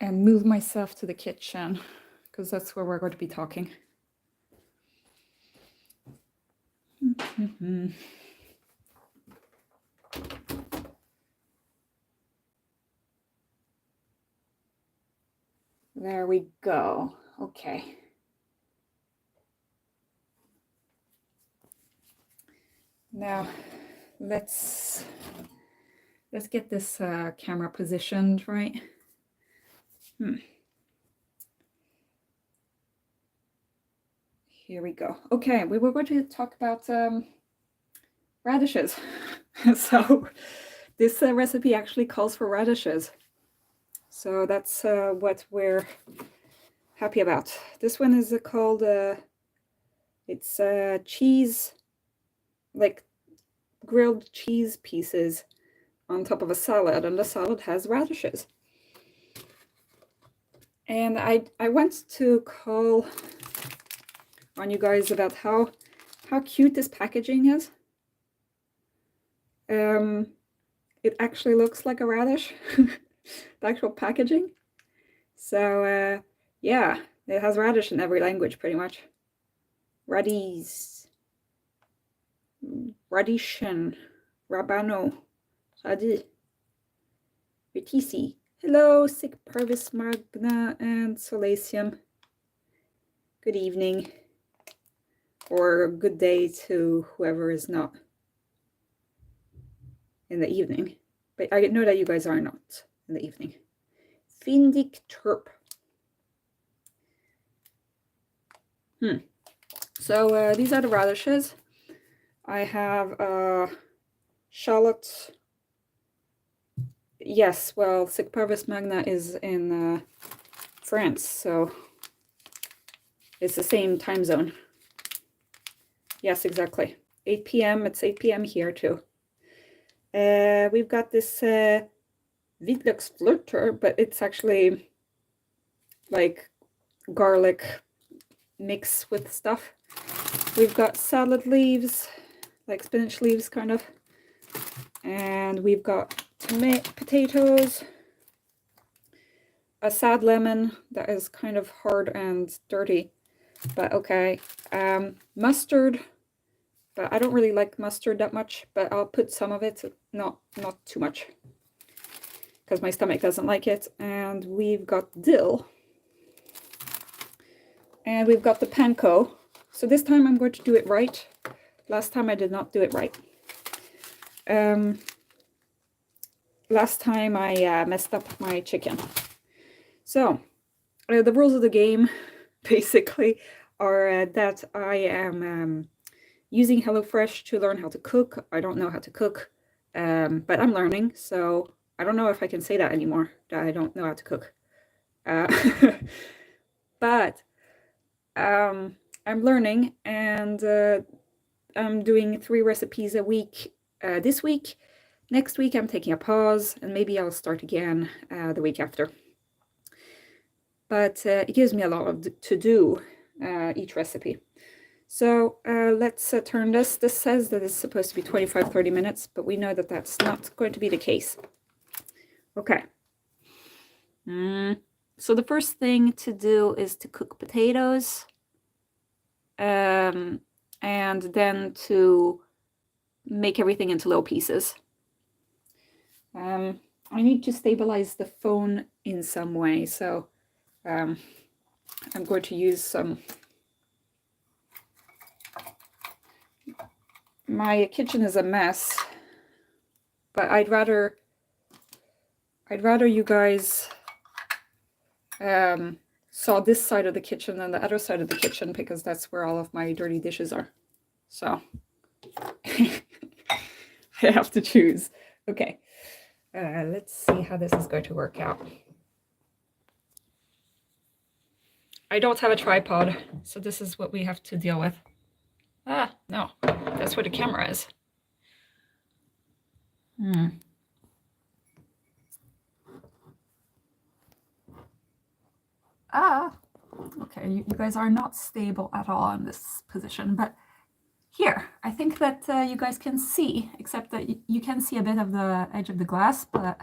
and move myself to the kitchen because that's where we're going to be talking. There we go. Okay. Now let's get this camera positioned right. Here we go. Okay, we were going to talk about radishes. So this recipe actually calls for radishes. So that's what we're happy about. This one is called, it's cheese, like grilled cheese pieces on top of a salad, and the salad has radishes. And I want to call on you guys about how cute this packaging is. It actually looks like a radish, the actual packaging. So yeah, it has radish in every language pretty much. Radis, radishen, rabano, radi, retisi. Hello, sic parvis magna and solatium. Good evening, or good day to whoever is not in the evening. But I know that you guys are not in the evening. Findic terp. So these are the radishes. I have shallot. Yes, well, sic parvis magna is in France, so it's the same time zone. Yes, exactly. 8 p.m. It's 8 p.m. here too. We've got this vitlöksflörter, but it's actually like garlic mix with stuff. We've got salad leaves, like spinach leaves kind of. And we've got potatoes, a sad lemon that is kind of hard and dirty, but okay. Mustard, but I don't really like mustard that much, but I'll put some of it, not too much, because my stomach doesn't like it. And we've got dill. And we've got the panko. So this time I'm going to do it right. Last time I did not do it right. Last time I messed up my chicken. So the rules of the game basically are that I am using HelloFresh to learn how to cook. I don't know how to cook, but I'm learning. So I don't know if I can say that anymore, that I don't know how to cook. But I'm learning, and I'm doing 3 recipes a week this week. Next week I'm taking a pause, and maybe I'll start again the week after. But it gives me a lot to do each recipe. So let's turn this. This says that it's supposed to be 25-30 minutes, but we know that that's not going to be the case. Okay. So the first thing to do is to cook potatoes, and then to make everything into little pieces. I need to stabilize the phone in some way, so I'm going to use some. My kitchen is a mess, but I'd rather you guys saw this side of the kitchen than the other side of the kitchen, because that's where all of my dirty dishes are. So I have to choose. Okay, let's see how this is going to work out. I don't have a tripod, so this is what we have to deal with. Ah, no, that's where the camera is. Okay, you guys are not stable at all in this position, but here, I think that you guys can see, except that you can see a bit of the edge of the glass, but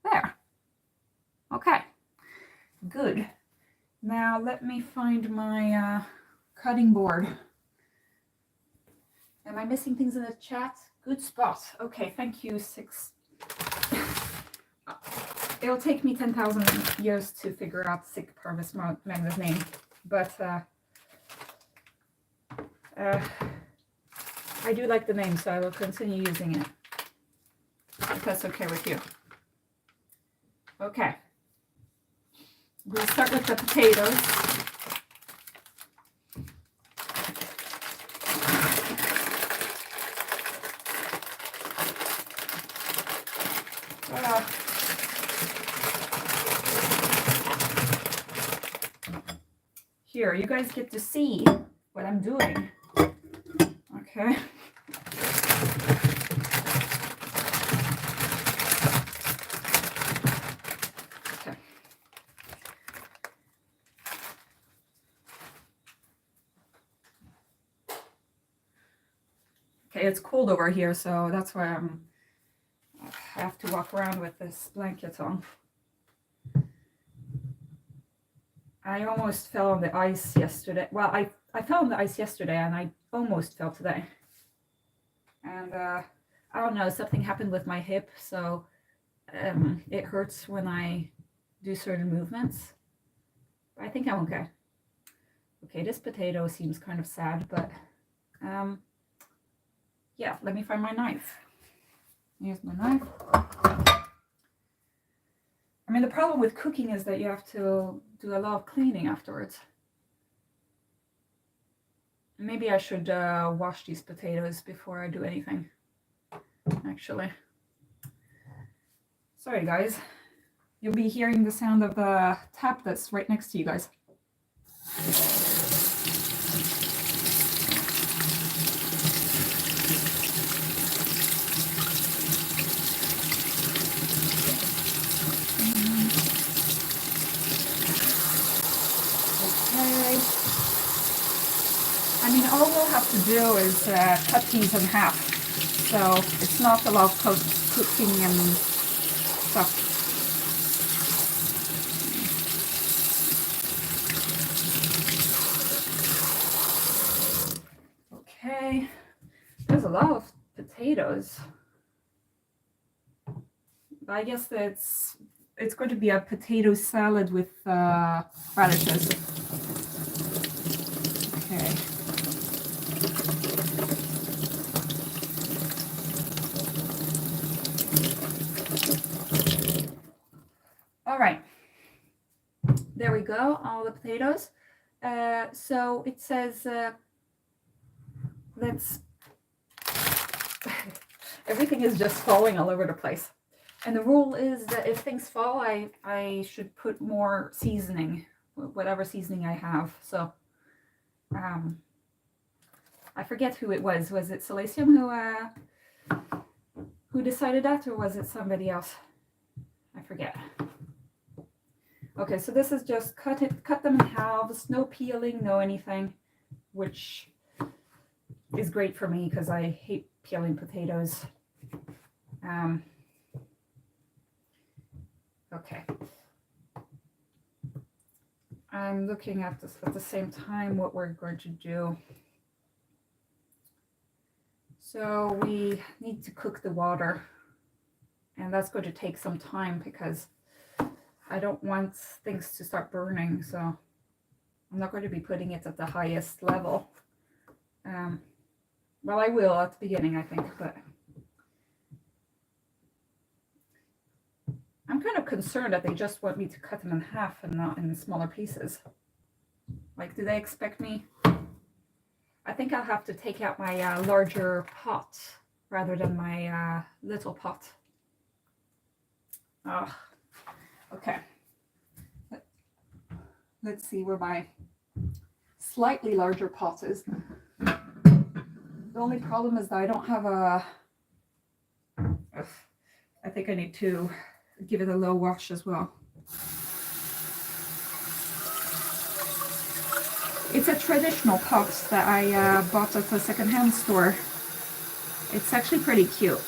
there. Okay, good. Now let me find my cutting board. Am I missing things in the chat? Good spot. Okay, thank you, 6. It'll take me 10,000 years to figure out Sick Parvis Magna's name, but I do like the name, so I will continue using it, if that's okay with you. Okay. We'll start with the potatoes. Here, you guys get to see what I'm doing. Okay. Okay, it's cold over here, so that's why I have to walk around with this blanket on. I almost fell on the ice yesterday. Well, I fell on the ice yesterday and I almost fell today. And I don't know, something happened with my hip, so it hurts when I do certain movements. But I think I'm okay. Okay, this potato seems kind of sad, but yeah, let me find my knife. Here's my knife. I mean, the problem with cooking is that you have to do a lot of cleaning afterwards. Maybe I should wash these potatoes before I do anything, actually. Sorry, guys. You'll be hearing the sound of the tap that's right next to you guys. I mean, all we'll have to do is cut these in half, so it's not a lot of cooking and stuff. Okay, there's a lot of potatoes. I guess that's it's going to be a potato salad with radishes. Okay. All right, there we go, all the potatoes. So it says, let's, everything is just falling all over the place. And the rule is that if things fall, I should put more seasoning, whatever seasoning I have. So I forget who it was. Was it Silesium who decided that, or was it somebody else? I forget. Okay, so this is just cut them in halves, no peeling, no anything, which is great for me because I hate peeling potatoes. Okay. I'm looking at this at the same time what we're going to do. So we need to cook the water, and that's going to take some time because I don't want things to start burning, so I'm not going to be putting it at the highest level. Well, I will at the beginning, I think, but I'm kind of concerned that they just want me to cut them in half and not in smaller pieces. Like, do they expect me? I think I'll have to take out my larger pot rather than my little pot. Oh, okay. Let's see where my slightly larger pot is. The only problem is that I don't have a... I think I need to give it a low wash as well. It's a traditional pot that I bought at a secondhand store. It's actually pretty cute.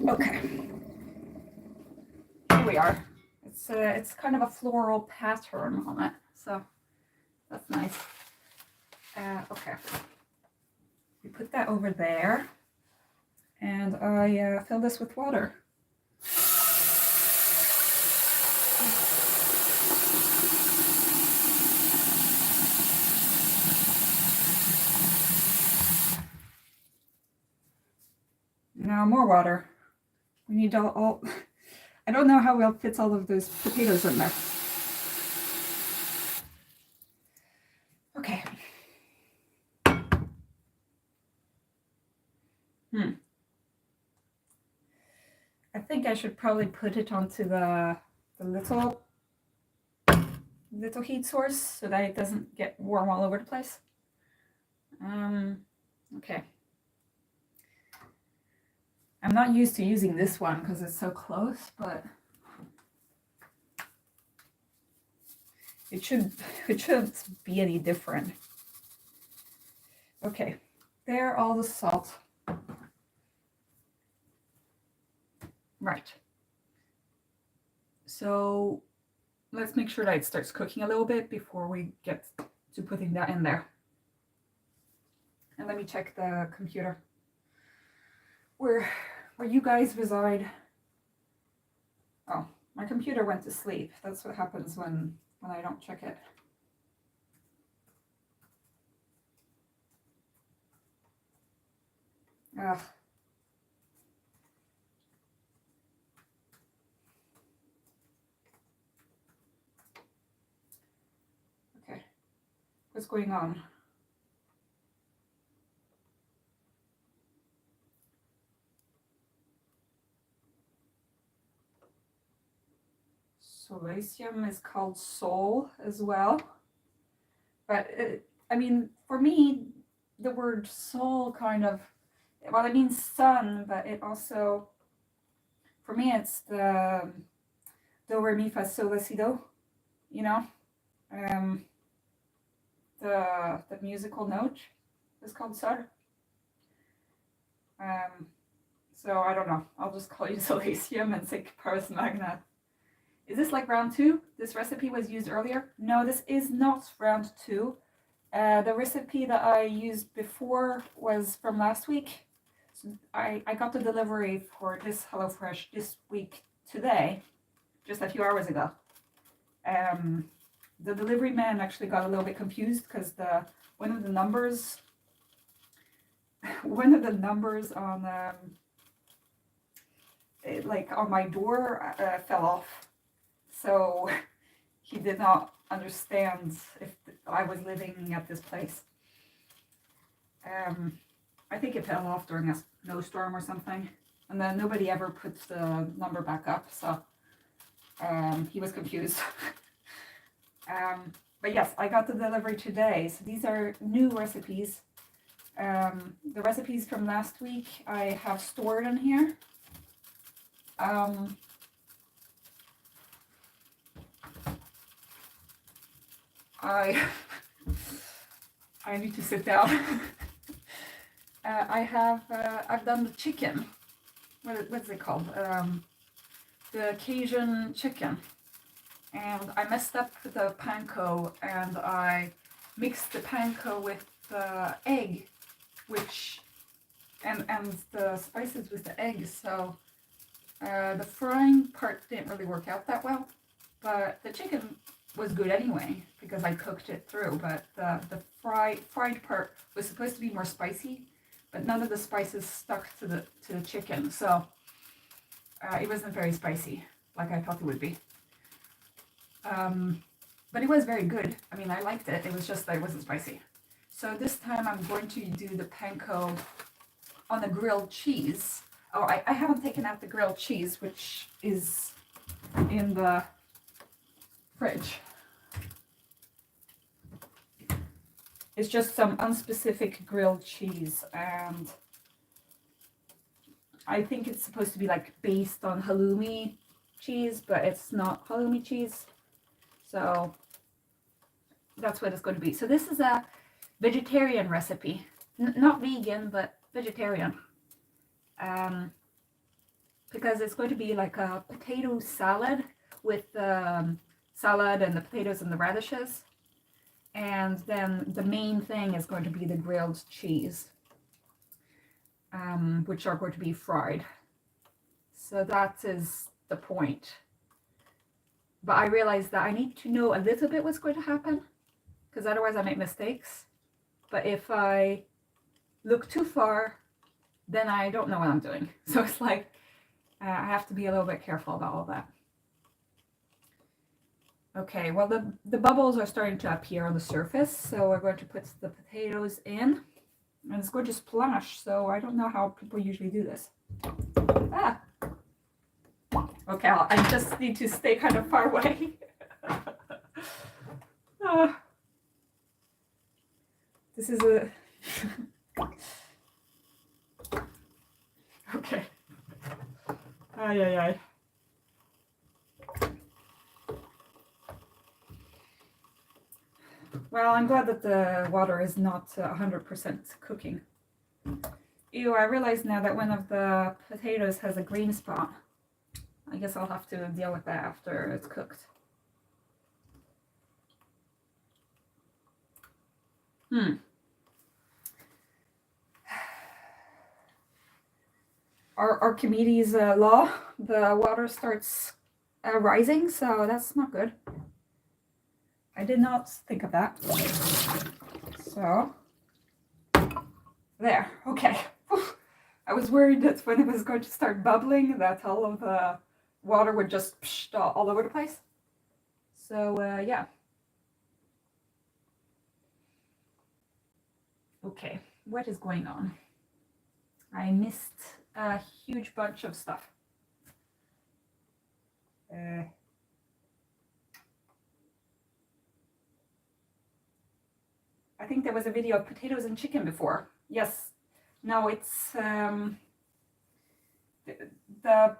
Okay. we are. It's kind of a floral pattern on it, so that's nice. Okay, we put that over there, and I fill this with water. Now more water. We need all I don't know how well fits all of those potatoes in there. Okay. I think I should probably put it onto the little heat source so that it doesn't get warm all over the place. Okay. I'm not used to using this one because it's so close, but it shouldn't be any different. Okay, there, all the salt. Right. So let's make sure that it starts cooking a little bit before we get to putting that in there. And let me check the computer. Where you guys reside. Oh, my computer went to sleep. That's what happens when I don't check it. Ugh. Okay, what's going on? Solatium is called soul as well, but I mean, for me, the word soul kind of, well, it means sun, but it also, for me, it's the do, re, mi, fa, sol, la, si, do, you know, the musical note is called sol. So I don't know. I'll just call you Solatium and say Paris Magna. Is this like round 2? This recipe was used earlier? No, this is not round 2. The recipe that I used before was from last week. So I got the delivery for this HelloFresh this week today, just a few hours ago. The delivery man actually got a little bit confused because one of the numbers on on my door fell off. So he did not understand if I was living at this place. I think it fell off during a snowstorm or something. And then nobody ever puts the number back up. So he was confused. But yes, I got the delivery today. So these are new recipes. The recipes from last week I have stored in here. I need to sit down. I've done the chicken. What's it called? The Cajun chicken. And I messed up the panko, and I mixed the panko with the egg, and the spices with the egg. So the frying part didn't really work out that well, but the chicken was good anyway because I cooked it through. But the fried part was supposed to be more spicy, but none of the spices stuck to the chicken, so it wasn't very spicy like I thought it would be. But it was very good. I mean, I liked it. It was just that it wasn't spicy. So this time I'm going to do the panko on the grilled cheese. Oh, I haven't taken out the grilled cheese, which is in the fridge. It's just some unspecific grilled cheese, and I think it's supposed to be like based on halloumi cheese, but it's not halloumi cheese. So that's what it's going to be. So this is a vegetarian recipe. Not vegan, but vegetarian. because it's going to be like a potato salad with salad and the potatoes and the radishes. And then the main thing is going to be the grilled cheese, which are going to be fried. So that is the point. But I realized that I need to know a little bit what's going to happen, because otherwise I make mistakes. But if I look too far, then I don't know what I'm doing. So it's like I have to be a little bit careful about all that. Okay, well the bubbles are starting to appear on the surface, so we're going to put the potatoes in. And it's going to splash, so I don't know how people usually do this. Ah! Okay, I just need to stay kind of far away. This is a... Okay. Ay, ay, ay. Well, I'm glad that the water is not 100% cooking. Ew, I realize now that one of the potatoes has a green spot. I guess I'll have to deal with that after it's cooked. Archimedes' law, the water starts rising, so that's not good. I did not think of that. So, there, okay. I was worried that when it was going to start bubbling, that all of the water would just psh all over the place. So, yeah. Okay, what is going on? I missed a huge bunch of stuff. I think there was a video of potatoes and chicken before. Yes. No, it's the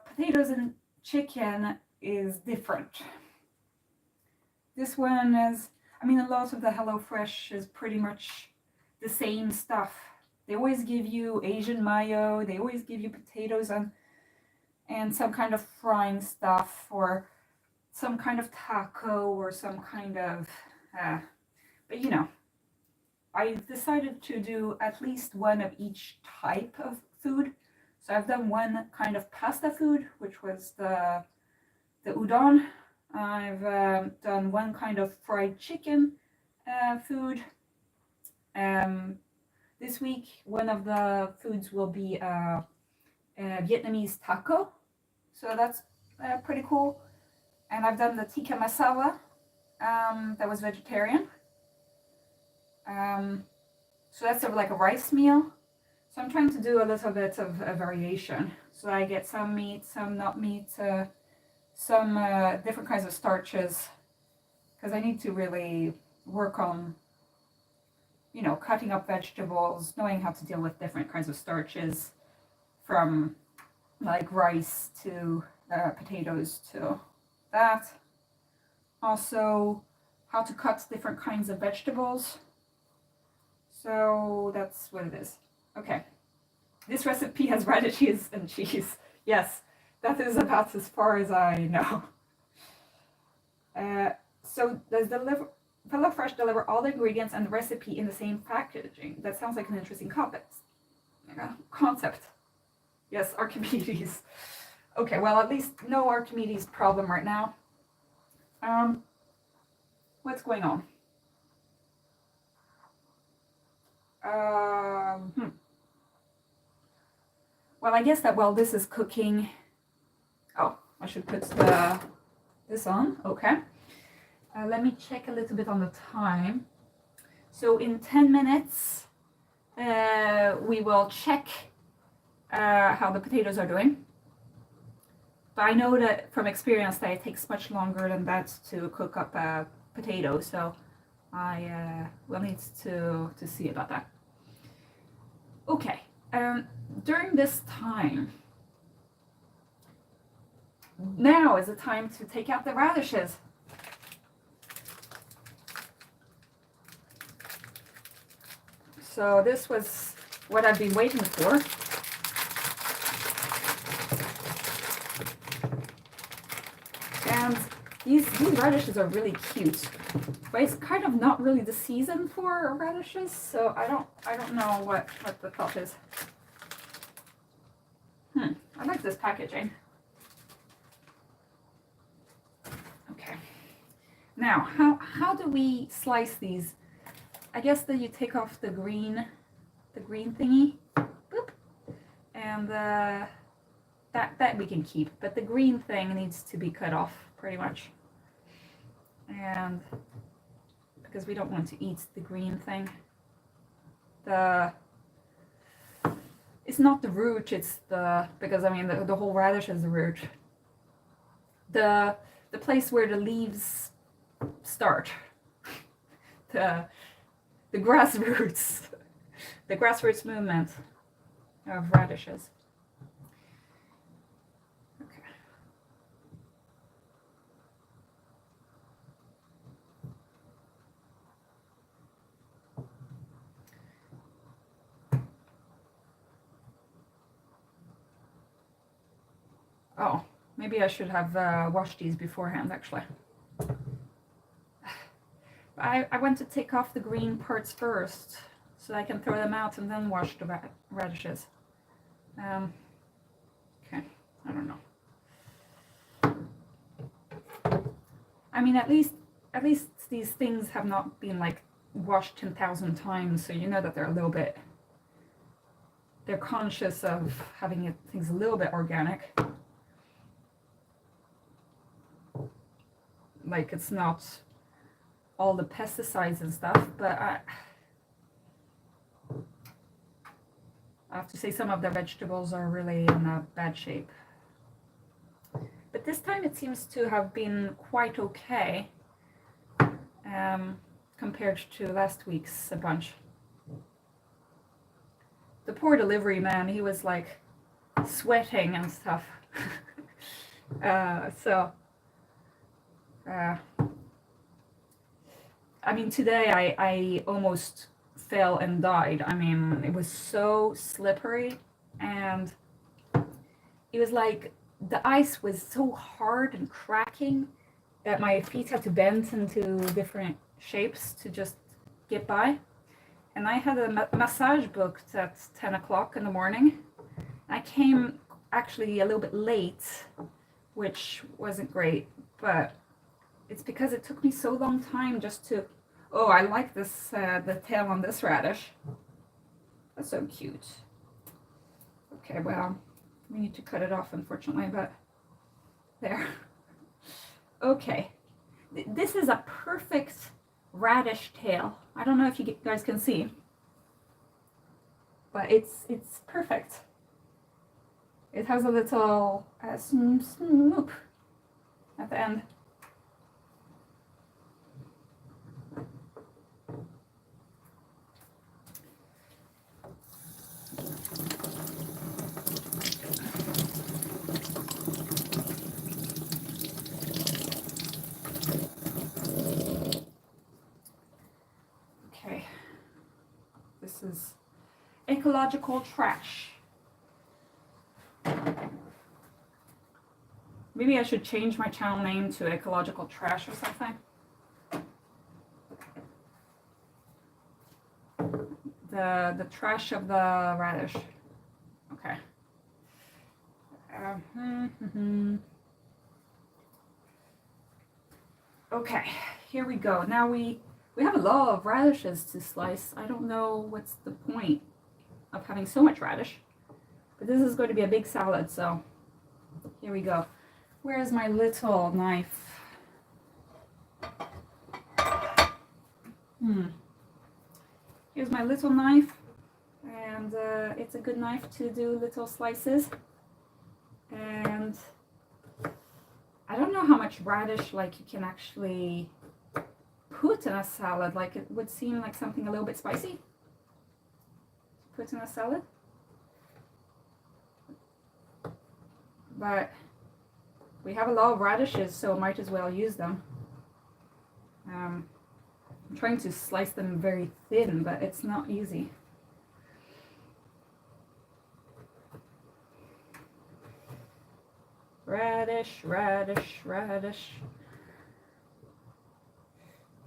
potatoes and chicken is different. This one is, I mean, a lot of the HelloFresh is pretty much the same stuff. They always give you Asian mayo, they always give you potatoes and some kind of frying stuff, or some kind of taco, or some kind of, but you know, I decided to do at least one of each type of food. So I've done one kind of pasta food, which was the udon. I've done one kind of fried chicken food. This week, one of the foods will be a Vietnamese taco. So that's pretty cool. And I've done the tikka masala that was vegetarian. So that's sort of like a rice meal. So I'm trying to do a little bit of a variation. So I get some meat, some not meat, some different kinds of starches, because I need to really work on, you know, cutting up vegetables, knowing how to deal with different kinds of starches, from like rice to potatoes to that. Also, how to cut different kinds of vegetables. So that's what it is. Okay. This recipe has radishes and cheese. Yes, that is about as far as I know. So does HelloFresh deliver all the ingredients and the recipe in the same packaging? That sounds like an interesting concept. Yes, Archimedes. Okay, well, at least no Archimedes problem right now. What's going on? Well, I guess that while this is cooking, oh, I should put this on. Okay. Let me check a little bit on the time. So in 10 minutes, we will check how the potatoes are doing. But I know that from experience that it takes much longer than that to cook up a potato, so I will need to see about that. Okay, during this time, now is the time to take out the radishes. So this was what I've been waiting for. These radishes are really cute, but it's kind of not really the season for radishes, so I don't know what the thought is. I like this packaging. Okay. Now, how do we slice these? I guess that you take off the green thingy, boop, and that we can keep, but the green thing needs to be cut off pretty much. And because we don't want to eat the green thing. It's not the root, it's because I mean the whole radish is the root. The place where the leaves start. The grassroots. The grassroots movement of radishes. Okay. Oh, maybe I should have washed these beforehand, actually. I want to take off the green parts first, so I can throw them out and then wash the radishes. Okay, I don't know. I mean, at least these things have not been like washed 10,000 times, so you know that they're a little bit. They're conscious of having things a little bit organic. Like it's not all the pesticides and stuff, but I have to say some of the vegetables are really in a bad shape. But this time it seems to have been quite okay compared to last week's bunch. The poor delivery man, he was like sweating and stuff. I mean, today I almost fell and died. I mean, it was so slippery, and it was like the ice was so hard and cracking that my feet had to bend into different shapes to just get by. And I had a massage booked at 10 o'clock in the morning. I came actually a little bit late, which wasn't great, but it's because it took me so long time just to. Oh, I like this, the tail on this radish. That's so cute. Okay, well, we need to cut it off, unfortunately, but there. Okay, this is a perfect radish tail. I don't know if you guys can see, but it's perfect. It has a little snoop at the end. Okay, this is ecological trash. Maybe I should change my channel name to ecological trash or something. The trash of the radish. Okay. Okay, here we go. Now we have a lot of radishes to slice. I don't know what's the point of having so much radish, but this is going to be a big salad, so here we go. Where's my little knife? Here's my little knife, and it's a good knife to do little slices. And I don't know how much radish like you can actually put in a salad. Like it would seem like something a little bit spicy to put in a salad, but we have a lot of radishes, so might as well use them. I'm trying to slice them very thin, but it's not easy. Radish, radish, radish.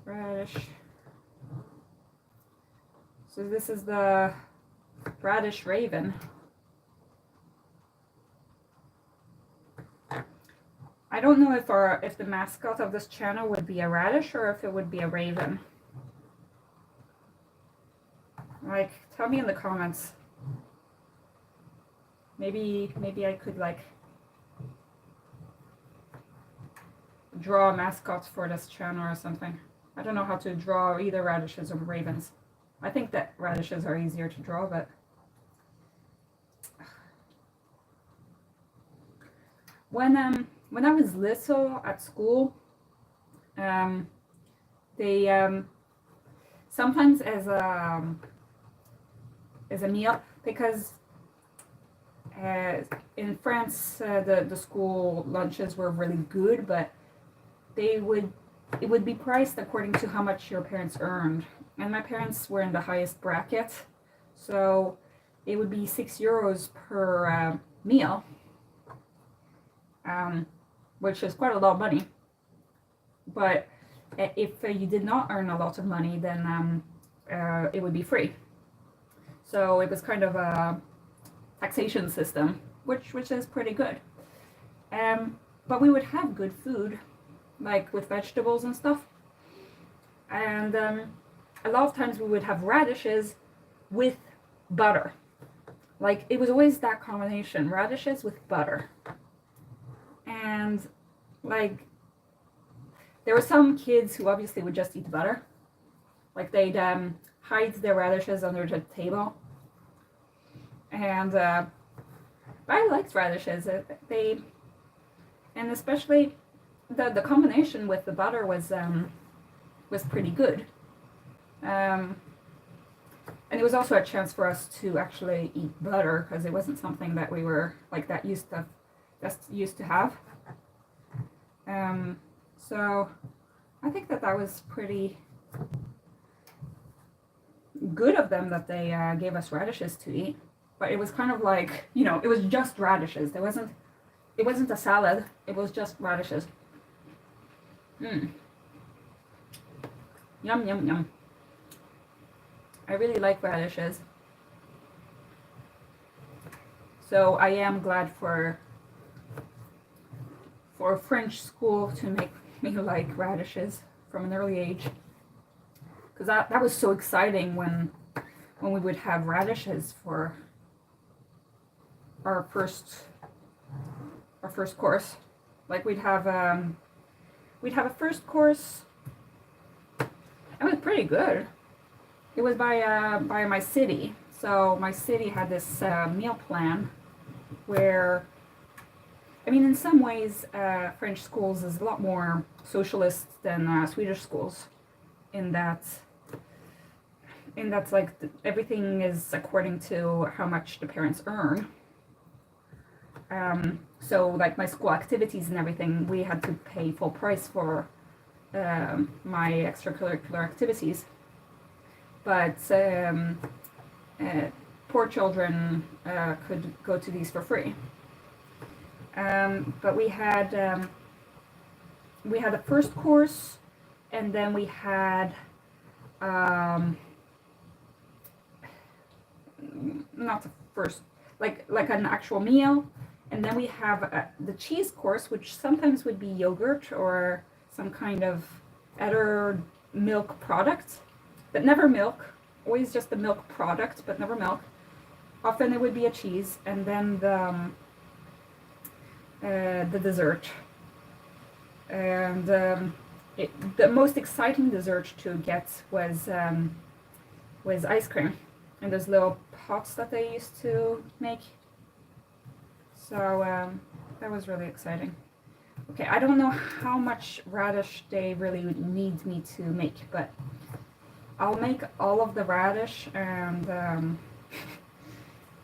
radish. So this is the radishraven. I don't know if the mascot of this channel would be a radish or if it would be a raven. Like, tell me in the comments. Maybe I could like draw mascots for this channel or something. I don't know how to draw either radishes or ravens. I think that radishes are easier to draw, but when I was little at school, they sometimes as a meal, because in France the school lunches were really good, but it would be priced according to how much your parents earned, and my parents were in the highest bracket, so it would be €6 per meal, which is quite a lot of money. But if you did not earn a lot of money, then it would be free. So it was kind of a taxation system, which is pretty good. But we would have good food, like with vegetables and stuff. And a lot of times we would have radishes with butter. Like, it was always that combination, radishes with butter. And like, there were some kids who obviously would just eat butter. Like, they'd hide their radishes under the table. And but I liked radishes. And especially the combination with the butter was pretty good. And it was also a chance for us to actually eat butter, because it wasn't something that we were like that used to have. So I think that was pretty good of them that they gave us radishes to eat. But it was kind of like, it was just radishes. It wasn't a salad. It was just radishes. Yum, yum, yum. I really like radishes. So I am glad for French school to make me like radishes from an early age. Because that was so exciting when we would have radishes for our first course. Like, we'd have a first course. It was pretty good. It was by my city. So my city had this meal plan where, I mean, in some ways, French schools is a lot more socialist than Swedish schools, in that like everything is according to how much the parents earn. So like my school activities and everything, we had to pay full price for my extracurricular activities. But poor children could go to these for free. But we had a first course, and then we had not the first, like an actual meal, and then we have the cheese course, which sometimes would be yogurt or some kind of other milk product, but never milk. Always just the milk product, but never milk. Often it would be a cheese, and then the dessert. And the most exciting dessert to get was ice cream, and those little pots that they used to make. So that was really exciting. Okay, I don't know how much radish they really need me to make, but I'll make all of the radish, and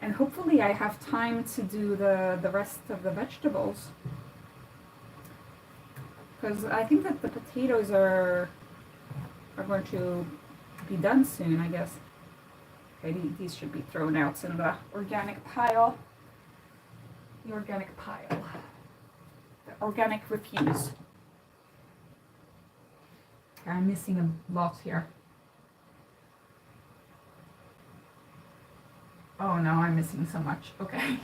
and hopefully I have time to do the rest of the vegetables, because I think that the potatoes are going to be done soon, I guess. Okay, these should be thrown out in the organic pile. The organic pile. The organic refuse. I'm missing a lot here. Oh no, I'm missing so much. Okay.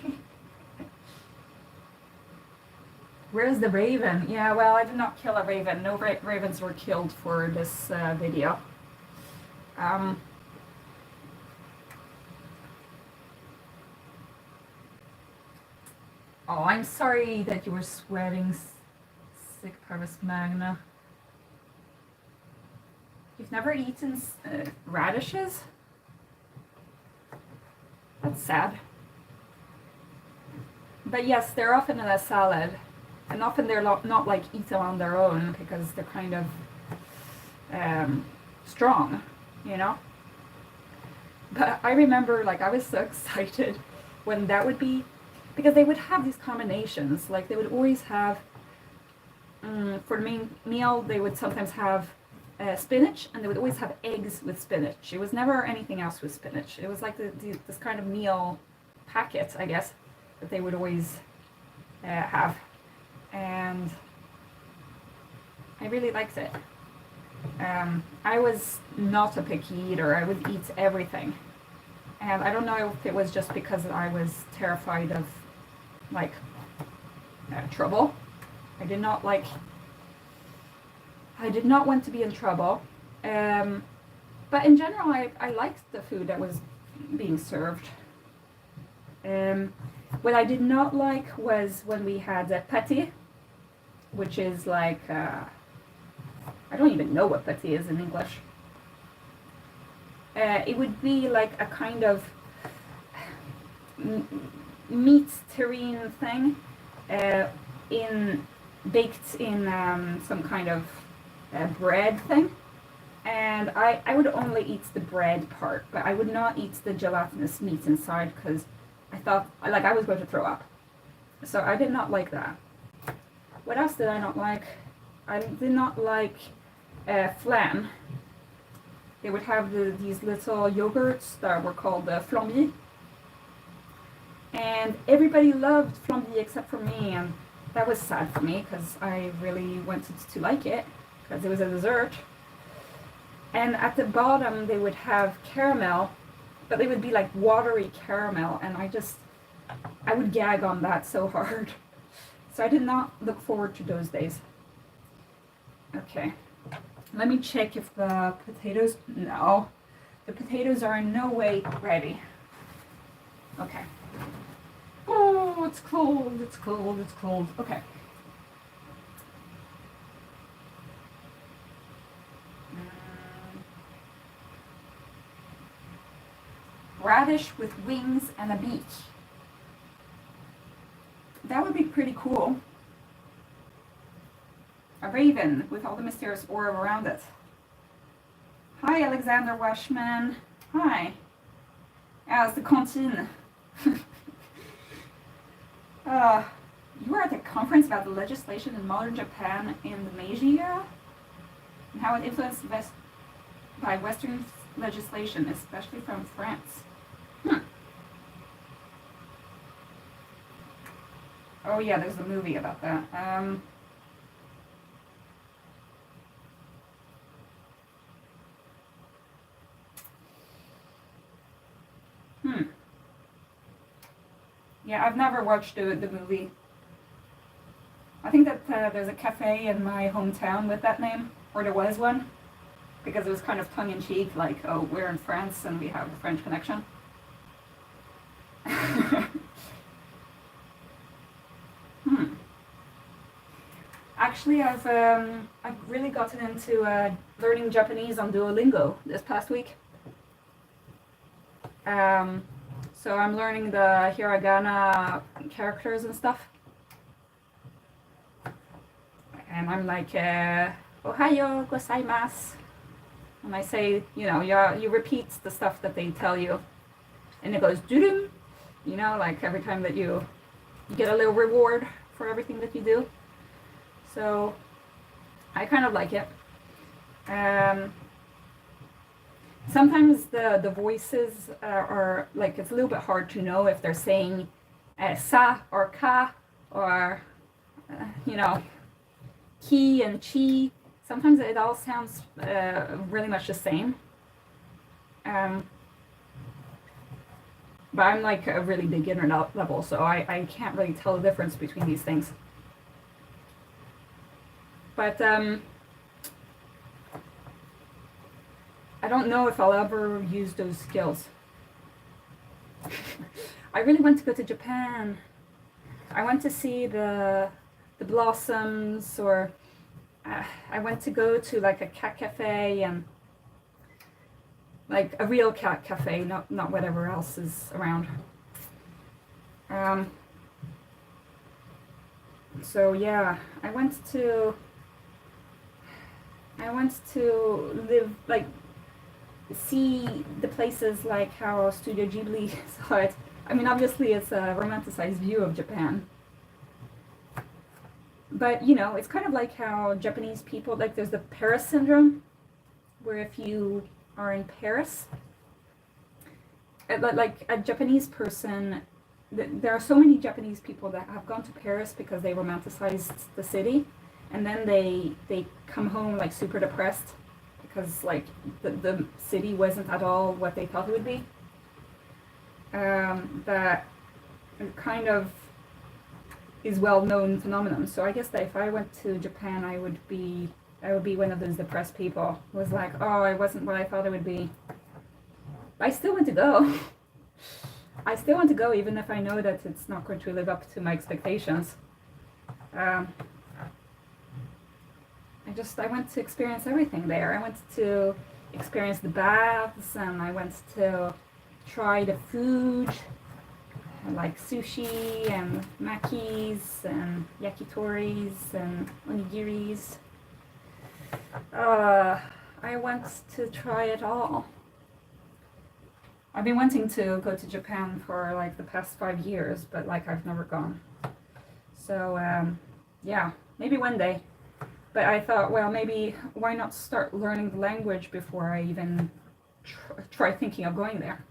Where's the raven? Yeah, well, I did not kill a raven. No ravens were killed for this video. Oh, I'm sorry that you were sweating, sick Parvis Magna. You've never eaten radishes? That's sad. But yes, they're often in a salad. And often they're not like eaten on their own because they're kind of strong, you know? But I remember, like, I was so excited when that would be, because they would have these combinations. Like, they would always have, for the main meal, they would sometimes have spinach, and they would always have eggs with spinach. It was never anything else with spinach. It was like this kind of meal packet, I guess, that they would always have. And I really liked it. I was not a picky eater. I would eat everything. And I don't know if it was just because I was terrified of, like, trouble. I did not want to be in trouble. But in general, I liked the food that was being served. What I did not like was when we had pâté, which is like, I don't even know what pâté is in English. It would be like a kind of meat terrine thing, baked in some kind of bread thing. And I would only eat the bread part, but I would not eat the gelatinous meat inside because I thought, like, I was going to throw up. So I did not like that. What else did I not like? I did not like flan. They would have these little yogurts that were called flamby. And everybody loved flamby except for me, and that was sad for me because I really wanted to like it because it was a dessert. And at the bottom they would have caramel, but they would be like watery caramel, and I would gag on that so hard. So I did not look forward to those days. Okay, let me check if the potatoes, no, the potatoes are in no way ready. Okay. Oh, it's cold, it's cold, it's cold. Okay. Radish with wings and a beak. That would be pretty cool. A raven with all the mysterious aura around it. Hi, Alexander Washman. Hi. As the cantine. You were at a conference about the legislation in modern Japan in the Meiji era and how it influenced by Western legislation, especially from France. Oh yeah, there's a movie about that. Yeah, I've never watched the movie. I think that there's a cafe in my hometown with that name, or there was one, because it was kind of tongue-in-cheek, like, oh, we're in France and we have a French connection. Actually, I've really gotten into learning Japanese on Duolingo this past week. So I'm learning the hiragana characters and stuff. And I'm like, Ohayo gozaimasu. And I say, you repeat the stuff that they tell you. And it goes, doo-doo. Like every time that you get a little reward for everything that you do. So I kind of like it. Sometimes the voices are like, it's a little bit hard to know if they're saying sa or ka or, ki and chi. Sometimes it all sounds really much the same. But I'm like a really beginner level, so I can't really tell the difference between these things. But I don't know if I'll ever use those skills. I really want to go to Japan. I want to see the blossoms, or I want to go to like a cat cafe, and like a real cat cafe, not whatever else is around. So yeah, I want to live, like, see the places like how Studio Ghibli saw it. I mean, obviously it's a romanticized view of Japan, but you know, it's kind of like how Japanese people, like, there's the Paris syndrome, where if you are in Paris, like a Japanese person, there are so many Japanese people that have gone to Paris because they romanticized the city, and then they come home like super depressed because like the city wasn't at all what they thought it would be. That kind of is well-known phenomenon. So I guess that if I went to Japan, I would be one of those depressed people who was like, oh, I wasn't what I thought it would be. But I still want to go. I still want to go, even if I know that it's not going to live up to my expectations. I went to experience everything there. I went to experience the baths, and I went to try the food, like sushi and makis and yakitoris and onigiris. I went to try it all. I've been wanting to go to Japan for like the past 5 years, but like I've never gone. So yeah, maybe one day. But I thought, well, maybe why not start learning the language before I even try thinking of going there.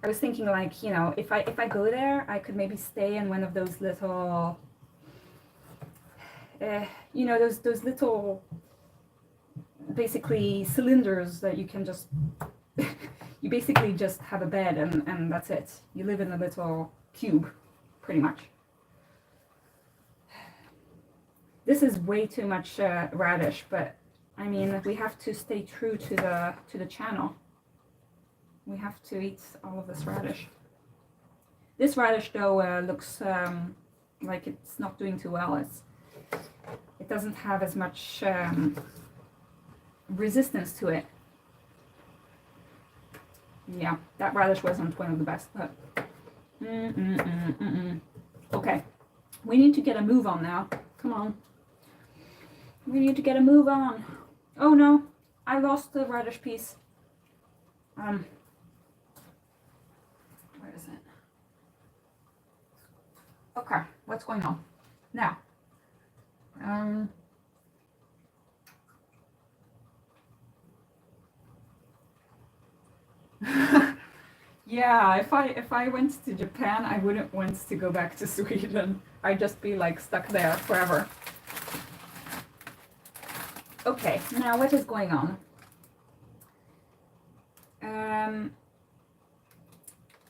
I was thinking, like, you know, if I go there, I could maybe stay in one of those little, you know, those little, basically cylinders that you can just, you basically just have a bed and that's it. You live in a little cube, pretty much. This is way too much radish, but I mean, we have to stay true to the channel. We have to eat all of this radish. This radish, though, looks like it's not doing too well. It doesn't have as much resistance to it. Yeah, that radish wasn't one of the best, but okay, we need to get a move on now. Come on, we need to get a move on. Oh no, I lost the radish piece. Where is it? Okay, what's going on now? Yeah, if I went to Japan, I wouldn't want to go back to Sweden. I'd just be like stuck there forever. Okay, now what is going on?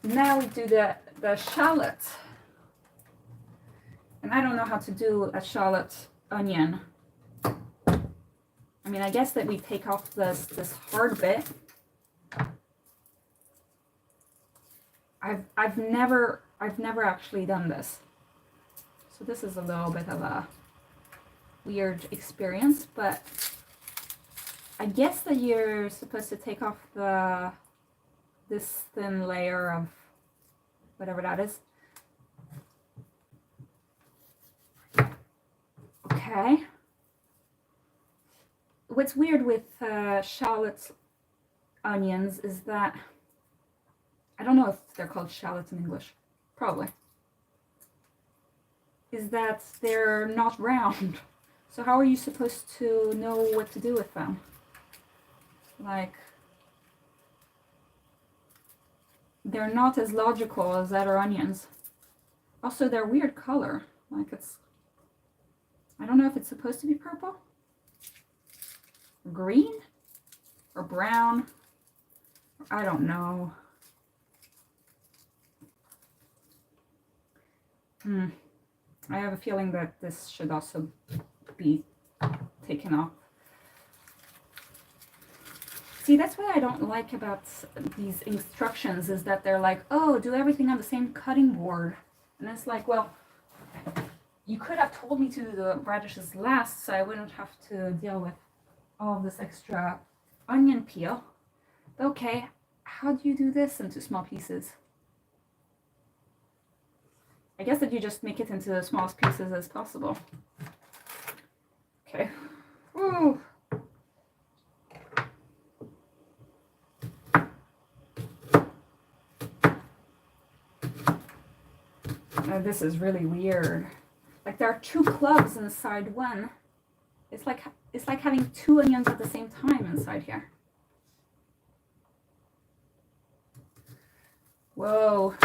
Now we do the shallot. And I don't know how to do a shallot onion. I mean, I guess that we take off this hard bit. I've never actually done this. So this is a little bit of a weird experience, but I guess that you're supposed to take off this thin layer of whatever that is. Okay. What's weird with shallot onions is that, I don't know if they're called shallots in English, probably, is that they're not round. So how are you supposed to know what to do with them? Like, they're not as logical as other onions. Also, they're weird color. Like, it's I don't know if it's supposed to be purple, or green, or brown. I don't know. I have a feeling that this should also be taken off. See, that's what I don't like about these instructions, is that they're like, oh, do everything on the same cutting board. And it's like, well, you could have told me to do the radishes last, so I wouldn't have to deal with all of this extra onion peel. But okay, how do you do this into small pieces? I guess that you just make it into the smallest pieces as possible. Okay. Ooh. This is really weird. Like there are two cloves inside one. It's like having two onions at the same time inside here. Whoa.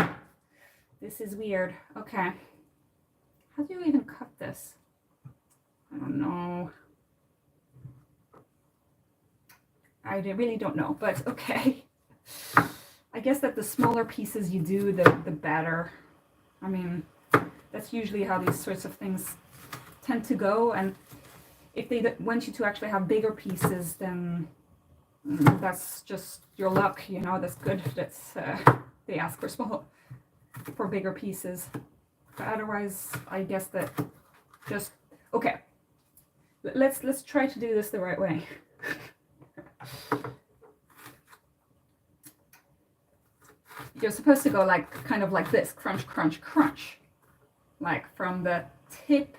This is weird. Okay. How do you even cut this? I don't know. I really don't know, but okay. I guess that the smaller pieces you do, the better. I mean, that's usually how these sorts of things tend to go, and if they want you to actually have bigger pieces, then that's just your luck, you know. That's good. That's they ask for bigger pieces. But otherwise, I guess that just okay. Let's try to do this the right way. You're supposed to go like kind of like this, crunch, crunch, crunch, like from the tip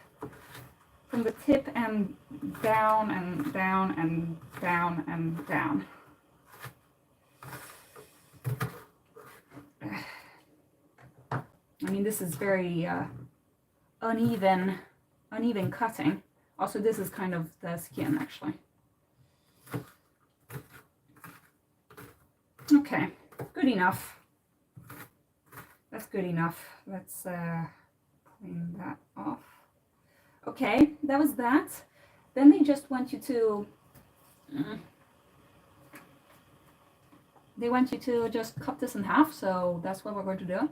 and down and down and down and down. I mean, this is very uneven cutting. Also, this is kind of the skin, actually. Okay, good enough. That's good enough. Let's clean that off. Okay, that was that. Then they just want you to just cut this in half, so that's what we're going to do.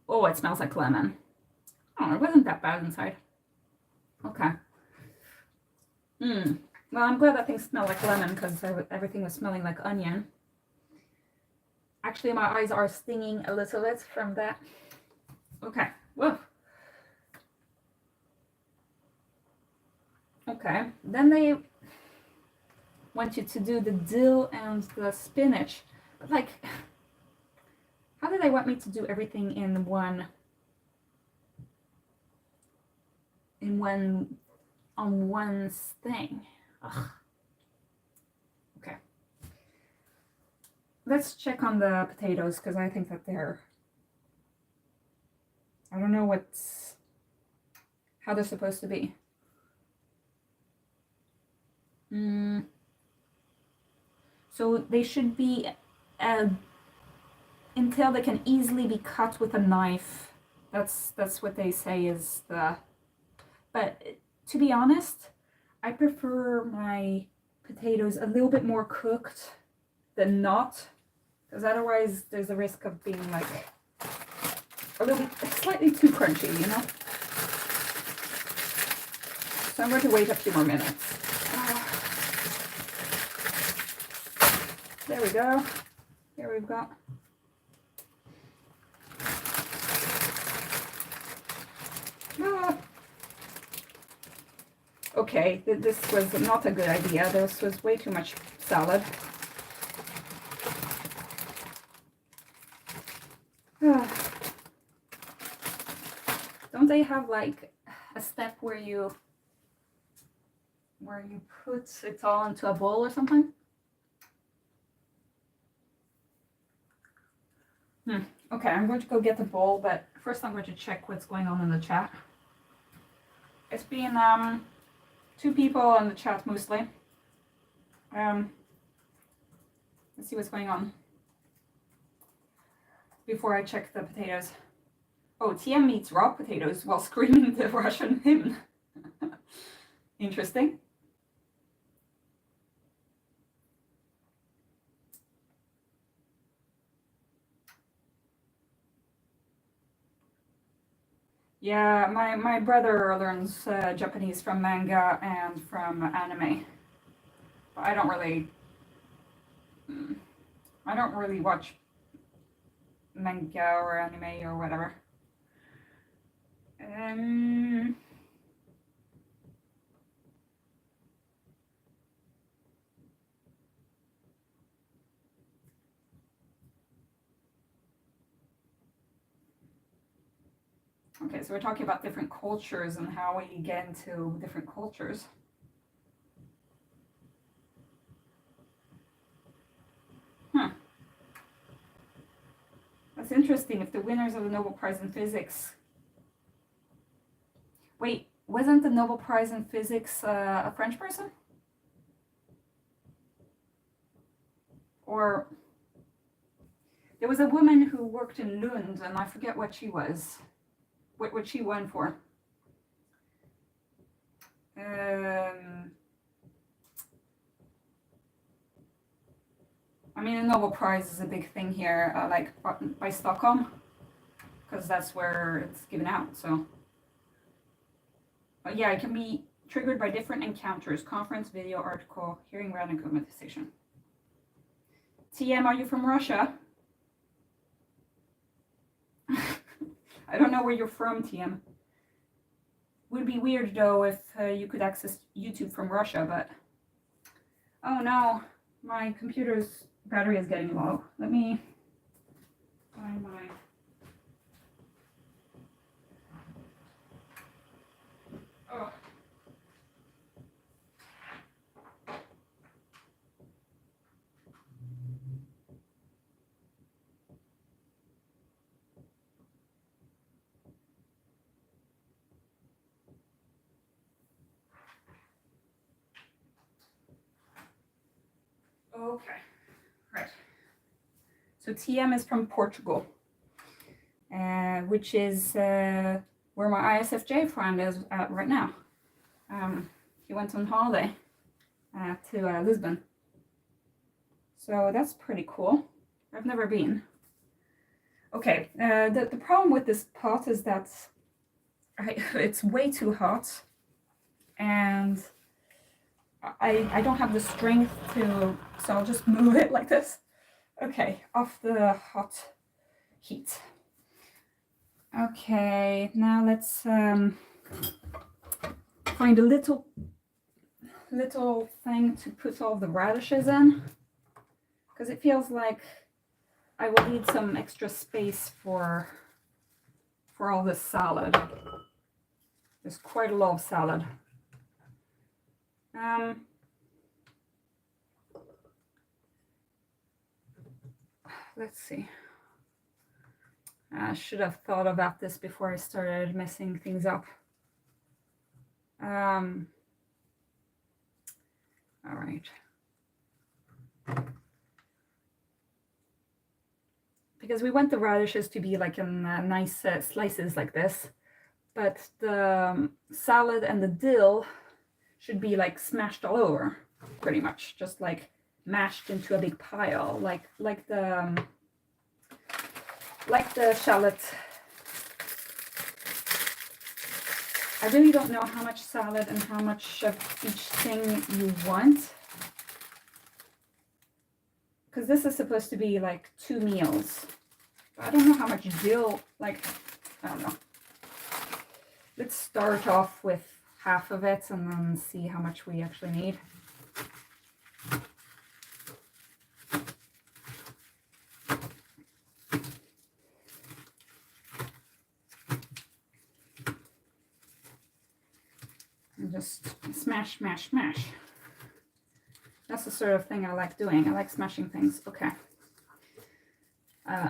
Oh, it smells like lemon. Oh, it wasn't that bad inside. Okay. Well, I'm glad that thing smelled like lemon, because everything was smelling like onion. Actually, my eyes are stinging a little bit from that. Okay. Whoa. Okay. Then they want you to do the dill and the spinach. But like, how do they want me to do everything in one on one thing? Ugh. Okay. Let's check on the potatoes, because I think that I don't know how they're supposed to be. So they should be until they can easily be cut with a knife. That's what they say is the. But to be honest, I prefer my potatoes a little bit more cooked than not, because otherwise there's a risk of being like a little bit slightly too crunchy, you know. So I'm going to wait a few more minutes. There we go. Here we've got. Okay, this was not a good idea. This was way too much salad. Don't they have like a step where you put it all into a bowl or something? Okay, I'm going to go get the bowl, but first I'm going to check what's going on in the chat. It's been 2 people in the chat mostly. Let's see what's going on before I check the potatoes. Oh, TM eats raw potatoes while screaming the Russian hymn. Interesting. Yeah, my brother learns Japanese from manga and from anime. But I don't really watch manga or anime or whatever. Okay, so we're talking about different cultures and how we get into different cultures. That's interesting. If the winners of the Nobel Prize in Physics... Wait, wasn't the Nobel Prize in Physics a French person? Or... There was a woman who worked in Lund, and I forget what she was. What she won for. I mean, the Nobel Prize is a big thing here, like by Stockholm, because that's where it's given out. So, but yeah, it can be triggered by different encounters: conference, video, article, hearing, random conversation. TM, are you from Russia? I don't know where you're from, TM. Would be weird though if you could access YouTube from Russia, but oh no, my computer's battery is getting low. Let me find my... Oh. Okay, right. So TM is from Portugal, which is where my ISFJ friend is at right now. He went on holiday to Lisbon. So that's pretty cool. I've never been. Okay, the problem with this pot is that it's way too hot, and I don't have the strength to, so I'll just move it like this. Okay, off the hot heat. Okay, now let's find a little thing to put all the radishes in, because it feels like I will need some extra space for all this salad. There's quite a lot of salad. Let's see. I should have thought about this before I started messing things up. All right. Because we want the radishes to be like in nice slices like this, but the salad and the dill should be like smashed all over, pretty much, just like mashed into a big pile, like the shallot. I really don't know how much salad and how much of each thing you want, because this is supposed to be like 2 meals. I don't know how much dill, like, I don't know. Let's start off with half of it and then see how much we actually need. And just smash, smash, smash. That's the sort of thing I like doing. I like smashing things. Okay.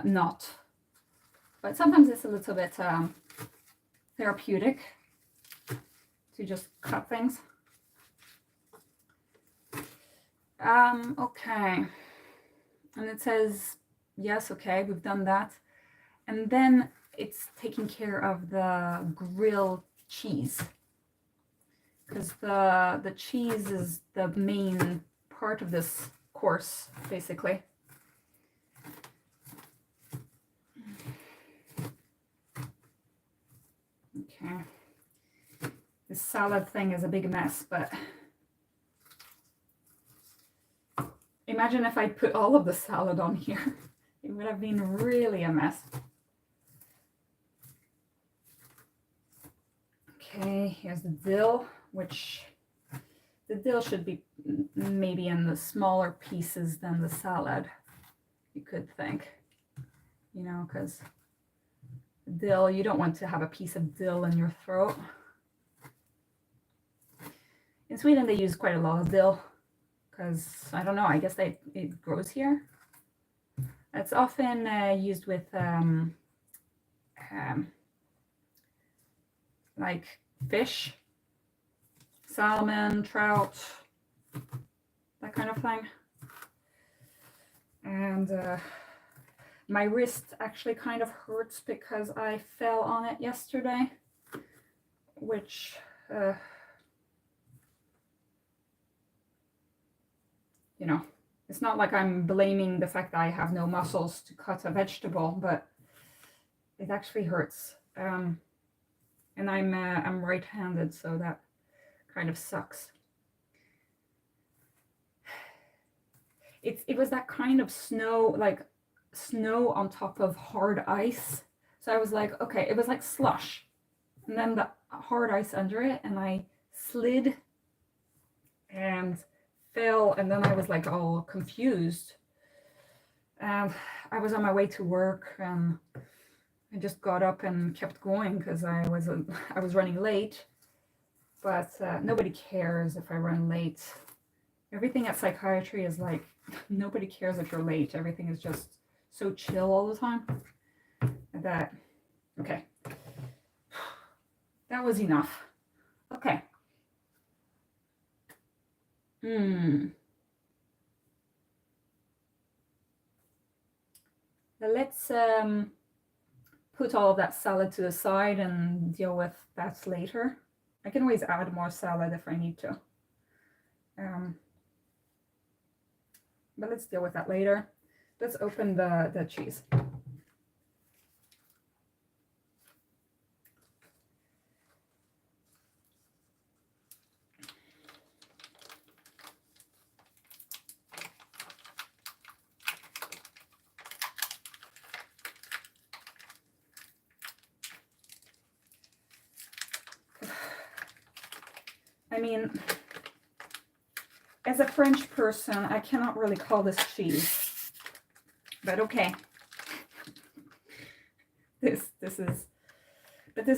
Not. But sometimes it's a little bit therapeutic to just cut things. Okay. And it says, yes, okay, we've done that. And then it's taking care of the grilled cheese, because the cheese is the main part of this course, basically. Okay. This salad thing is a big mess, but imagine if I put all of the salad on here. It would have been really a mess. Okay, here's the dill, which the dill should be maybe in the smaller pieces than the salad, you could think. You know, because dill, you don't want to have a piece of dill in your throat. In Sweden, they use quite a lot of dill because, I don't know, I guess it grows here. It's often used with like fish, salmon, trout, that kind of thing. And my wrist actually kind of hurts because I fell on it yesterday, which you know, it's not like I'm blaming the fact that I have no muscles to cut a vegetable, but it actually hurts. And I'm right-handed, so that kind of sucks. It was that kind of snow, like snow on top of hard ice. So I was like, okay, it was like slush, and then the hard ice under it, and I slid and fell, and then I was like all confused. I was on my way to work, and I just got up and kept going because I was running late. But nobody cares if I run late. Everything at psychiatry is like, nobody cares if you're late. Everything is just so chill all the time. That, okay. That was enough. Okay. Let's put all of that salad to the side and deal with that later. I can always add more salad if I need to. But let's deal with that later. Let's open the cheese. I mean, as a French person, I cannot really call this cheese, but okay. This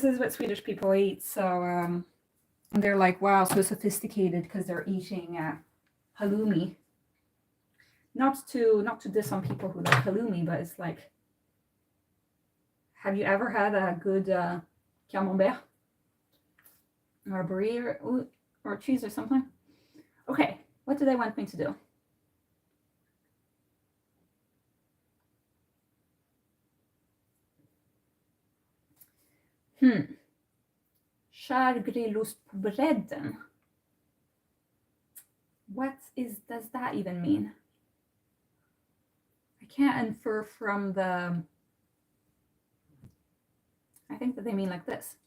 is what Swedish people eat. So they're like, wow, so sophisticated because they're eating halloumi. Not to diss on people who like halloumi, but it's like, have you ever had a good camembert or brie or cheese or something? Okay, what do they want me to do? Skärgrillost på bredden. What does that even mean? I can't infer from the... I think that they mean like this.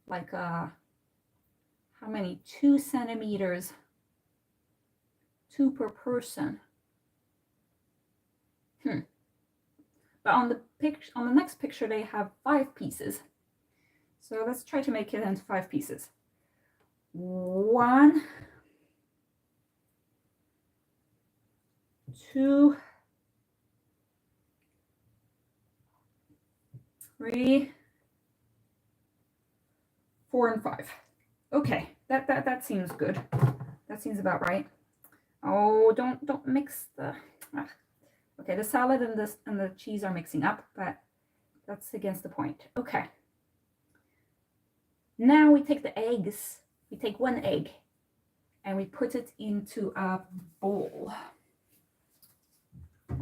Like, how many? 2 centimeters. 2 per person. But on the next picture, they have 5 pieces. So let's try to make it into 5 pieces. 1, 2, 3, 4, and 5. Okay, that seems good. That seems about right. Oh, don't mix the... Okay, the salad and the cheese are mixing up, but that's against the point. Okay. Now we take the eggs. We take 1 egg and we put it into a bowl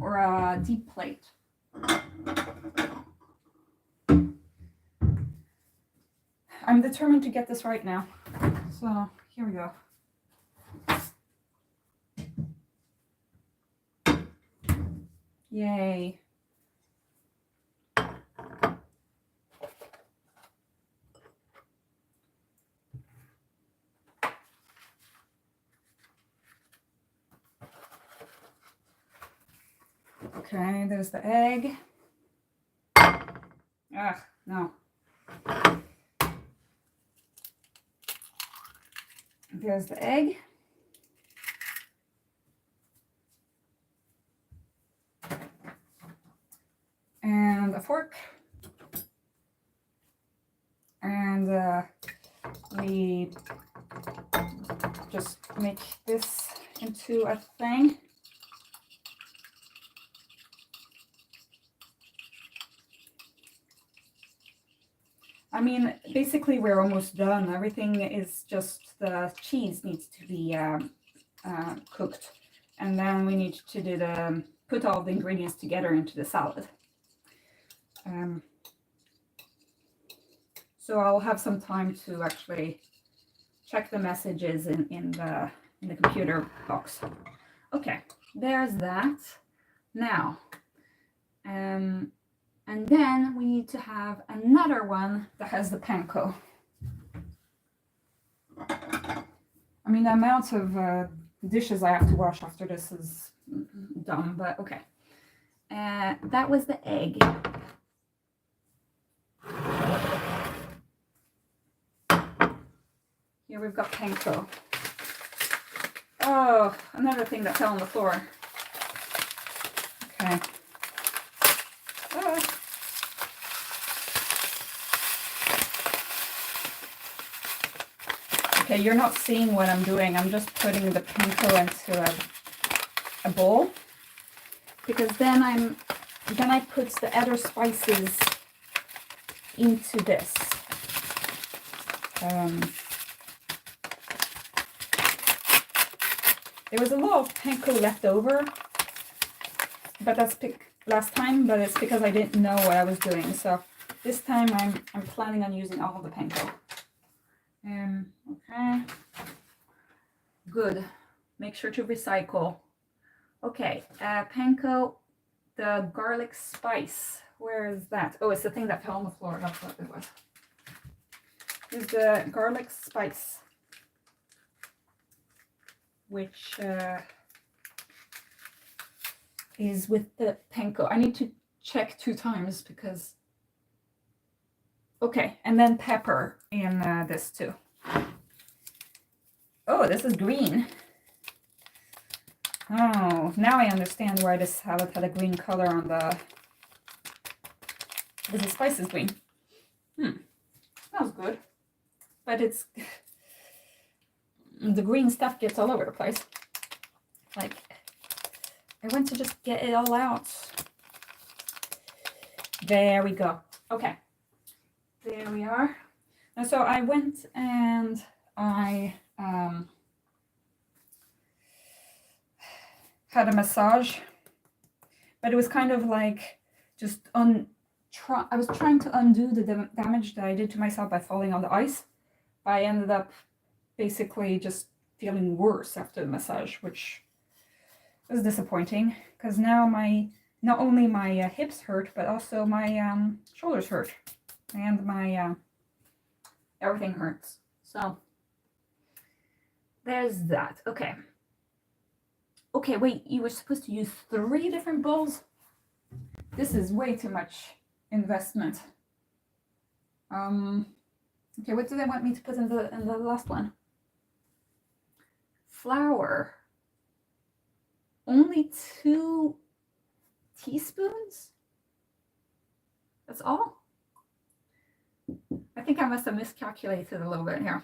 or a deep plate. I'm determined to get this right now. So here we go. Yay. Okay, there's the egg. Ah, no. There's the egg. And a fork. And we just make this into a thing. I mean, basically we're almost done. Everything is just the cheese needs to be cooked. And then we need to do put all the ingredients together into the salad. So I'll have some time to actually check the messages in the computer box. Okay, there's that. Now, and then we need to have another one that has the panko. I mean, the amount of dishes I have to wash after this is dumb, but okay. That was the egg. Here we've got panko. Oh, another thing that fell on the floor. Okay. Okay, you're not seeing what I'm doing. I'm just putting the panko into a bowl, because then I put the other spices into this. There was a lot of panko left over, but that's last time. But it's because I didn't know what I was doing. So this time I'm planning on using all of the panko. Okay, good. Make sure to recycle. Okay, panko, the garlic spice. Where is that? Oh, it's the thing that fell on the floor. That's what it was. Is the garlic spice, which is with the panko. I need to check 2 times because. Okay, and then pepper in this too. Oh, this is green. Oh, now I understand why this salad had a green color on the. Because the spice is green. Smells good. But it's. The green stuff gets all over the place. Like, I want to just get it all out. There we go. Okay. There we are. And so I went and I had a massage, but it was kind of like just I was trying to undo the damage that I did to myself by falling on the ice. But I ended up basically just feeling worse after the massage, which was disappointing because now not only my hips hurt, but also my shoulders hurt. And my everything hurts. So there's that. Okay. Okay, wait, you were supposed to use 3 different bowls? This is way too much investment. Okay, what do they want me to put in the last one? Flour. Only 2 teaspoons? That's all? I think I must have miscalculated a little bit here.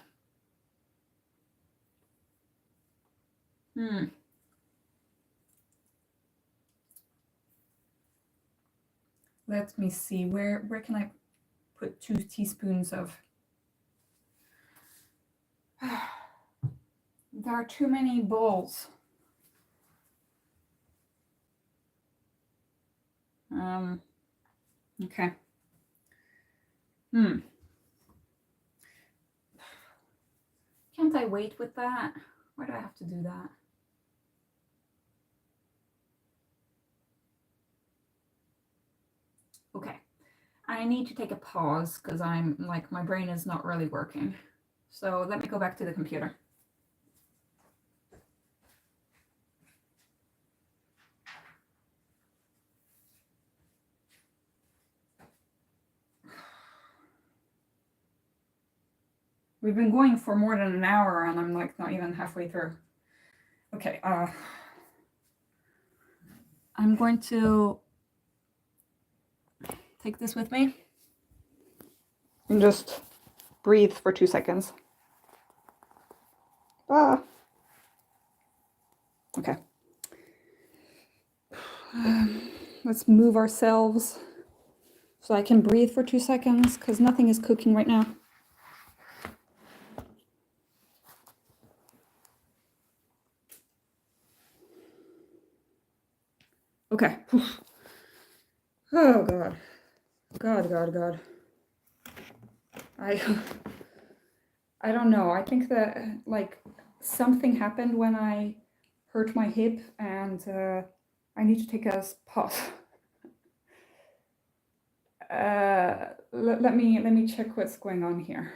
Let me see. Where can I put 2 teaspoons of? There are too many bowls. Okay. Can't I wait with that? Why do I have to do that? Okay, I need to take a pause because I'm like, my brain is not really working. So let me go back to the computer. We've been going for more than an hour and I'm like not even halfway through. Okay, I'm going to take this with me and just breathe for 2 seconds. Okay. Let's move ourselves so I can breathe for 2 seconds because nothing is cooking right now. Okay. Oh God. God. I don't know. I think that like something happened when I hurt my hip and I need to take a pause. Let me check what's going on here.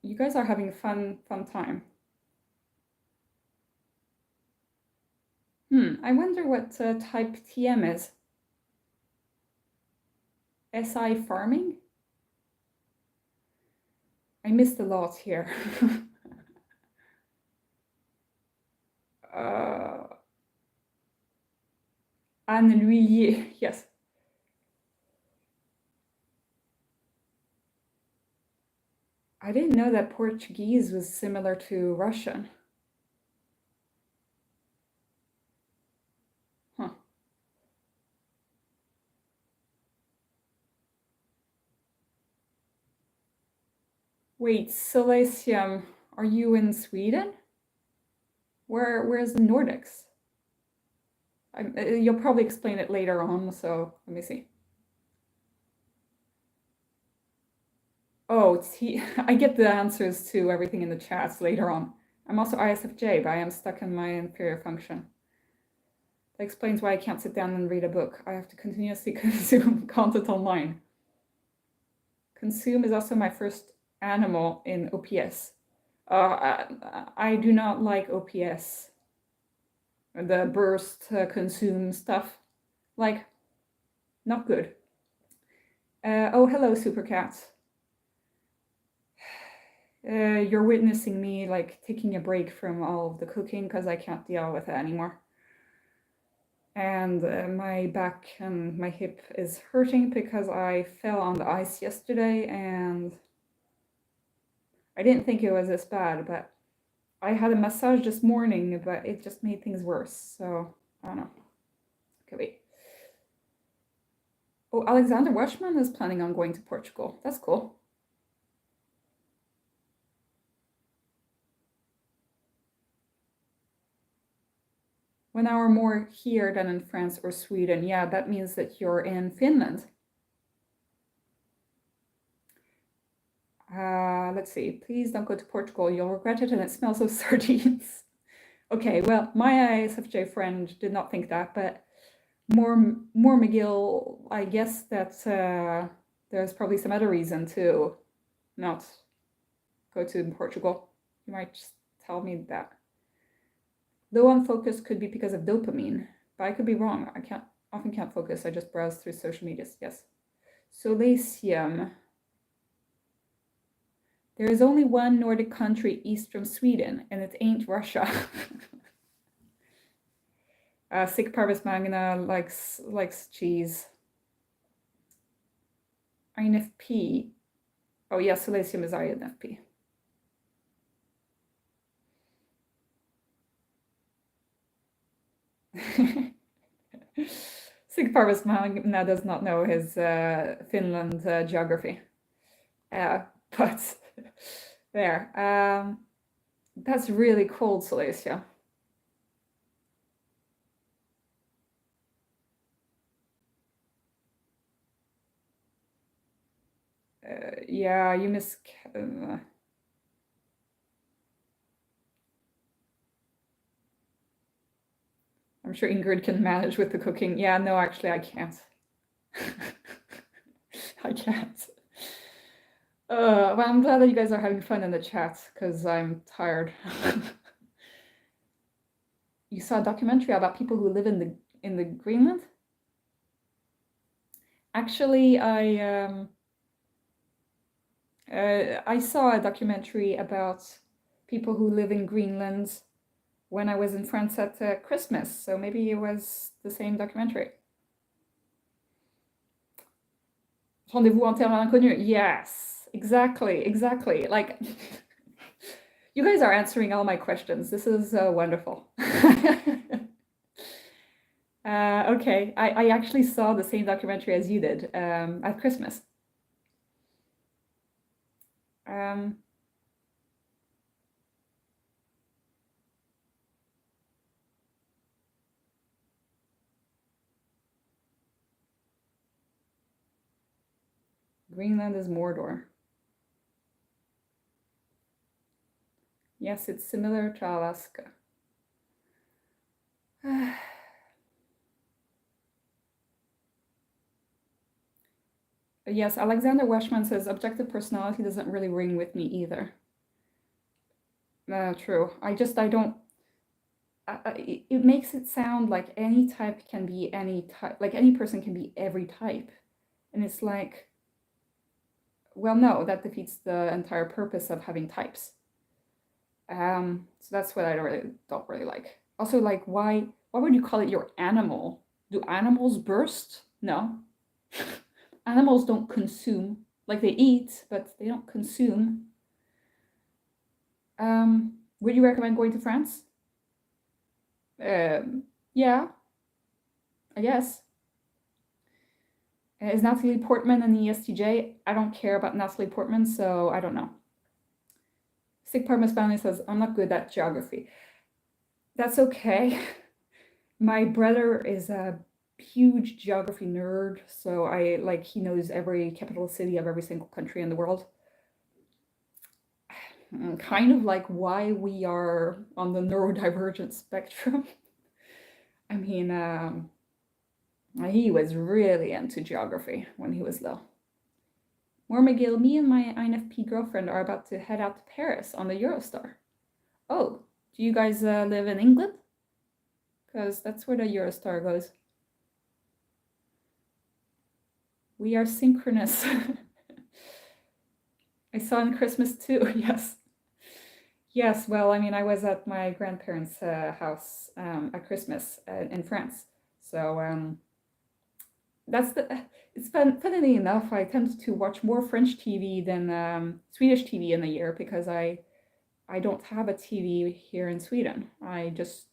You guys are having a fun time. I wonder what type TM is. SI farming? I missed a lot here. Anne L'Huillier, yes. I didn't know that Portuguese was similar to Russian. Huh. Wait, Silesium, are you in Sweden? Where's the Nordics? You'll probably explain it later on, so let me see. Oh, I get the answers to everything in the chats later on. I'm also ISFJ, but I am stuck in my inferior function. That explains why I can't sit down and read a book. I have to continuously consume content online. Consume is also my first animal in OPS. I do not like OPS. The burst, consume stuff. Like, not good. Oh, hello, Supercat. You're witnessing me like taking a break from all of the cooking because I can't deal with it anymore. And my back and my hip is hurting because I fell on the ice yesterday and I didn't think it was this bad, but I had a massage this morning, but it just made things worse. So I don't know. Okay, wait. Oh, Alexander Washman is planning on going to Portugal. That's cool. 1 hour more here than in France or Sweden. Yeah, that means that you're in Finland. Let's see. Please don't go to Portugal. You'll regret it and it smells of sardines. Okay, well, my ISFJ friend did not think that, but more McGill, I guess that there's probably some other reason to not go to Portugal. You might just tell me that. Low on focus could be because of dopamine, but I could be wrong. I often can't focus. I just browse through social medias. Yes. Solatium. There is only one Nordic country east from Sweden, and it ain't Russia. Sic Parvis Magna likes cheese. INFP. Oh yeah, Solatium is INFP. Sic Parvis Magna does not know his Finland geography. But there. That's really cold, Silesia. Yeah, you miss. I'm sure Ingrid can manage with the cooking. Yeah, no, actually, I can't. I can't. Well, I'm glad that you guys are having fun in the chat because I'm tired. You saw a documentary about people who live in the Greenland? Actually, I saw a documentary about people who live in Greenland when I was in France at Christmas, so maybe it was the same documentary. Rendezvous en terre inconnue. Yes, exactly. Like, you guys are answering all my questions. This is wonderful. Okay, I actually saw the same documentary as you did at Christmas. Greenland is Mordor. Yes, it's similar to Alaska. Yes, Alexander Weshman says objective personality doesn't really ring with me either. True. I don't. It makes it sound like any type can be any type, like any person can be every type. And it's like, well, no, that defeats the entire purpose of having types. So that's what I don't really like. Also, like, why would you call it your animal? Do animals burst? No. Animals don't consume. Like, they eat, but they don't consume. Would you recommend going to France? Yeah, I guess. Is Natalie Portman in the ESTJ? I don't care about Natalie Portman, so I don't know. Sick Parmas family says, I'm not good at geography. That's okay. My brother is a huge geography nerd, so he knows every capital city of every single country in the world. Kind of like why we are on the neurodivergent spectrum. I mean, he was really into geography when he was little. More McGill, me and my INFP girlfriend are about to head out to Paris on the Eurostar. Oh, do you guys live in England? Because that's where the Eurostar goes. We are synchronous. I saw in Christmas too, yes. Yes, well, I mean, I was at my grandparents' house at Christmas in France. So it's funnily enough, I tend to watch more French TV than Swedish TV in a year because I don't have a TV here in Sweden. I just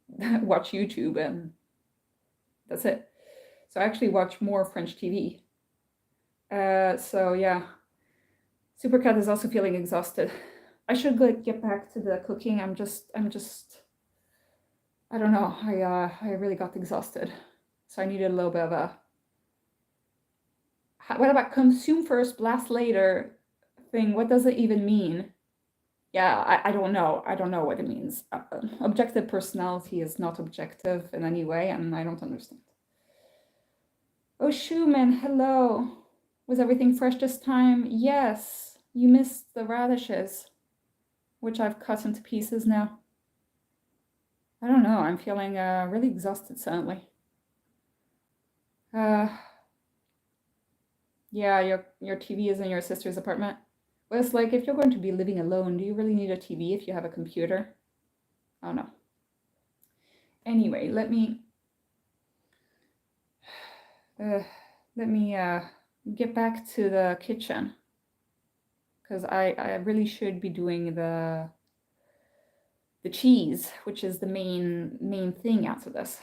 watch YouTube and that's it. So I actually watch more French TV. So yeah, Supercat is also feeling exhausted. I should get back to the cooking. I'm just I don't know. I really got exhausted, so I needed a little bit of a. What about consume first, blast later thing? What does it even mean? Yeah, I don't know. I don't know what it means. Objective personality is not objective in any way, and I don't understand. Oh, Schumann, hello. Was everything fresh this time? Yes. You missed the radishes, which I've cut into pieces now. I don't know. I'm feeling really exhausted suddenly. Yeah, your TV is in your sister's apartment. Well, it's like if you're going to be living alone, do you really need a TV if you have a computer? I don't know. Anyway, let me get back to the kitchen because I really should be doing the cheese, which is the main thing out of this.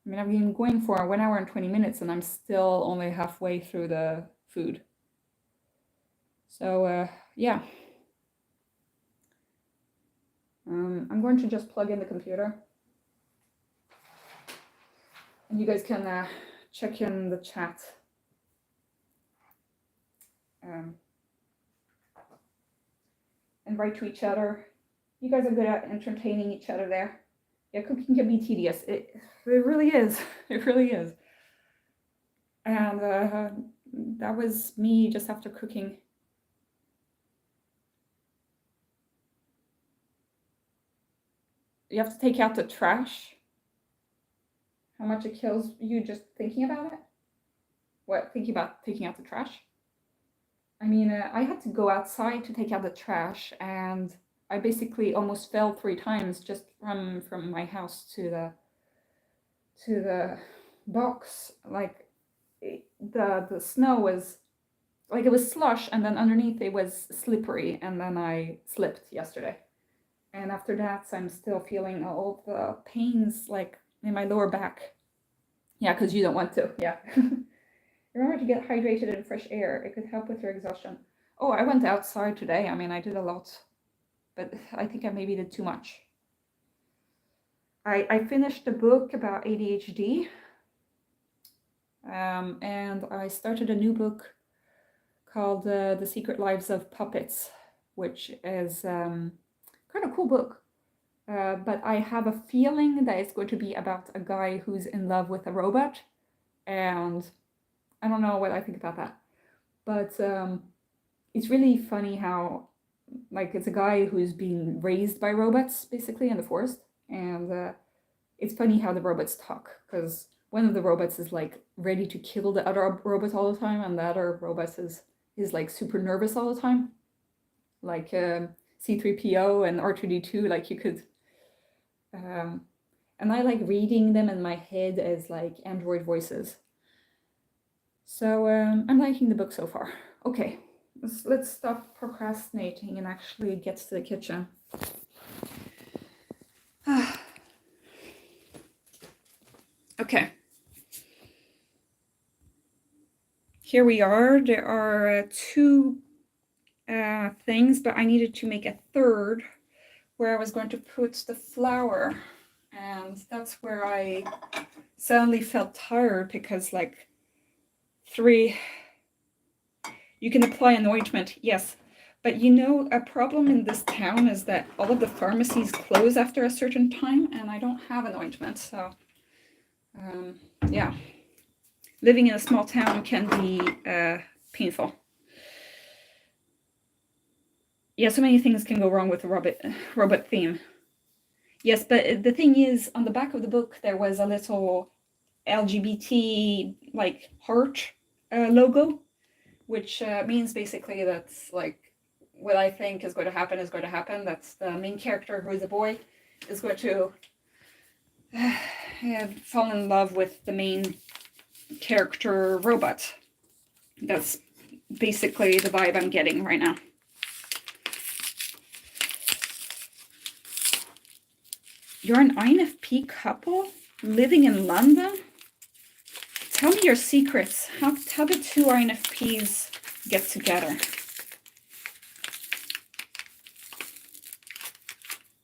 I mean, I've been going for 1 hour and 20 minutes and I'm still only halfway through the food. So yeah. I'm going to just plug in the computer. And you guys can check in the chat. and write to each other. You guys are good at entertaining each other there. Yeah, cooking can be tedious. It really is. It really is. And that was me just after cooking. You have to take out the trash. How much it kills you just thinking about it? What, thinking about taking out the trash? I mean, I had to go outside to take out the trash, and I basically almost fell 3 times just from my house to the box. Like the snow was like, it was slush, and then underneath it was slippery, and then I slipped yesterday. And after that, I'm still feeling all the pains like in my lower back. Yeah, because you don't want to. Yeah. Remember to get hydrated in fresh air. It could help with your exhaustion. Oh, I went outside today. I mean, I did a lot, but I think I maybe did too much. I finished a book about ADHD, and I started a new book called The Secret Lives of Puppets, which is kind of cool book. But I have a feeling that it's going to be about a guy who's in love with a robot, and I don't know what I think about that. But it's really funny how, like, it's a guy who's being raised by robots, basically, in the forest, and it's funny how the robots talk, because one of the robots is, like, ready to kill the other robot all the time, and the other robot is like, super nervous all the time. Like, C3PO and R2D2, like, you could... and I like reading them in my head as, like, android voices. So I'm liking the book so far. Okay, let's stop procrastinating and actually get to the kitchen. Okay. Here we are. There are 2 things, but I needed to make a third where I was going to put the flour. And that's where I suddenly felt tired, because, like, 3, you can apply an ointment, yes. But you know, a problem in this town is that all of the pharmacies close after a certain time, and I don't have an ointment, so yeah. Living in a small town can be painful. Yeah, so many things can go wrong with the robot theme. Yes, but the thing is, on the back of the book, there was a little LGBT, like, heart logo, which means basically that's, like, what I think is going to happen is going to happen. That's the main character, who is a boy, is going to fall in love with the main character robot. That's basically the vibe I'm getting right now. You're an INFP couple living in London? Tell me your secrets. How did 2 INFPs get together?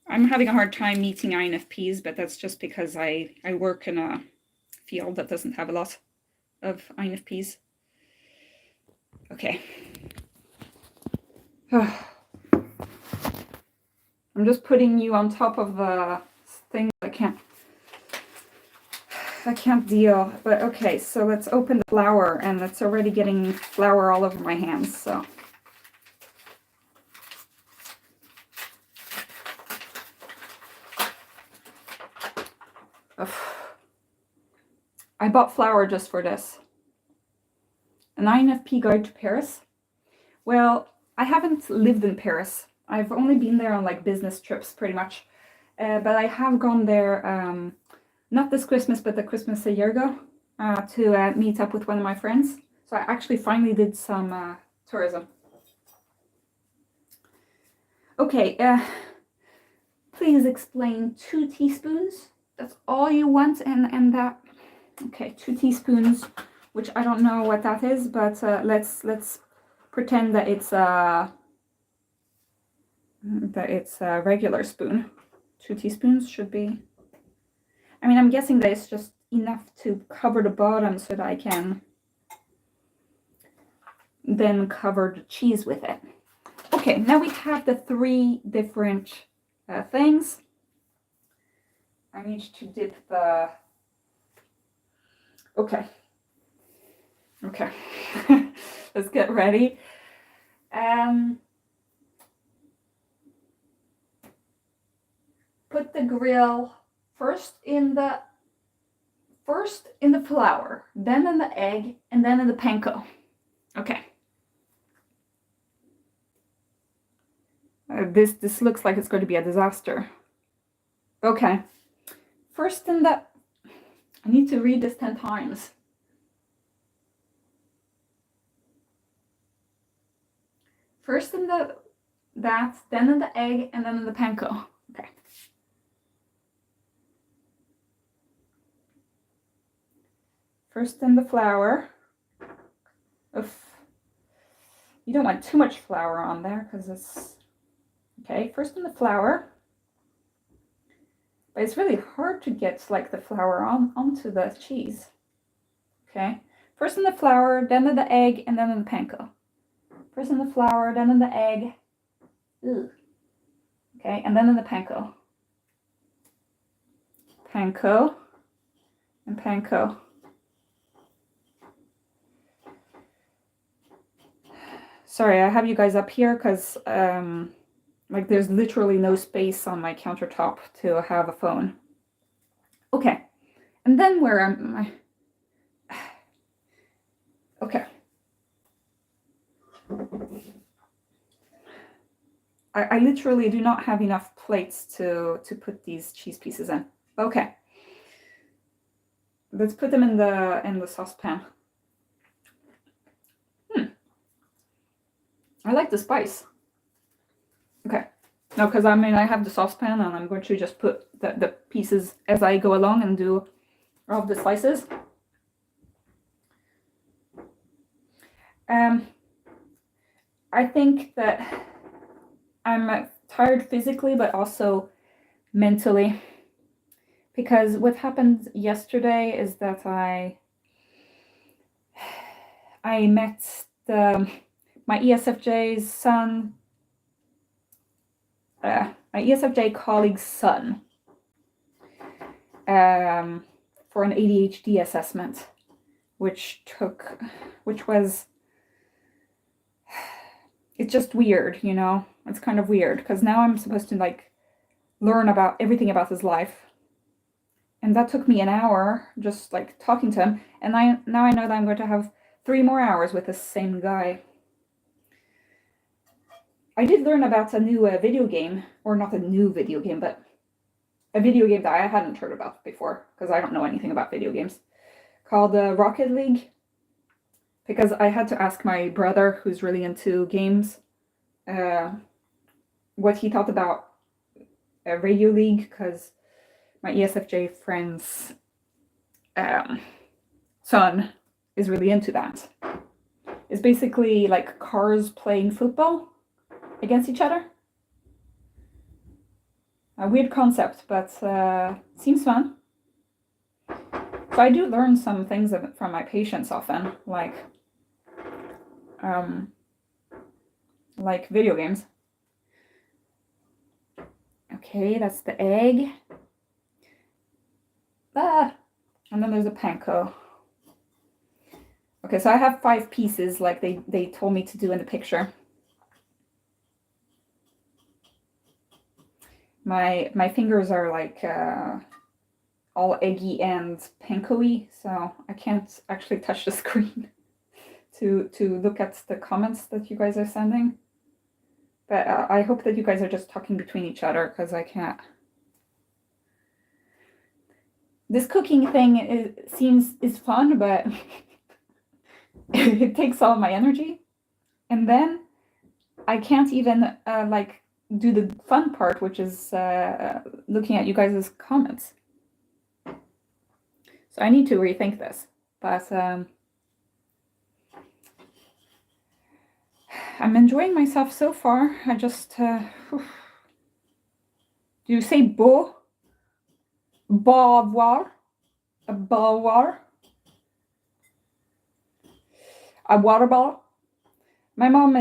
I'm having a hard time meeting INFPs, but that's just because I work in a field that doesn't have a lot of INFPs. Okay. I'm just putting you on top of the thing. I can't deal. But okay, so let's open the flour, and it's already getting flour all over my hands, so. I bought flour just for this. An INFP guide to Paris? Well, I haven't lived in Paris. I've only been there on, like, business trips, pretty much. But I have gone there, not this Christmas, but the Christmas a year ago, to meet up with one of my friends. So I actually finally did some tourism. Okay, please explain 2 teaspoons. That's all you want, and that... Okay, 2 teaspoons, which I don't know what that is, but let's pretend that it's a regular spoon. 2 teaspoons should be... I mean, I'm guessing that it's just enough to cover the bottom so that I can then cover the cheese with it. Okay, now we have the 3 different things. I need to dip the... Okay. Let's get ready. Put the grill first in the flour, then in the egg, and then in the panko. Okay. This looks like it's going to be a disaster. Okay. First in the... I need to read this 10 times. First in the that, then in the egg, and then in the panko. Okay. First in the flour. Oof. You don't want too much flour on there because it's... Okay, first in the flour. But it's really hard to get like the flour onto the cheese. Okay. First in the flour, then in the egg, and then in the panko. First in the flour, then in the egg. Ugh. Okay, and then in the panko. Panko and panko. Sorry, I have you guys up here because like there's literally no space on my countertop to have a phone. Okay, and then where am I? Okay. I literally do not have enough plates to put these cheese pieces in. Okay. Let's put them in the saucepan. I like the spice. Okay. No, because I mean I have the saucepan and I'm going to just put the pieces as I go along and do all of the slices. I think that I'm tired physically, but also mentally, because what happened yesterday is that I met my ESFJ's son, my ESFJ colleague's son, for an ADHD assessment, which was, it's just weird, you know. It's kind of weird because now I'm supposed to like learn about everything about his life, and that took me an hour just like talking to him, and now I know that I'm going to have 3 more hours with the same guy. I did learn about a new video game, or not a new video game, but a video game that I hadn't heard about before because I don't know anything about video games, called Rocket League. Because I had to ask my brother, who's really into games, what he thought about Radio League, because my ESFJ friend's son is really into that. It's basically like cars playing football against each other. A weird concept, but seems fun. So I do learn some things from my patients often, like video games. Okay, that's the egg. And then there's a panko. Okay, so I have 5 pieces like they told me to do in the picture. My fingers are like all eggy and panko-y, so I can't actually touch the screen to look at the comments that you guys are sending. But I hope that you guys are just talking between each other, because I can't. This cooking thing is fun, but it takes all my energy, and then I can't even like do the fun part, which is looking at you guys' comments. So I need to rethink this, but I'm enjoying myself so far. I just do you say beau voir, a beauvoir, a water bottle? My mom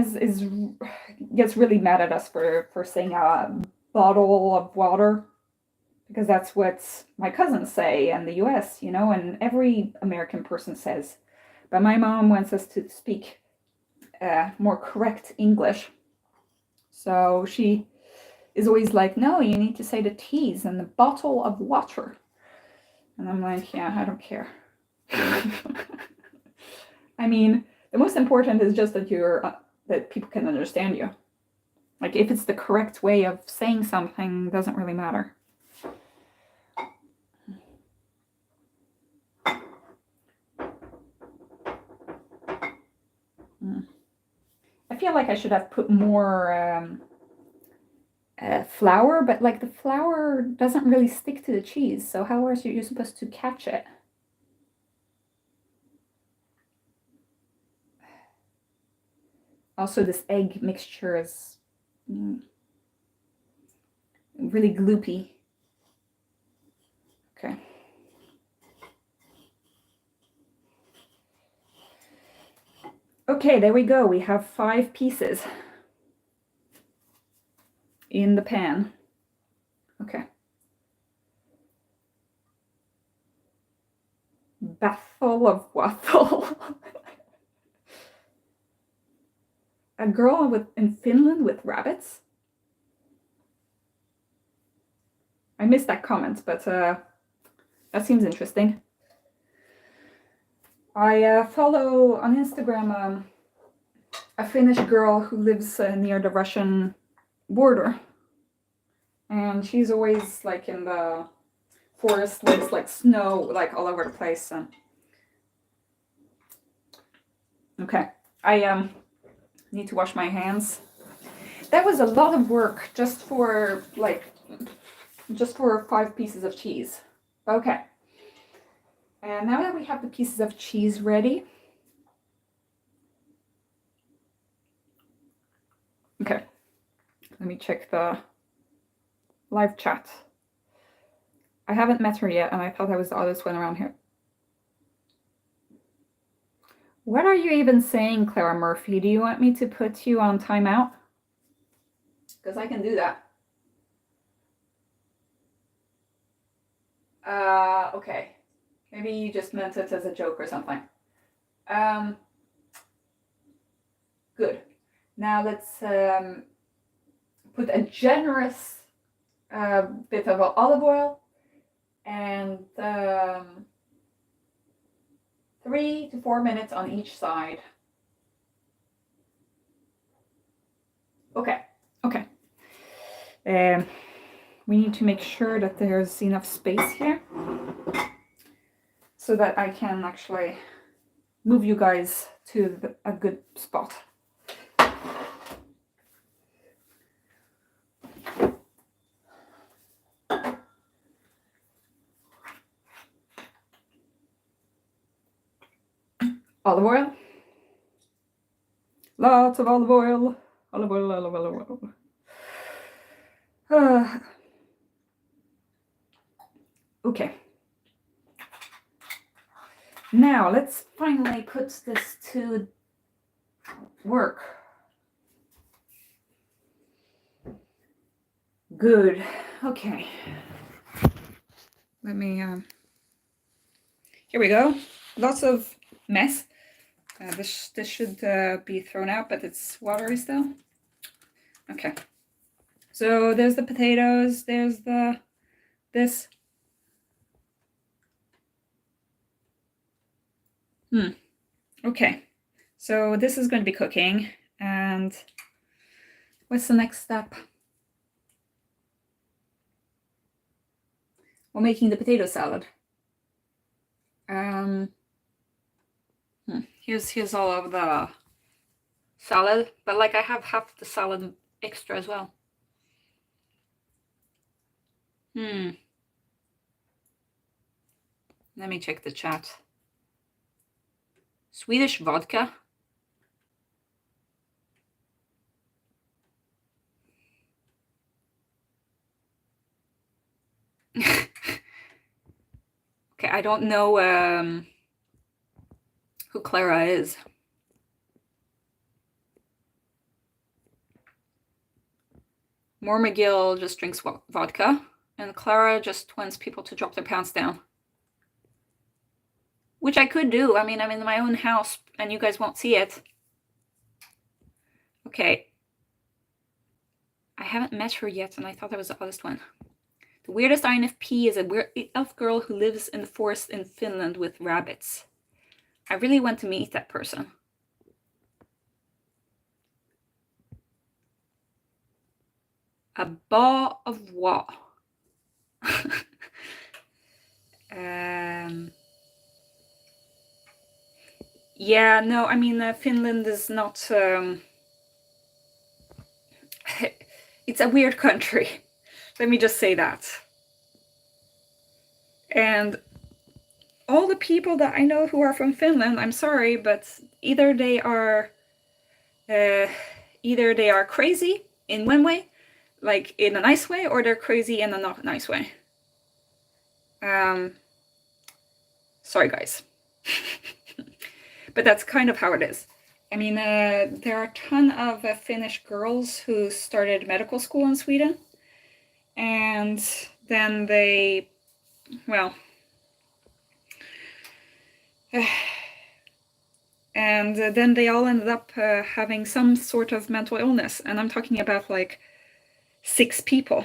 gets really mad at us for saying a bottle of water, because that's what my cousins say in the US, you know, and every American person says. But my mom wants us to speak more correct English. So she is always like, no, you need to say the T's and the bottle of water. And I'm like, yeah, I don't care. I mean, the most important is just that that people can understand you. Like, if it's the correct way of saying something, doesn't really matter. I feel like I should have put more flour, but like the flour doesn't really stick to the cheese. So how are you supposed to catch it? Also, this egg mixture is really gloopy. Okay. Okay, there we go. We have 5 pieces in the pan. Okay. Battle of waffle. A girl in Finland with rabbits? I missed that comment, but that seems interesting. I follow on Instagram a Finnish girl who lives near the Russian border, and she's always like in the forest, there's like snow like all over the place. Okay, I need to wash my hands. That was a lot of work just for 5 pieces of cheese. Okay, and now that we have the pieces of cheese ready, okay, let me check the live chat. I haven't met her yet, and I thought I was the oldest one around here. What are you even saying, Clara Murphy? Do you want me to put you on timeout? Because I can do that. Okay. Maybe you just meant it as a joke or something. Good. Now let's put a generous bit of olive oil and 3 to 4 minutes on each side. Okay. Okay. We need to make sure that there's enough space here so that I can actually move you guys to a good spot. Olive oil. Lots of olive oil. Olive oil, olive oil, olive oil. Okay. Now let's finally put this to work. Good. Okay. Let me. Here we go. Lots of mess. This should be thrown out, but it's watery still. Okay. So there's the potatoes. There's this. Okay. So this is going to be cooking, and what's the next step? Well, making the potato salad. Here's all of the salad, but like I have half the salad extra as well. Let me check the chat. Swedish vodka. Okay, I don't know who Clara is. More McGill just drinks vodka, and Clara just wants people to drop their pants down. Which I could do. I mean, I'm in my own house and you guys won't see it. Okay. I haven't met her yet, and I thought that was the oddest one. The weirdest INFP is a weird elf girl who lives in the forest in Finland with rabbits. I really want to meet that person. A ball of wa. Yeah, no, I mean, Finland is not... it's a weird country. Let me just say that. And all the people that I know who are from Finland, I'm sorry, but either they are crazy in one way, like in a nice way, or they're crazy in a not nice way. Sorry, guys. But that's kind of how it is. I mean, there are a ton of Finnish girls who started medical school in Sweden. And then they, well, and then they all ended up having some sort of mental illness. And I'm talking about like 6 people,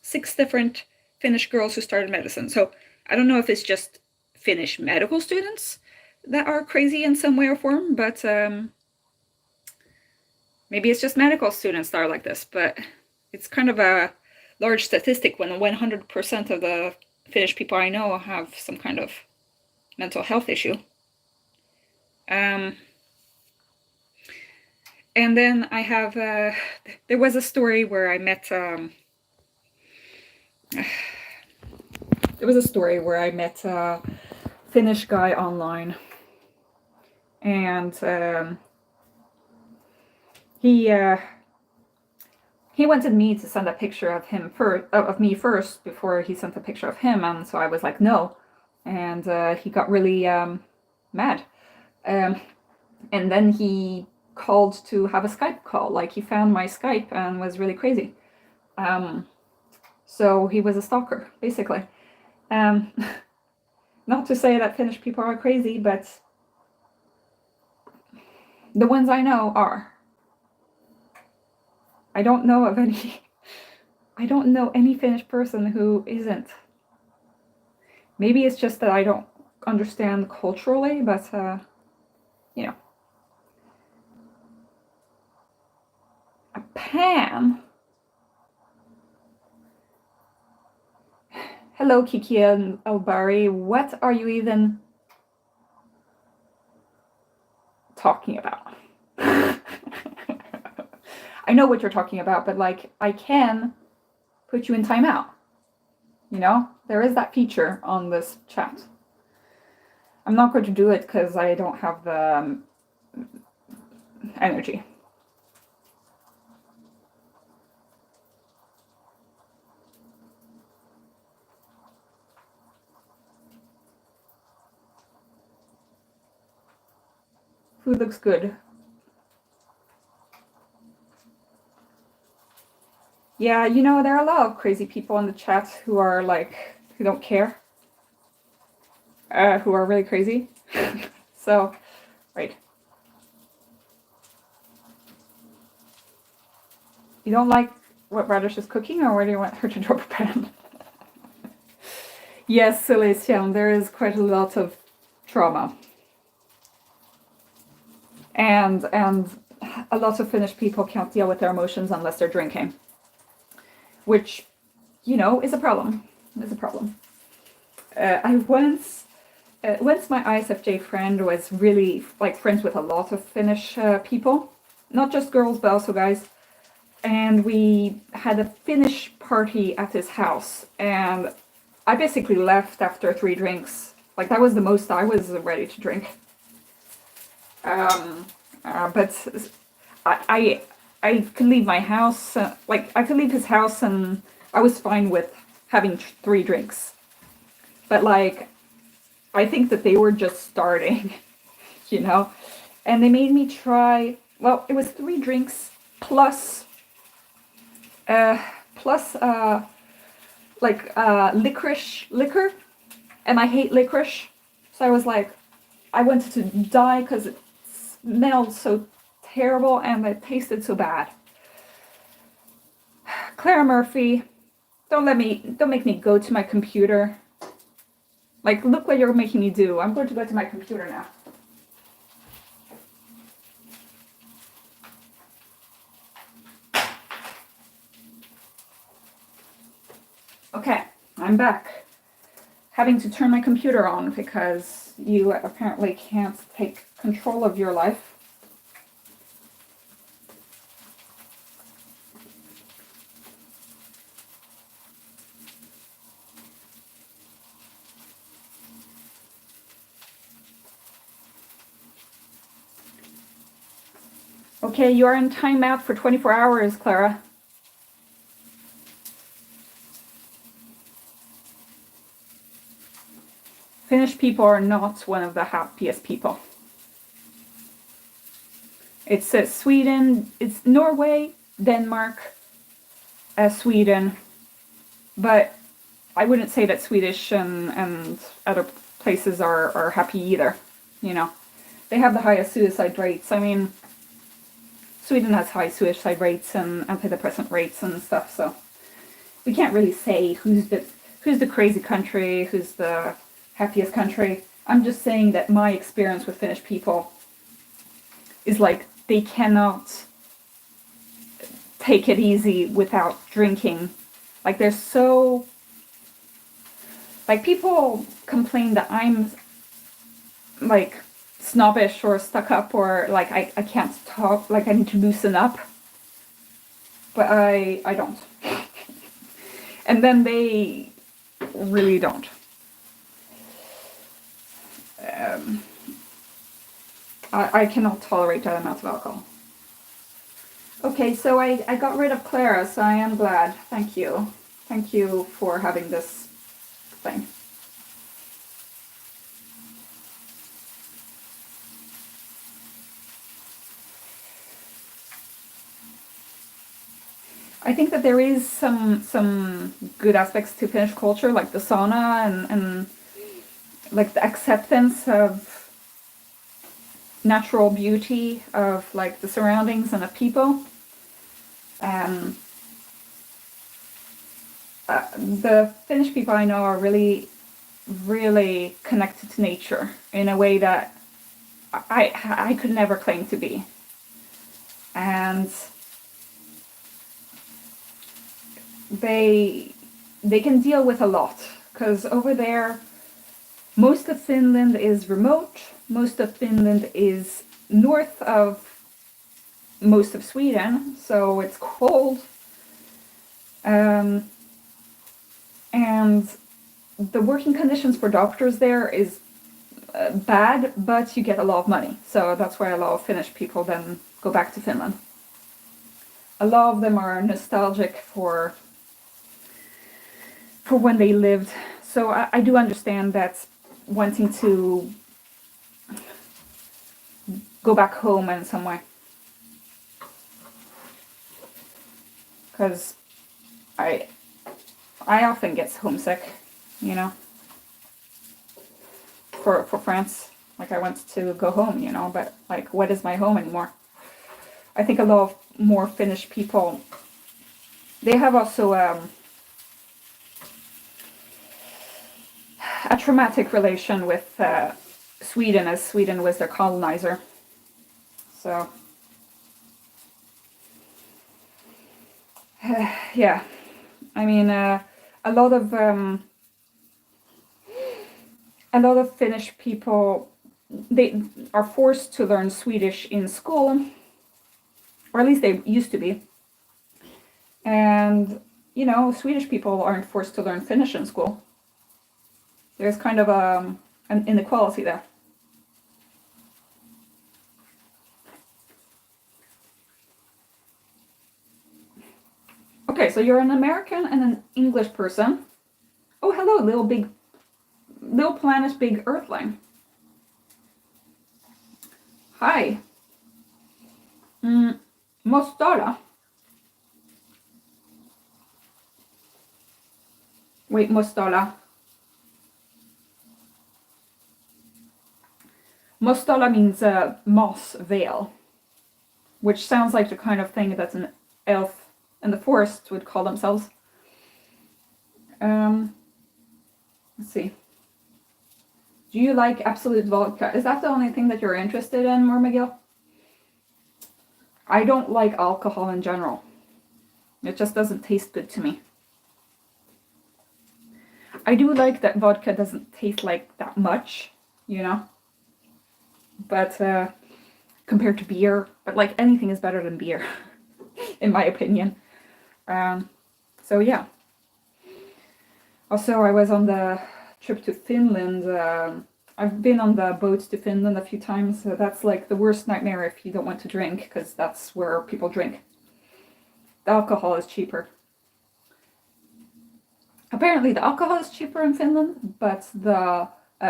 6 different Finnish girls who started medicine. So I don't know if it's just Finnish medical students that are crazy in some way or form, but maybe it's just medical students that are like this. But it's kind of a large statistic when 100% of the Finnish people I know have some kind of mental health issue. And then I have, there was a story where I met, a Finnish guy online, and he wanted me to send a picture of him of me first before he sent a picture of him, and so I was like, no, and he got really mad, and then he called to have a Skype call. Like, he found my Skype and was really crazy. So he was a stalker, basically. Not to say that Finnish people are crazy, but the ones I know are. I don't know any Finnish person who isn't. Maybe it's just that I don't understand culturally, but you know. A pan? Hello, Kiki and Albari. What are you even talking about? I know what you're talking about, but like, I can put you in timeout. You know, there is that feature on this chat. I'm not going to do it because I don't have the energy. Food looks good. Yeah, you know, there are a lot of crazy people in the chat who are like, who don't care. Who are really crazy. So, right. You don't like what Radish is cooking, or where do you want her to drop a pan? Yes, Celestian, there is quite a lot of trauma. And a lot of Finnish people can't deal with their emotions unless they're drinking. Which, you know, is a problem. I once my ISFJ friend was really like friends with a lot of Finnish people, not just girls but also guys, and we had a Finnish party at his house, and I basically left after 3 drinks. Like, that was the most I was ready to drink. But I could leave my house, like I could leave his house, and I was fine with having 3 drinks. But like, I think that they were just starting, you know, and they made me try. Well, it was 3 drinks plus plus like licorice liquor, and I hate licorice, so I was like, I wanted to die because it smelled so terrible and it tasted so bad. Clara Murphy, don't make me go to my computer. Like, look what you're making me do. I'm going to go to my computer now. Okay, I'm back. Having to turn my computer on because you apparently can't take control of your life. Okay, you are in timeout for 24 hours, Clara. Finnish people are not one of the happiest people. It's Sweden, it's Norway, Denmark, Sweden, but I wouldn't say that Swedish and other places are happy either, you know. They have the highest suicide rates. I mean, Sweden has high suicide rates and antidepressant rates and stuff, so we can't really say who's the crazy country, who's the happiest country. I'm just saying that my experience with Finnish people is like they cannot take it easy without drinking. Like they're so... Like people complain that I'm like snobbish or stuck up or like I can't talk, like I need to loosen up. But I don't. And then they really don't. I cannot tolerate that amount of alcohol. Okay, so I got rid of Clara, so I am glad. Thank you. Thank you for having this thing. I think that there is some good aspects to Finnish culture, like the sauna and like the acceptance of natural beauty of like the surroundings and the people. The Finnish people I know are really, really connected to nature in a way that I could never claim to be. And they can deal with a lot, because over there most of Finland is remote, most of Finland is north of most of Sweden, so it's cold, and the working conditions for doctors there is bad, but you get a lot of money, so that's why a lot of Finnish people then go back to Finland. A lot of them are nostalgic for when they lived, so I do understand that wanting to go back home in some way. Because I often get homesick, you know, for France. Like I want to go home, you know, but like what is my home anymore? I think a lot of more Finnish people, they have also a traumatic relation with Sweden, as Sweden was their colonizer. So yeah, I mean a lot of Finnish people, they are forced to learn Swedish in school, or at least they used to be. And you know, Swedish people aren't forced to learn Finnish in school. There's kind of an inequality there. Okay, so you're an American and an English person. Oh, hello, little planet, big earthling. Hi. Mostarda. Wait, Mostala. Mostala means moss veil, which sounds like the kind of thing that an elf in the forest would call themselves. Let's see. Do you like Absolute Vodka? Is that the only thing that you're interested in, Mermagil? I don't like alcohol in general. It just doesn't taste good to me. I do like that vodka doesn't taste like that much, you know? But compared to beer, but like anything is better than beer, in my opinion. So yeah. Also, I was on the trip to Finland. I've been on the boat to Finland a few times. So that's like the worst nightmare if you don't want to drink, because that's where people drink. The alcohol is cheaper. Apparently the alcohol is cheaper in Finland, but the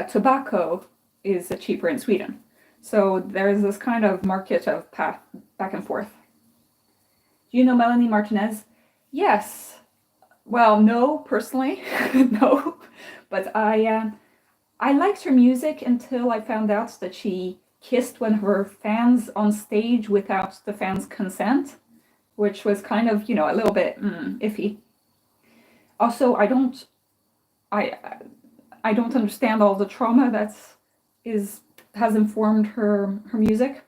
tobacco is cheaper in Sweden. So there's this kind of market of back and forth. Do you know Melanie Martinez? Yes. Well, no, personally, no. But I liked her music until I found out that she kissed one of her fans on stage without the fans' consent, which was kind of, a little bit iffy. Also, I don't understand all the trauma that has informed her music,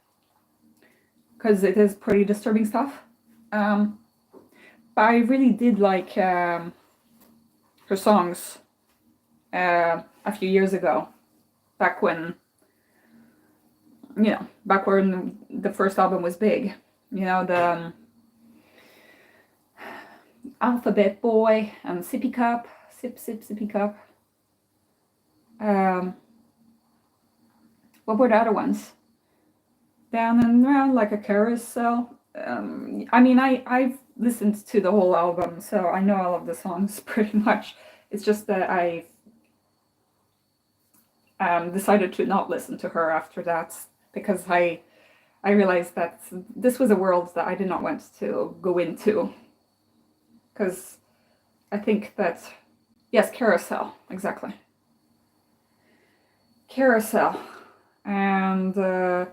because it is pretty disturbing stuff. But I really did like her songs a few years ago, back when the first album was big. The Alphabet Boy and Sippy Cup, Sip Sip Sippy Cup. What were the other ones? Down and Round Like a Carousel. I've listened to the whole album, so I know all of the songs pretty much. It's just that I decided to not listen to her after that, because I realized that this was a world that I did not want to go into. Because I think that, yes, Carousel, exactly. Carousel. And I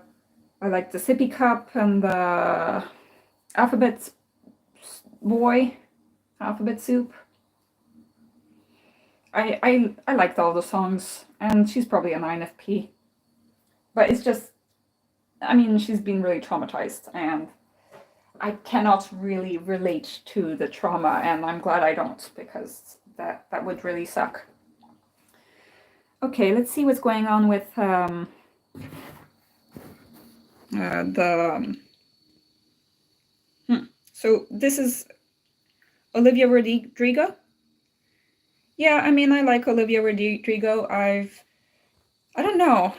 like the Sippy Cup and the Alphabet Boy, Alphabet Soup. I liked all the songs, and she's probably an INFP. But it's just, she's been really traumatized, and I cannot really relate to the trauma, and I'm glad I don't, because that would really suck. Okay, let's see what's going on with So this is Olivia Rodrigo. Yeah, I like Olivia Rodrigo. I don't know.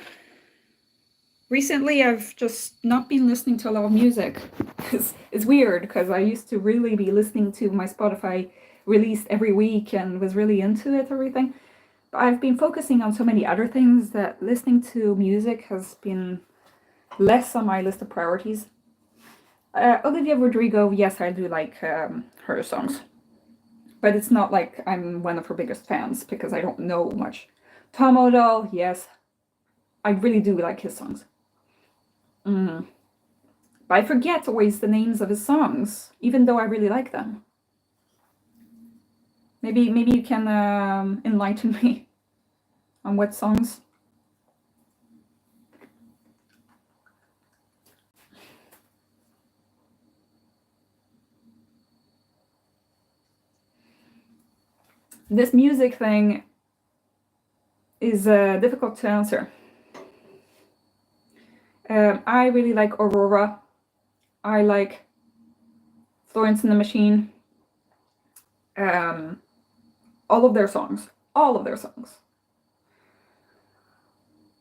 Recently, I've just not been listening to a lot of music. It's weird, because I used to really be listening to my Spotify released every week and was really into it, everything. But I've been focusing on so many other things that listening to music has been less on my list of priorities. Olivia Rodrigo, yes, I do like her songs. But it's not like I'm one of her biggest fans, because I don't know much. Tom Odell, yes, I really do like his songs. But I forget always the names of his songs, even though I really like them. Maybe you can enlighten me on what songs. This music thing is difficult to answer. I really like Aurora. I like Florence and the Machine. All of their songs.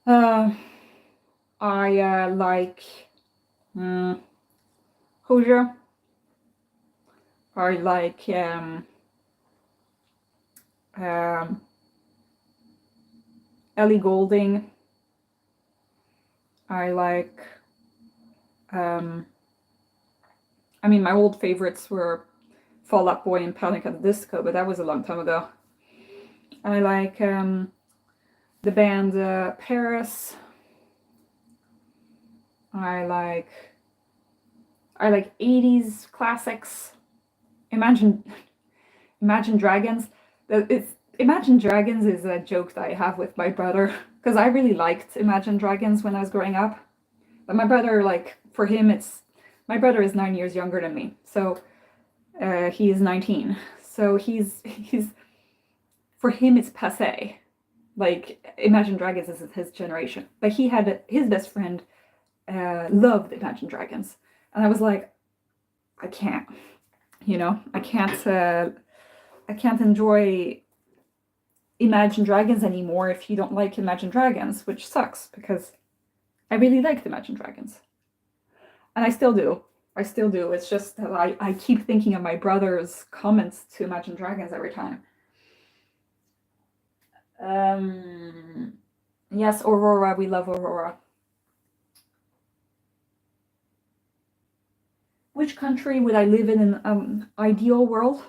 I like Hozier. I like Ellie Goulding. I like my old favorites were Fall Out Boy and Panic at the Disco, but that was a long time ago. I like the band Paris. I like 80s classics. Imagine Dragons. Imagine Dragons is a joke that I have with my brother because I really liked Imagine Dragons when I was growing up. But my brother, like, for him, my brother is 9 years younger than me, so he is 19. So he's for him it's passé. Like, Imagine Dragons is his generation. But he had his best friend loved Imagine Dragons, and I was like, I can't, I can't enjoy Imagine Dragons anymore if you don't like Imagine Dragons, which sucks because I really liked Imagine Dragons. And I still do. It's just that I keep thinking of my brother's comments to Imagine Dragons every time. Yes, Aurora, we love Aurora. Which country would I live in an ideal world?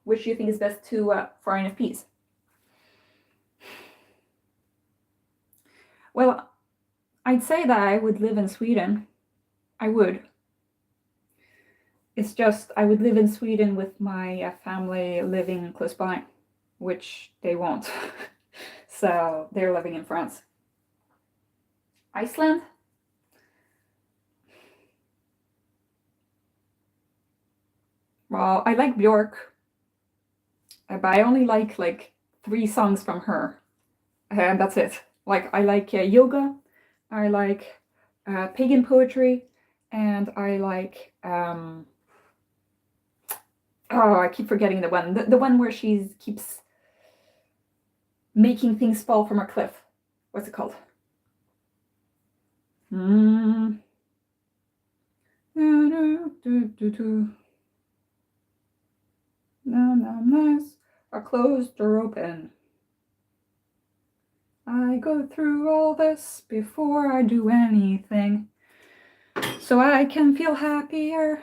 Which do you think is best for INFPs? Well, I'd say that I would live in Sweden. I would. It's just I would live in Sweden with my family living close by, which they won't. So they're living in France. Iceland? Well, I like Björk, but I only like 3 songs from her, and that's it. Like, I like yoga, I like pagan poetry, and I like oh, I keep forgetting the one. The one where she keeps making things fall from a cliff. What's it called? Now are closed or open. I go through all this before I do anything, so I can feel happier.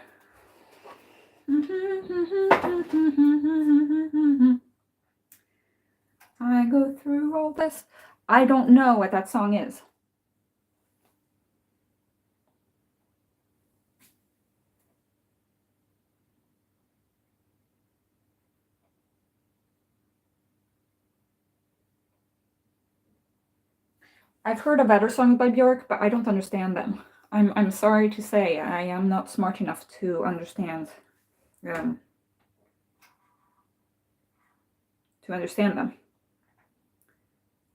I go through all this. I don't know what that song is. I've heard of other songs by Björk, but I don't understand them. I'm sorry to say, I am not smart enough to understand them.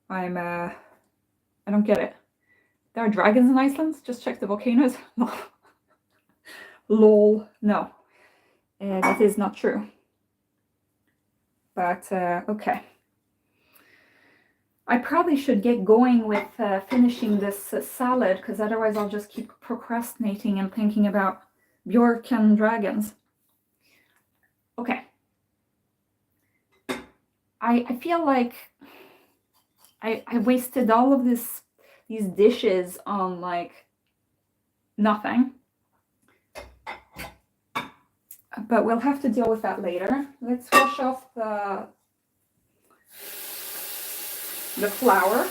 I don't get it. There are dragons in Iceland? Just check the volcanoes. Lol. No, that is not true. But okay. I probably should get going with finishing this salad, because otherwise I'll just keep procrastinating and thinking about Björk and dragons. Okay. I feel like I wasted all of these dishes on nothing. But we'll have to deal with that later. Let's wash off the flour.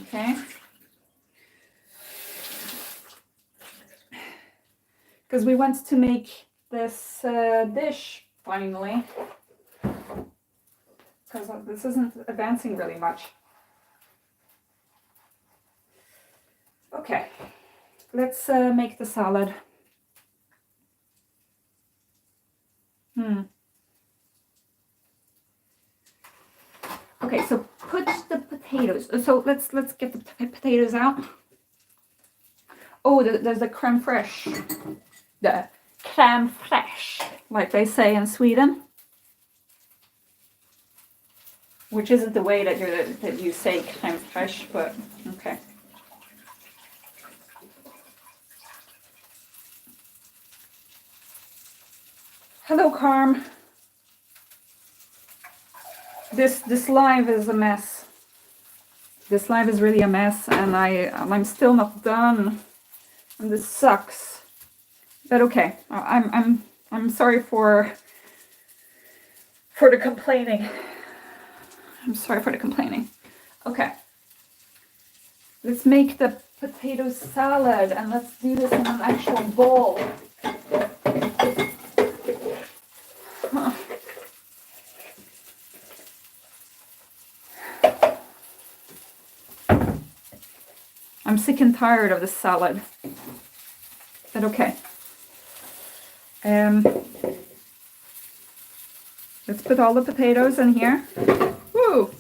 Okay. Because we want to make this dish finally. Because this isn't advancing really much. Okay, let's make the salad. Okay, so put the potatoes. So let's get the potatoes out. Oh, there's the crème fraîche. The crème fraîche, like they say in Sweden. Which isn't the way that you say crème fraîche, but okay. Hello, Carm. This live is a mess. This live is really a mess, and I'm still not done, and this sucks. But okay, I'm sorry for for the complaining. I'm sorry for the complaining. Okay. Let's make the potato salad and let's do this in an actual bowl. Huh. I'm sick and tired of this salad. But okay. Let's put all the potatoes in here. Woo!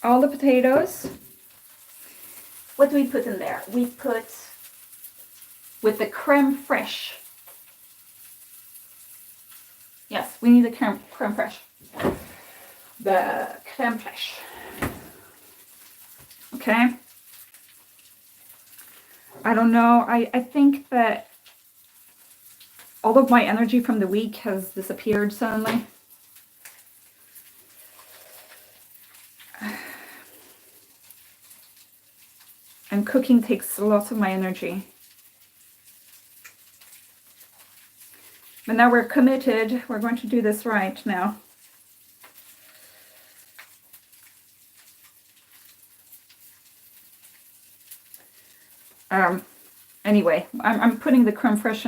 All the potatoes. What do we put in there? We put with the creme fraiche. Yes, we need the creme fraiche. The creme fraiche. Okay. I don't know. I think that all of my energy from the week has disappeared suddenly. And cooking takes a lot of my energy. But now we're committed. We're going to do this right now. Anyway, I'm putting the creme fraiche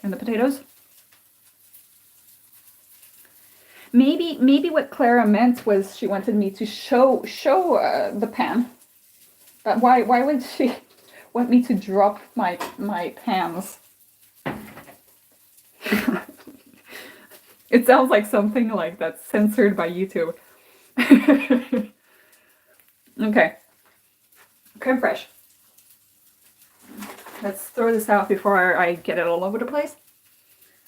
in the potatoes. Maybe what Clara meant was she wanted me to show the pan. But why would she want me to drop my pans? It sounds like something like that's censored by YouTube. Okay. Creme fraiche. Let's throw this out before I get it all over the place.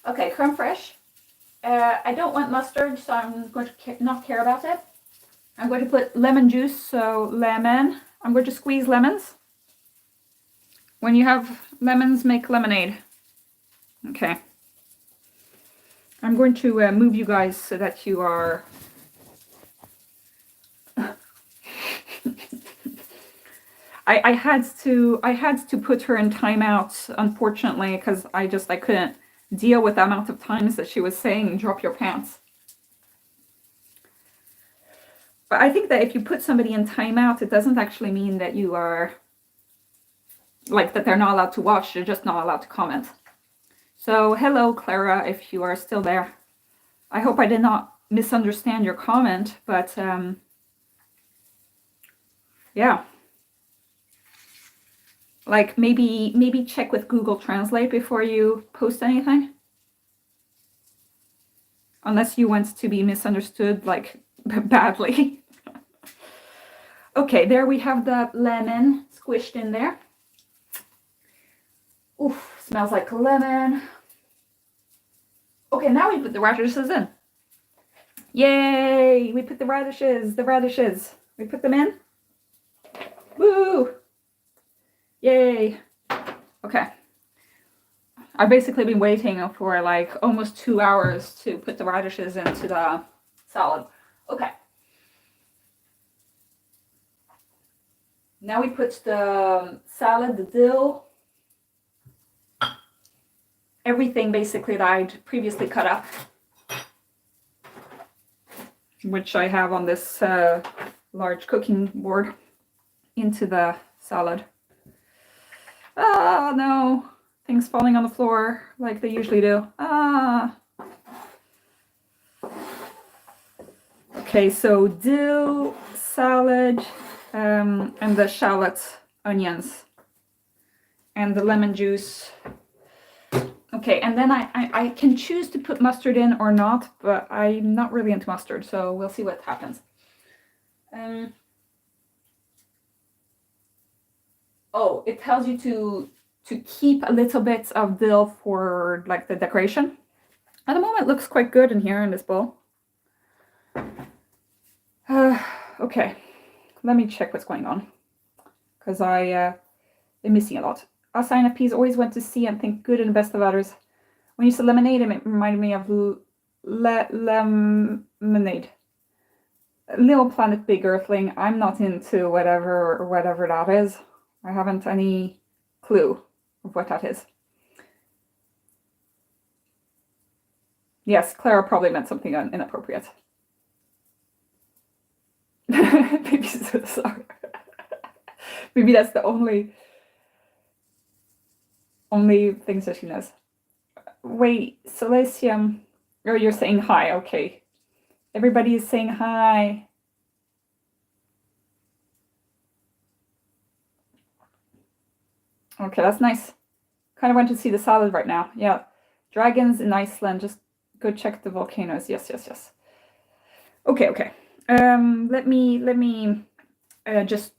Okay, creme fraiche. I don't want mustard, so I'm going to not care about it. I'm going to put lemon juice, so lemon. I'm going to squeeze lemons. When you have lemons, make lemonade. Okay. I'm going to move you guys so that you are... I had to put her in timeout, unfortunately, because I couldn't deal with the amount of times that she was saying drop your pants. But I think that if you put somebody in timeout, it doesn't actually mean that you are like that they're not allowed to watch, they're just not allowed to comment. So hello Clara, if you are still there. I hope I did not misunderstand your comment, but yeah. Like maybe check with Google Translate before you post anything. Unless you want to be misunderstood like badly. Okay, there we have the lemon squished in there. Oof, smells like a lemon. Okay, now we put the radishes in. Yay! We put the radishes. We put them in. Woo! Yay! Okay. I've basically been waiting for like almost 2 hours to put the radishes into the salad. Okay. Now we put the salad, the dill, everything basically that I'd previously cut up, which I have on this large cooking board, into the salad. Ah, no. Things falling on the floor like they usually do. Ah. Okay, so dill, salad, and the shallots, onions, and the lemon juice. Okay, and then I can choose to put mustard in or not, but I'm not really into mustard, so we'll see what happens. Oh, it tells you to keep a little bit of dill for like the decoration. At the moment, it looks quite good in here in this bowl. Okay, let me check what's going on, because I'm missing a lot. Us INFPs always want to see and think good and the best of others. When you said lemonade, it reminded me of lemonade. Little Planet Big Earthling. I'm not into whatever that is. I haven't any clue of what that is. Yes, Clara probably meant something inappropriate. Maybe so sorry. Maybe that's the only things that she knows. Wait, Silesium. Oh, you're saying hi. Okay. Everybody is saying hi. Okay, that's nice. Kind of want to see the salad right now. Yeah. Dragons in Iceland. Just go check the volcanoes. Yes, yes, yes. Okay, okay. Let me just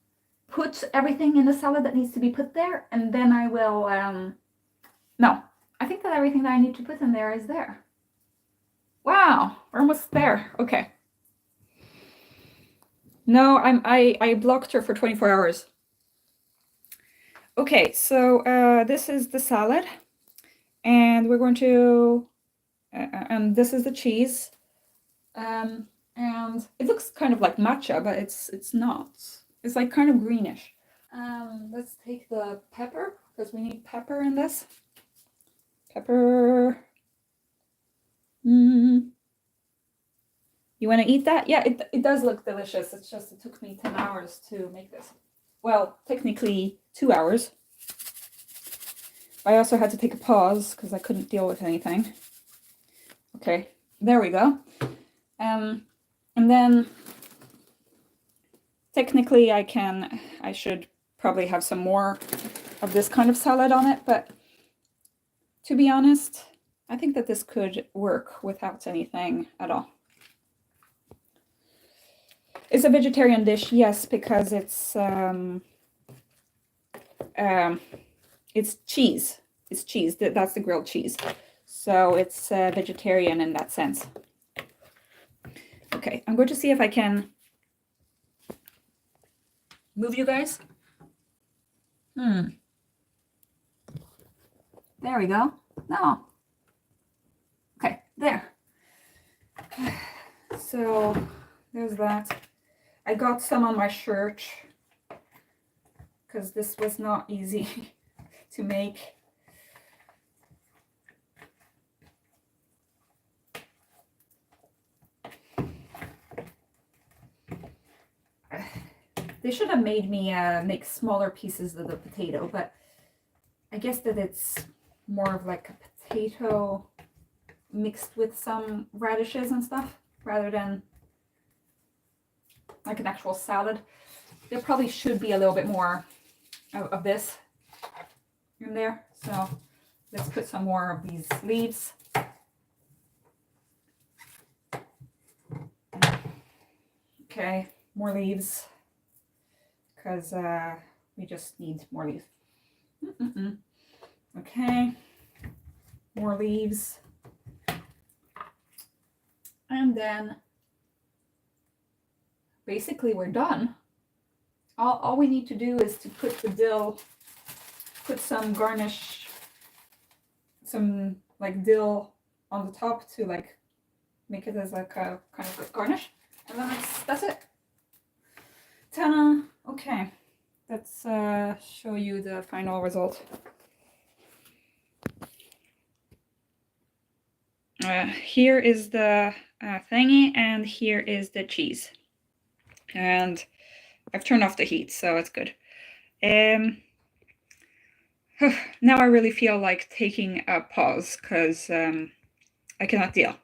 put everything in the salad that needs to be put there, and then I will. No, I think that everything that I need to put in there is there. Wow, we're almost there. Okay. No, I blocked her for 24 hours. Okay, so this is the salad, and we're going to, and this is the cheese, and it looks kind of like matcha, but it's not. It's like kind of greenish. Let's take the pepper because we need pepper in this. Pepper. You want to eat that? Yeah, it does look delicious. It's just it took me 10 hours to make this. Well, technically 2 hours. I also had to take a pause because I couldn't deal with anything. Okay, there we go. And then technically I should probably have some more of this kind of salad on it, but to be honest, I think that this could work without anything at all. It's a vegetarian dish, yes, because it's cheese. It's cheese. That's the grilled cheese. So it's vegetarian in that sense. Okay, I'm going to see if I can move you guys. There we go. No. Okay, there. So there's that. I got some on my shirt because this was not easy to make. They should have made me make smaller pieces of the potato, but I guess that it's more of like a potato mixed with some radishes and stuff rather than like an actual salad. There probably should be a little bit more of this in there. So let's put some more of these leaves. Okay, more leaves because we just need more leaves. Okay, more leaves. And then basically we're done. All we need to do is to put the dill, put some garnish, some like dill on the top to like make it as like a kind of garnish. And then that's it. Ta-da! Okay, let's show you the final result. Here is the thingy, and here is the cheese. And I've turned off the heat, so it's good. Now I really feel like taking a pause because I cannot deal.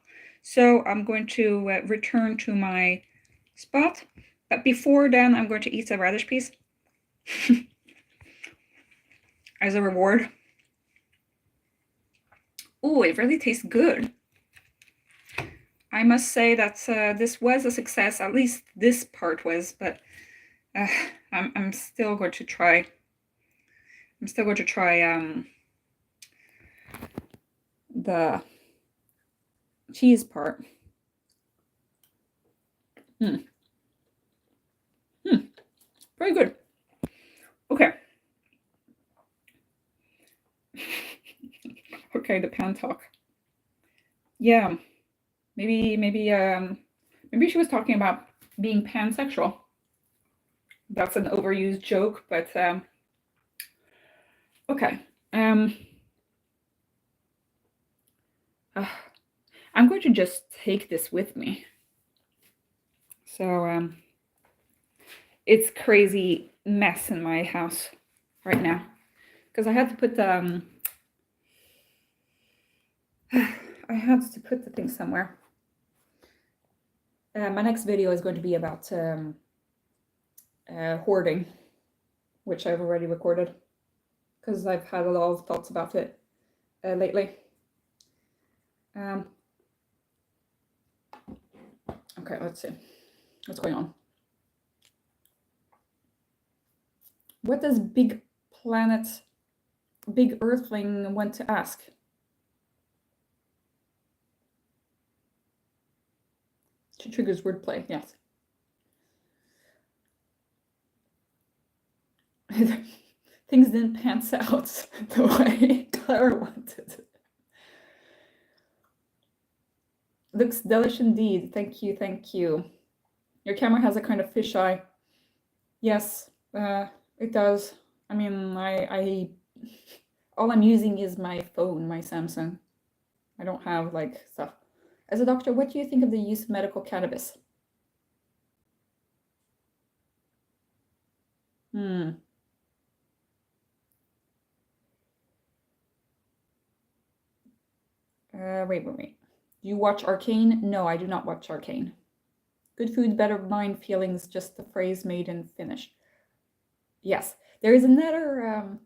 So I'm going to return to my spot. But before then, I'm going to eat a radish piece as a reward. Oh, it really tastes good. I must say that this was a success. At least this part was, but I'm still going to try. I'm still going to try the cheese part. Very good. Okay. Okay, the pan talk. Yeah, maybe she was talking about being pansexual. That's an overused joke, but okay. I'm going to just take this with me. So it's crazy mess in my house right now because I had to put I had to put the thing somewhere. My next video is going to be about hoarding, which I've already recorded because I've had a lot of thoughts about it lately. Okay, let's see what's going on. What does big planet, big earthling want to ask? It triggers wordplay, yes. Things didn't pants out the way Clara wanted. Looks delish indeed. Thank you, thank you. Your camera has a kind of fisheye. Yes, it does. I mean, I all I'm using is my phone, my Samsung. I don't have like stuff. As a doctor, what do you think of the use of medical cannabis? Wait. Do you watch Arcane? No, I do not watch Arcane. Good food, better mind feelings, just the phrase made in Finnish. Yes, there is another,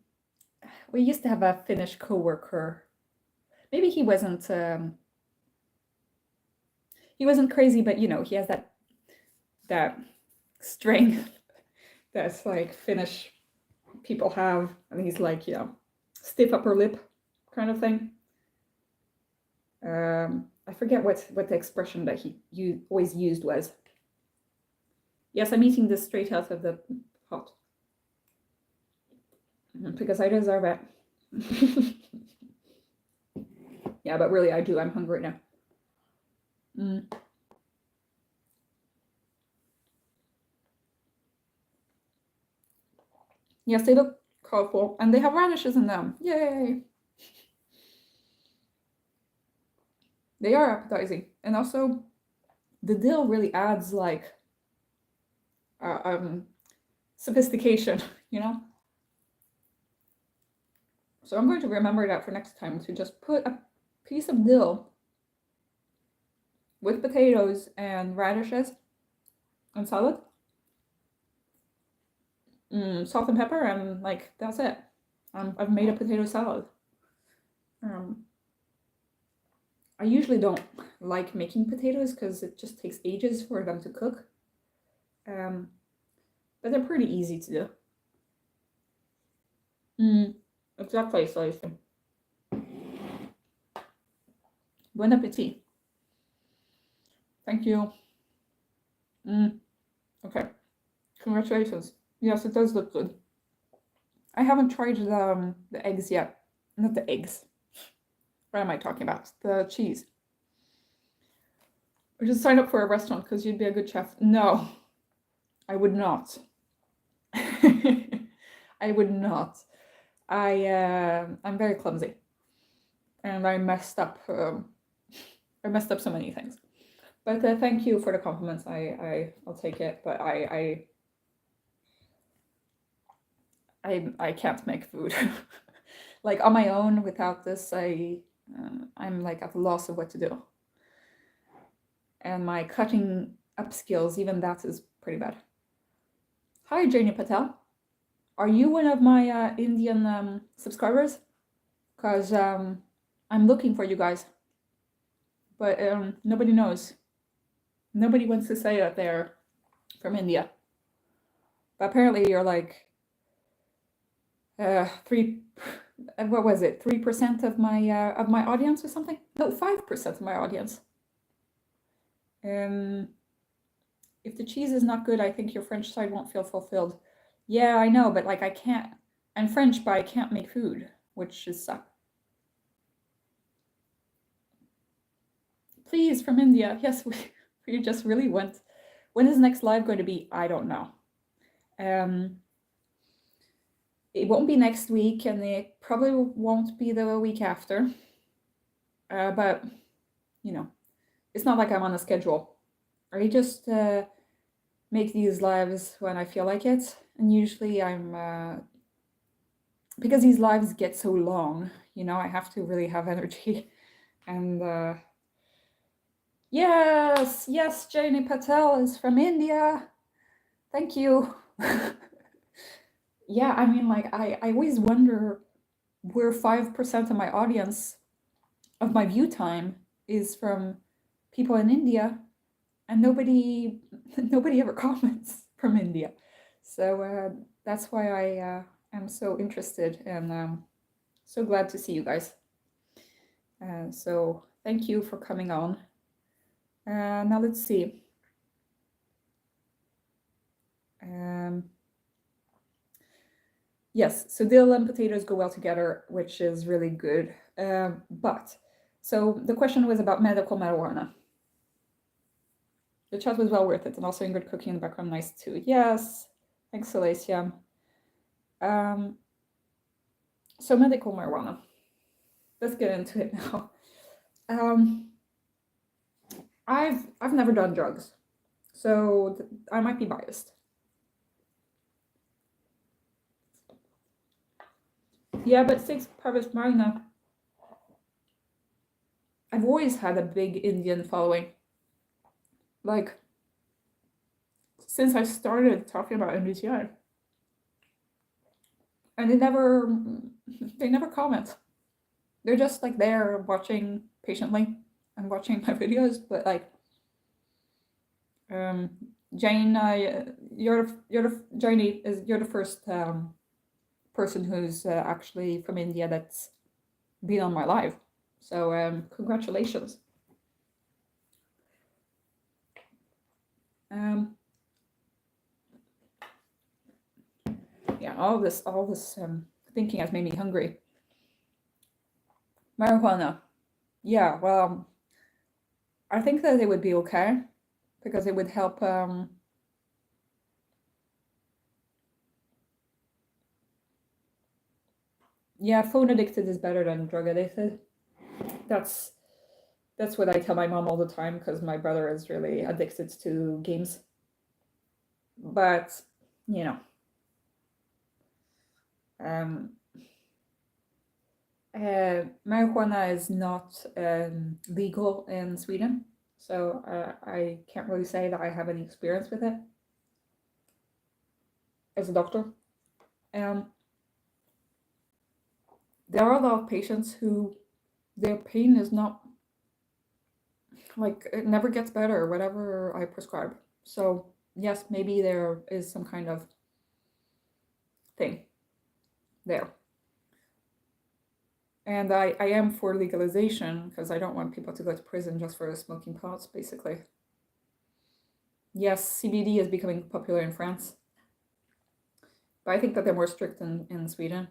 we used to have a Finnish coworker. Maybe he wasn't crazy, but you know, he has that strength that's like Finnish people have, and he's like, you know, stiff upper lip kind of thing. I forget what the expression that he always used was. Yes, I'm eating this straight out of the pot because I deserve it. Yeah, but really I do. I'm hungry now. Yes, they look colorful and they have radishes in them. Yay! They are appetizing, and also the dill really adds like sophistication, you know. So I'm going to remember that for next time, to just put a piece of dill with potatoes and radishes and salad, salt and pepper, and like that's it. I've made a potato salad. I usually don't like making potatoes because it just takes ages for them to cook. But they're pretty easy to do. Exactly, so bon appetit. Thank you. Okay. Congratulations. Yes, it does look good. I haven't tried the eggs yet. Not the eggs. What am I talking about? The cheese. Or just sign up for a restaurant because you'd be a good chef. No, I would not. I would not. I'm very clumsy, and I messed up. I messed up so many things. But thank you for the compliments. I'll take it. But I can't make food. Like on my own without this, I'm like at a loss of what to do. And my cutting up skills, even that is pretty bad. Hi, Janie Patel. Are you one of my Indian subscribers? Because I'm looking for you guys. But nobody knows. Nobody wants to say that they're from India. But apparently you're like what was it? 3% of my audience or something? No, 5% of my audience. If the cheese is not good, I think your French side won't feel fulfilled. Yeah, I know, but like I can't. I'm French, but I can't make food, which is suck. Please, from India. Yes, we just really went. When is next live going to be? I don't know. It won't be next week, and it probably won't be the week after. But you know, it's not like I'm on a schedule. I just make these lives when I feel like it, and usually I'm because these lives get so long, you know, I have to really have energy. And yes, Janie Patel is from India. Thank you. Yeah, I mean, like, I always wonder where 5% of my audience, of my view time, is from people in India, and nobody ever comments from India. So that's why I am so interested, and so glad to see you guys. So thank you for coming on. Now let's see. Yes, so dill and potatoes go well together, which is really good. So the question was about medical marijuana. The chat was well worth it, and also Ingrid cooking in the background, nice too. Yes, thanks, Salacia. So medical marijuana. Let's get into it now. I've never done drugs, so I might be biased. Yeah, but Six Parvis Marina, I've always had a big Indian following. Like, since I started talking about MBTI. And they never comment. They're just like there watching patiently and watching my videos, but like Jane, you're the first person who's actually from India that's been on my live. So congratulations. Yeah, all this thinking has made me hungry. Marijuana. Yeah, well, I think that it would be okay because it would help. Yeah, phone addicted is better than drug addicted. That's what I tell my mom all the time because my brother is really addicted to games. But you know, marijuana is not legal in Sweden, so I can't really say that I have any experience with it as a doctor. There are a lot of patients who their pain is not, like, it never gets better, whatever I prescribe. So yes, maybe there is some kind of thing there. And I am for legalization because I don't want people to go to prison just for smoking pots, basically. Yes, CBD is becoming popular in France, but I think that they're more strict in Sweden.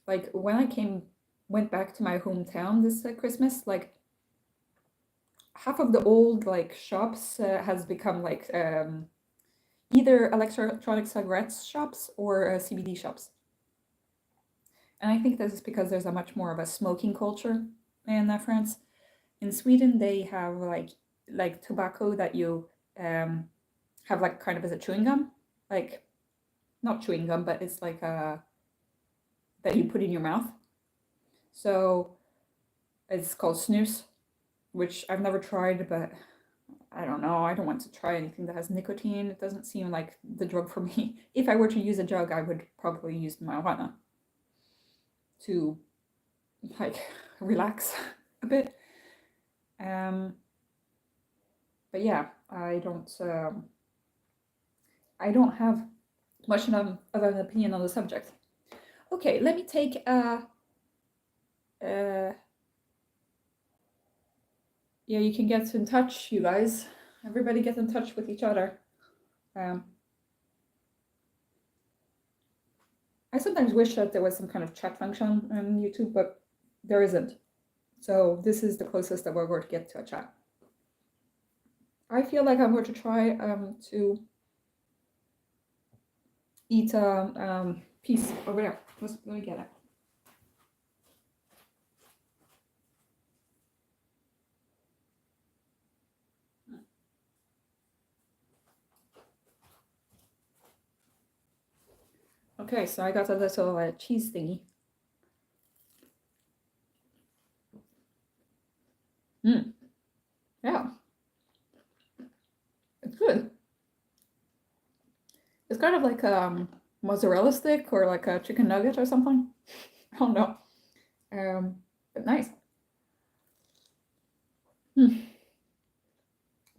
Like, when I went back to my hometown this Christmas, like, half of the old like shops has become like either electronic cigarettes shops or CBD shops. And I think this is because there's a much more of a smoking culture in France. In Sweden, they have like tobacco that you have like kind of as a chewing gum, like not chewing gum, but it's like that you put in your mouth. So it's called snus, which I've never tried, but I don't know. I don't want to try anything that has nicotine. It doesn't seem like the drug for me. If I were to use a drug, I would probably use marijuana to like relax a bit. But yeah, I don't have much of an opinion on the subject. Okay, let me take yeah, you can get in touch, you guys. Everybody get in touch with each other. I sometimes wish that there was some kind of chat function on YouTube, but there isn't. So this is the closest that we're going to get to a chat. I feel like I'm going to try to eat a piece over there. Let me get it. Okay, so I got a little cheese thingy. Yeah. It's good. It's kind of like a mozzarella stick or like a chicken nugget or something. I don't know. But nice.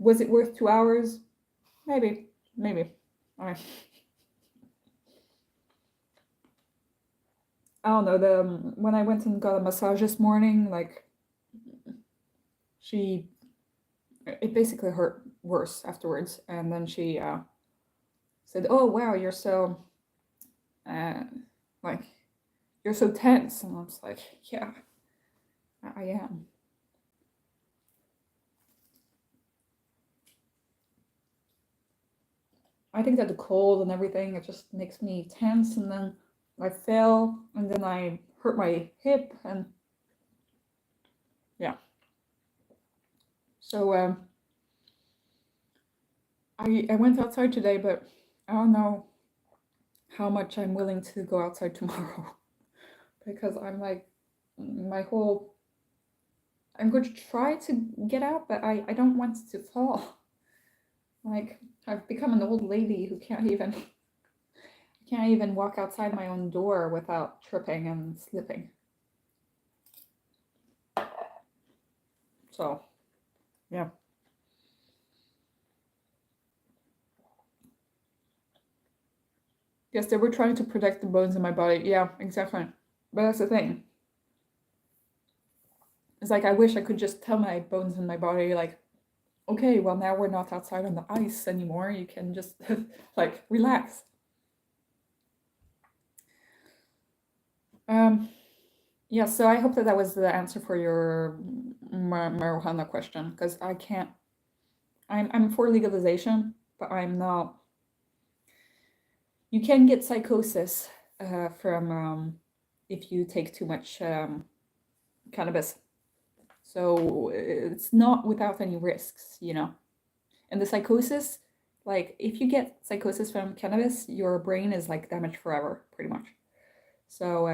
Was it worth 2 hours? Maybe. I mean, I don't know. When I went and got a massage this morning, like it basically hurt worse afterwards, and then she said, "Oh wow, you're so like you're so tense," and I was like, "Yeah, I am." I think that the cold and everything, it just makes me tense, and then I fell, and then I hurt my hip, and yeah. So I went outside today, but I don't know how much I'm willing to go outside tomorrow because I'm like my whole I'm going to try to get out, but I don't want to fall. Like I've become an old lady who can't even walk outside my own door without tripping and slipping. So, yeah. Yes, they were trying to protect the bones in my body. Yeah, exactly. But that's the thing. It's like I wish I could just tell my bones in my body, like, okay, well now we're not outside on the ice anymore. You can just like relax. Yeah, so I hope that that was the answer for your marijuana question, because I can't. I'm for legalization, but I'm not. You can get psychosis from if you take too much cannabis. So it's not without any risks, you know. And the psychosis, like if you get psychosis from cannabis, your brain is like damaged forever, pretty much. So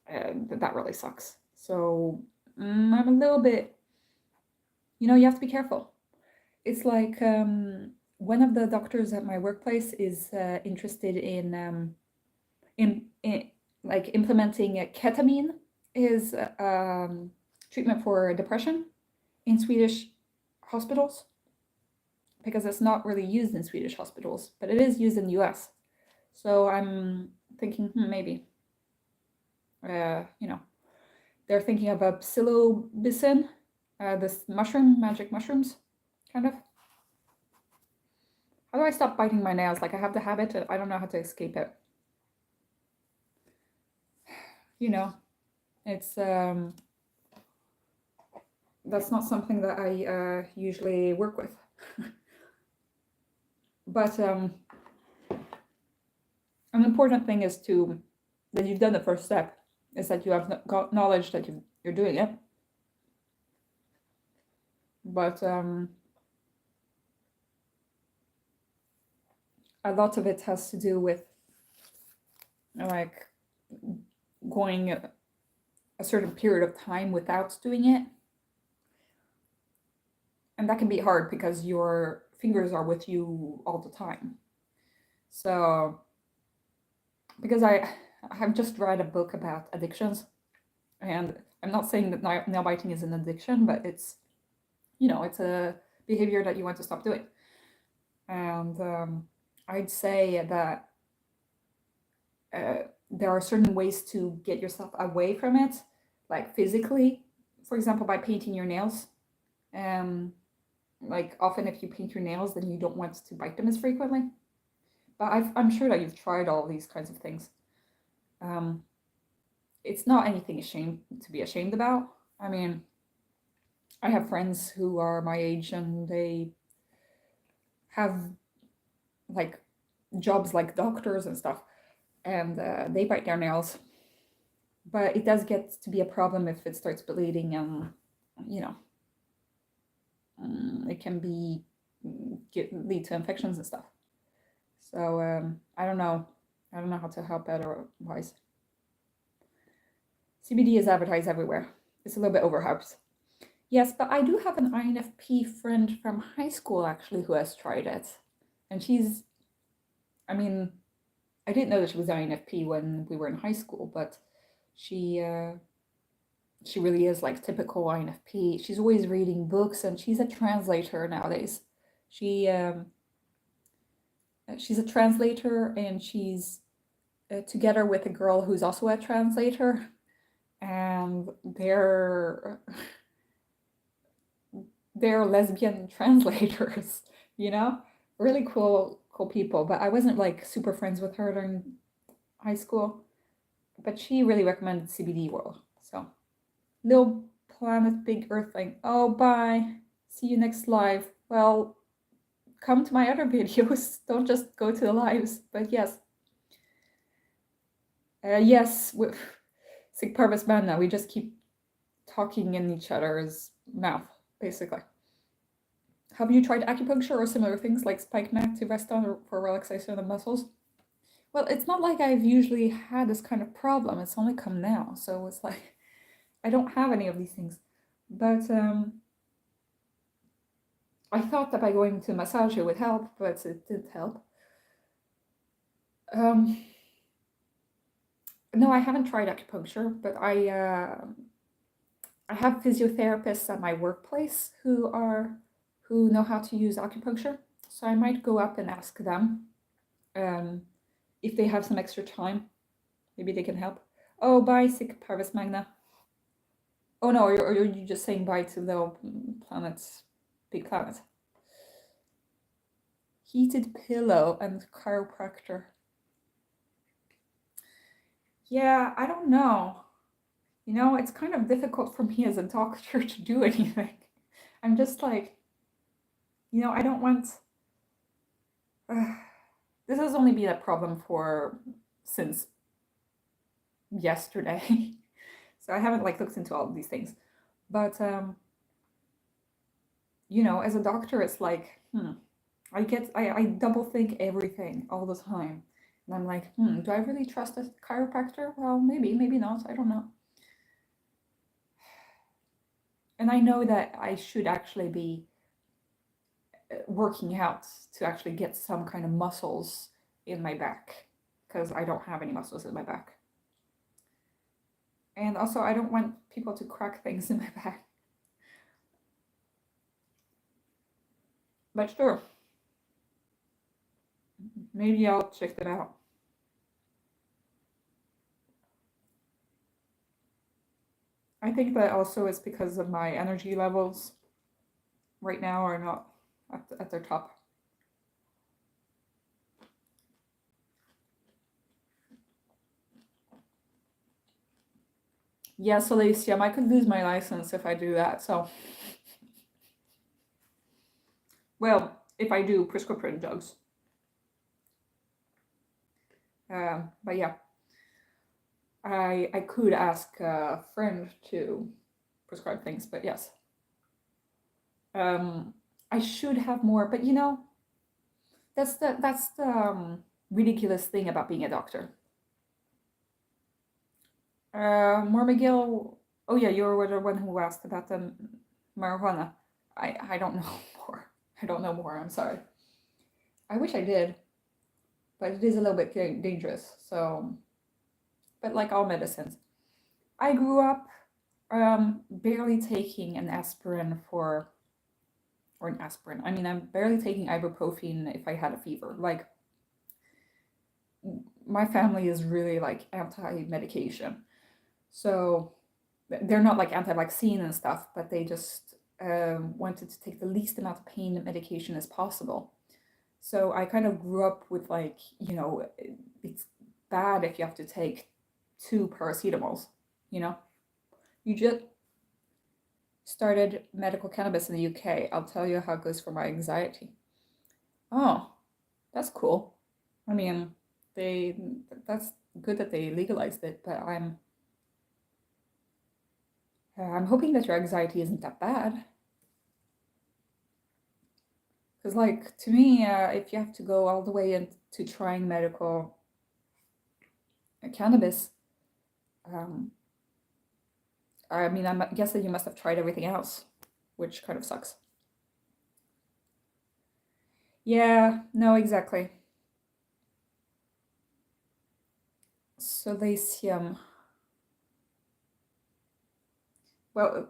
that really sucks. So I'm a little bit, you have to be careful. It's like one of the doctors at my workplace is interested in like implementing ketamine is treatment for depression in Swedish hospitals because it's not really used in Swedish hospitals, but it is used in the US. So I'm thinking maybe, they're thinking of a psilocybin, this mushroom, magic mushrooms, kind of. How do I stop biting my nails? Like I have the habit, I don't know how to escape it. It's that's not something that I usually work with. But an important thing is that you've done the first step, is that you have got knowledge that you're doing it. But a lot of it has to do with like going a certain period of time without doing it. And that can be hard because your fingers are with you all the time. So, because I have just read a book about addictions, and I'm not saying that nail biting is an addiction, but it's a behavior that you want to stop doing. And I'd say that there are certain ways to get yourself away from it, like physically, for example, by painting your nails. Like often if you paint your nails, then you don't want to bite them as frequently. But I'm sure that you've tried all these kinds of things. It's not anything to be ashamed about. I mean, I have friends who are my age and they have like jobs like doctors and stuff, and they bite their nails. But it does get to be a problem if it starts bleeding, and it can lead to infections and stuff. So I don't know. I don't know how to help otherwise. CBD is advertised everywhere. It's a little bit overhyped. Yes, but I do have an INFP friend from high school actually who has tried it. And she's, I mean, I didn't know that she was INFP when we were in high school, but she really is like typical INFP. She's always reading books and she's a translator nowadays. She's a translator and she's together with a girl who's also a translator, and they're lesbian translators, you know? Really cool people. But I wasn't like super friends with her during high school. But she really recommended CBD World. So, little planet, big earth thing. Oh, bye. See you next live. Well, come to my other videos. Don't just go to the lives. But yes. Yes, with Sig Parvis Manna, we just keep talking in each other's mouth, basically. Have you tried acupuncture or similar things like spike neck to rest on for relaxation of the muscles? Well, it's not like I've usually had this kind of problem. It's only come now. So it's like, I don't have any of these things. But I thought that by going to massage it would help, but it didn't help. No, I haven't tried acupuncture, but I have physiotherapists at my workplace who know how to use acupuncture. So I might go up and ask them if they have some extra time. Maybe they can help. Oh, bye, Sic Parvis Magna. Oh no, or are you just saying bye to the planets, big planet? Heated pillow and chiropractor. Yeah, I don't know. You know, it's kind of difficult for me as a doctor to do anything. I'm just like, you know, I don't want. This has only been a problem since yesterday, so I haven't like looked into all of these things. But you know, as a doctor, it's like, I double think everything all the time, and I'm like, do I really trust a chiropractor? Well, maybe not. I don't know. And I know that I should actually be working out to actually get some kind of muscles in my back, because I don't have any muscles in my back. And also, I don't want people to crack things in my back. But sure, maybe I'll check that out. I think that also is because of my energy levels right now are not at their top. Yes, Elysium, I could lose my license if I do that, so. Well, if I do prescription drugs. But yeah, I could ask a friend to prescribe things, but yes. I should have more, but you know, that's the ridiculous thing about being a doctor. More McGill. Oh yeah, you were the one who asked about the marijuana. I don't know more. I don't know more. I'm sorry. I wish I did, but it is a little bit dangerous. So, but like all medicines, I grew up barely taking an aspirin or an aspirin. I mean, I'm barely taking ibuprofen if I had a fever. Like, my family is really like anti-medication. So they're not like anti-vaccine and stuff, but they just wanted to take the least amount of pain medication as possible. So I kind of grew up with like, you know, it's bad if you have to take 2 paracetamols, you know? You just started medical cannabis in the UK. I'll tell you how it goes for my anxiety. Oh, that's cool. I mean, that's good that they legalized it, but I'm hoping that your anxiety isn't that bad. Because, like, to me, if you have to go all the way into trying medical cannabis. I mean, I guess that you must have tried everything else, which kind of sucks. Yeah, no, exactly. Silesium. Well,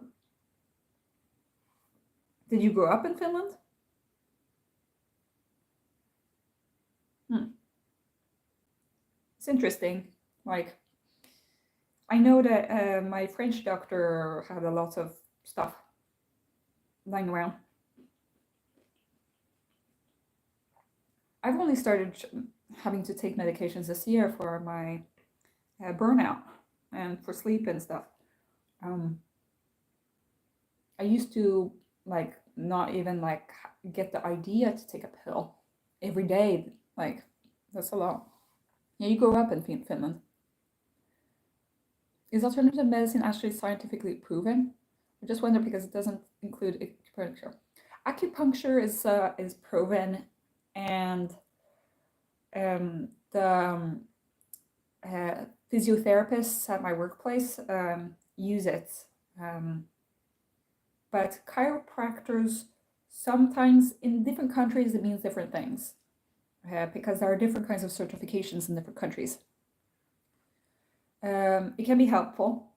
did you grow up in Finland? Hmm. It's interesting. Like, I know that my French doctor had a lot of stuff lying around. I've only started having to take medications this year for my burnout and for sleep and stuff. Um, I used to like not even like get the idea to take a pill every day. Like, that's a lot. Yeah, you grew up in Finland. Is alternative medicine actually scientifically proven? I just wonder because it doesn't include acupuncture. Acupuncture is proven, and the physiotherapists at my workplace use it. Um, but chiropractors sometimes in different countries it means different things because there are different kinds of certifications in different countries. It can be helpful.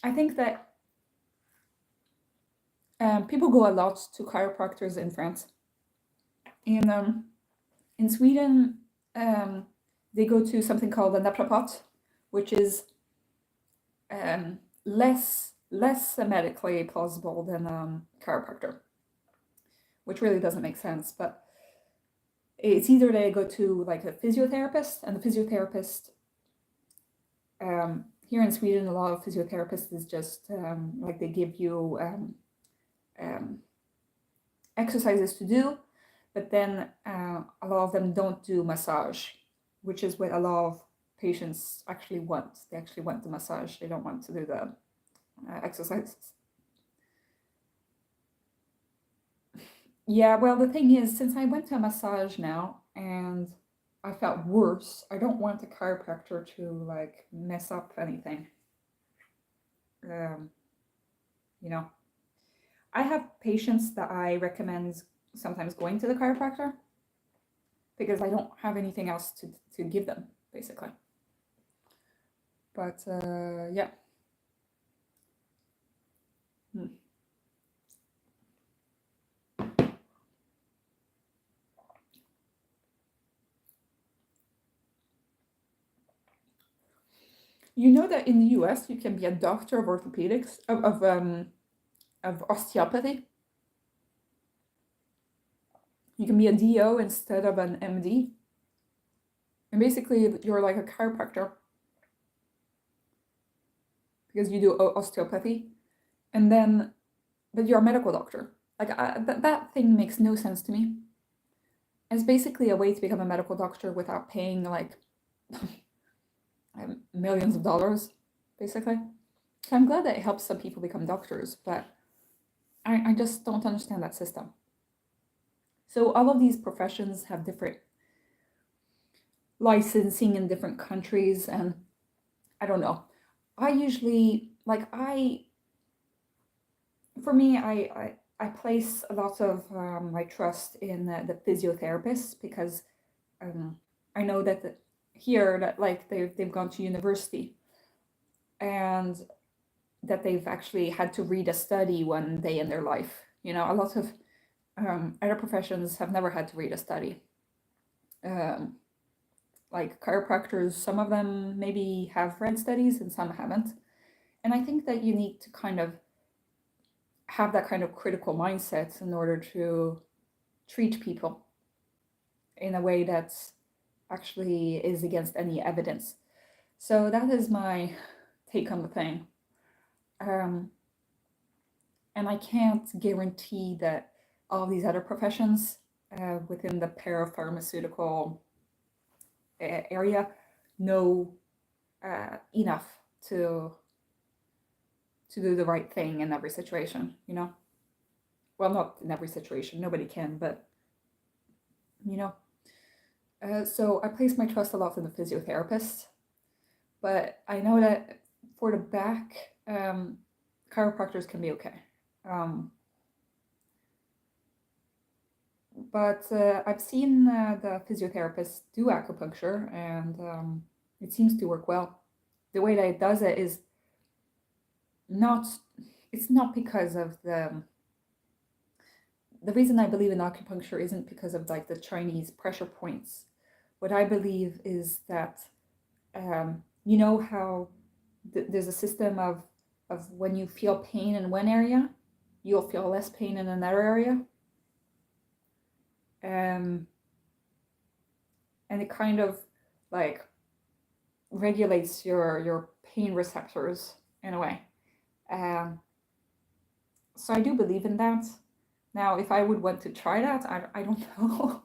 I think that people go a lot to chiropractors in France. In Sweden, they go to something called a naprapat, which is less medically plausible than chiropractor, which really doesn't make sense. But it's either they go to like a physiotherapist, and the physiotherapist here in Sweden, a lot of physiotherapists is just like they give you exercises to do, but then a lot of them don't do massage, which is what a lot of patients actually want. They actually want the massage. They don't want to do the exercises. Yeah, well, the thing is, since I went to a massage now and I felt worse, I don't want a chiropractor to like mess up anything. You know, I have patients that I recommend sometimes going to the chiropractor because I don't have anything else to give them, basically. But yeah. Hmm. You know that in the US you can be a doctor of orthopedics of osteopathy. You can be a DO instead of an MD. And basically you're like a chiropractor because you do osteopathy. And then but you're a medical doctor. Like that thing makes no sense to me. It's basically a way to become a medical doctor without paying like millions of dollars, basically. So I'm glad that it helps some people become doctors, but I just don't understand that system. So all of these professions have different licensing in different countries, and I don't know. I usually like for me I place a lot of my trust in the physiotherapists because I know that here that like they've gone to university and that they've actually had to read a study one day in their life. You know, a lot of other professions have never had to read a study. Um, like chiropractors, some of them maybe have read studies and some haven't. And I think that you need to kind of have that kind of critical mindset in order to treat people in a way that actually is against any evidence. So that is my take on the thing. Um, and I can't guarantee that all these other professions within the parapharmaceutical area know enough to do the right thing in every situation, you know? Well, not in every situation, nobody can, but you know, So I place my trust a lot in the physiotherapist, but I know that for the back, chiropractors can be okay. But I've seen the physiotherapist do acupuncture, and it seems to work well. The way that it does it is not, it's not because of the reason I believe in acupuncture isn't because of like the Chinese pressure points. What I believe is that, you know how there's a system of when you feel pain in one area, you'll feel less pain in another area. And it kind of like regulates your pain receptors in a way. So I do believe in that. Now, if I would want to try that, I don't know.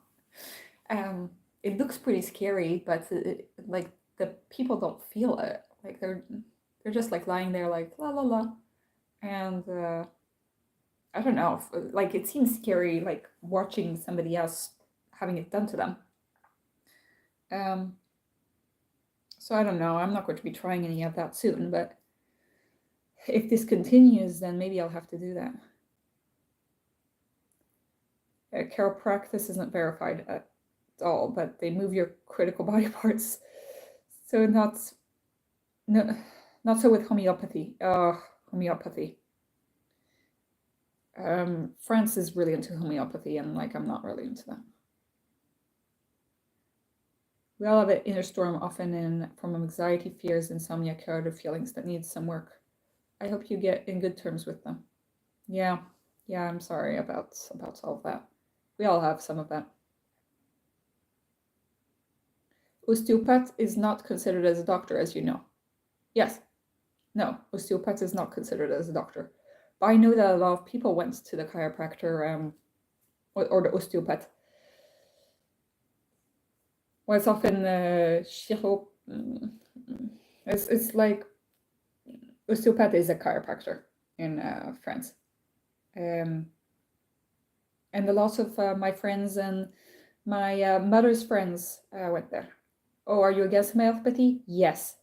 It looks pretty scary, but like the people don't feel it. Like they're just like lying there like la la la, and I don't know. Like it seems scary, like watching somebody else having it done to them. So I don't know. I'm not going to be trying any of that soon, but if this continues, then maybe I'll have to do that. Chiropractic isn't verified at all, but they move your critical body parts. So not so with homeopathy. Homeopathy. France is really into homeopathy, and like I'm not really into that. We all have an inner storm, often from anxiety, fears, insomnia, curative feelings that need some work. I hope you get in good terms with them. Yeah, I'm sorry about all of that. We all have some of that. Osteopath is not considered as a doctor, as you know. Yes. No, osteopath is not considered as a doctor. But I know that a lot of people went to the chiropractor or the osteopath. Well, it's often it's like osteopath is a chiropractor in France. And a lot of my friends and my mother's friends went there. Oh, are you against homeopathy? Yes.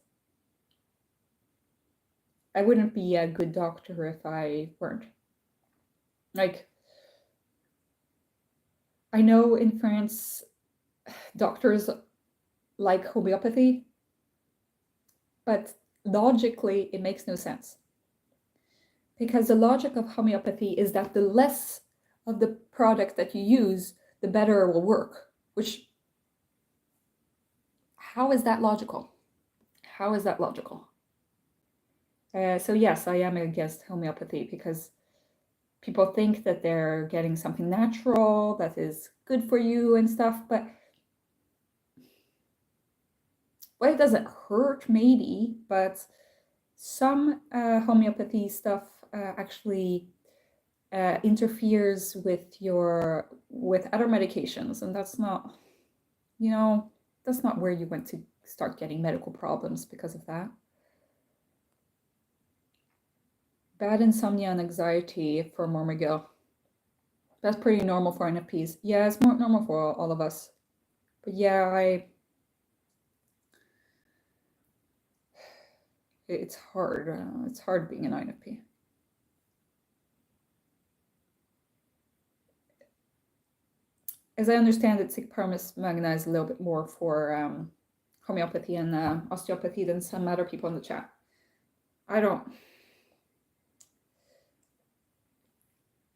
I wouldn't be a good doctor if I weren't. Like, I know in France, doctors like homeopathy, but logically, it makes no sense. Because the logic of homeopathy is that the less of the product that you use, the better it will work. Which, how is that logical? How is that logical? So yes, I am against homeopathy because people think that they're getting something natural that is good for you and stuff, but well, it doesn't hurt maybe, but some homeopathy stuff actually interferes with other medications, and that's not, that's not where you want to start getting medical problems because of that. Bad insomnia and anxiety for Mormigil. That's pretty normal for NFPs. Yeah, it's more normal for all of us. But yeah, it's hard. It's hard being an INFP. As I understand it, Sigparmus magna is a little bit more for homeopathy and osteopathy than some other people in the chat.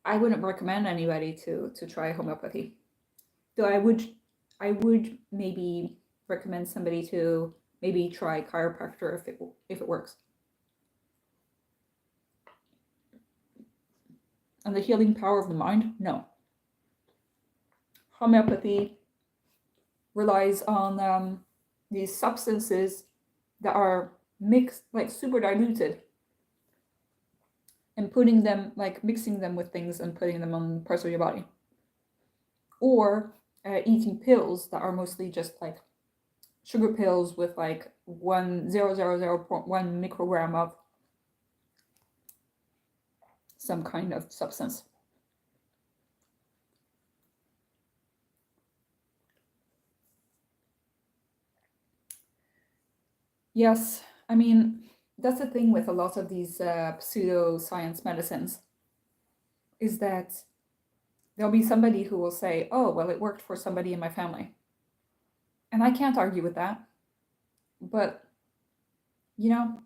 I wouldn't recommend anybody to try homeopathy. Though I would maybe recommend somebody to maybe try chiropractor if it works. And the healing power of the mind? No. Homeopathy relies on these substances that are mixed, like super diluted, and putting them, like mixing them with things and putting them on parts of your body. Or eating pills that are mostly just like sugar pills with like 0.1 microgram of some kind of substance. Yes, I mean, that's the thing with a lot of these pseudoscience medicines, is that there'll be somebody who will say, oh, well, it worked for somebody in my family. And I can't argue with that. But, you know,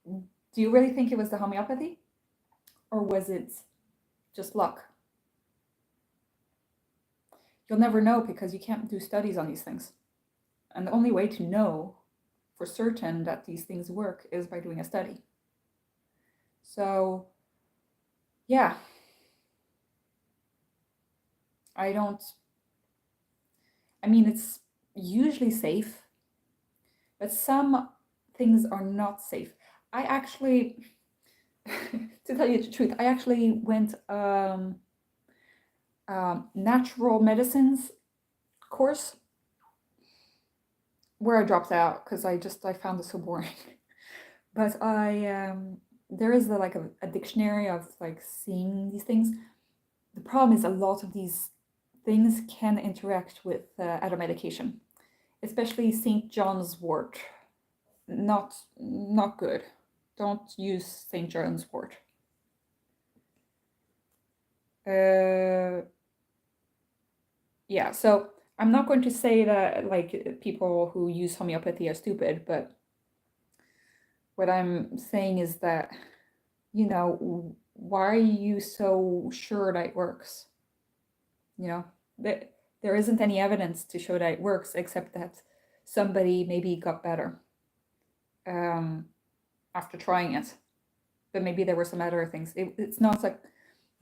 do you really think it was the homeopathy? Or was it just luck? You'll never know because you can't do studies on these things. And the only way to know for certain that these things work is by doing a study. So, yeah, I don't, I mean, it's usually safe, but some things are not safe. I actually, to tell you the truth, I actually went natural medicines course where I dropped out because I found it so boring. But there is a dictionary of like seeing these things. The problem is a lot of these things can interact with other medication, especially St. John's wort. Not good. Don't use St. John's wort. Yeah, so I'm not going to say that like people who use homeopathy are stupid, but what I'm saying is that, you know, why are you so sure that it works? You know, there isn't any evidence to show that it works except that somebody maybe got better after trying it. But maybe there were some other things. It's not like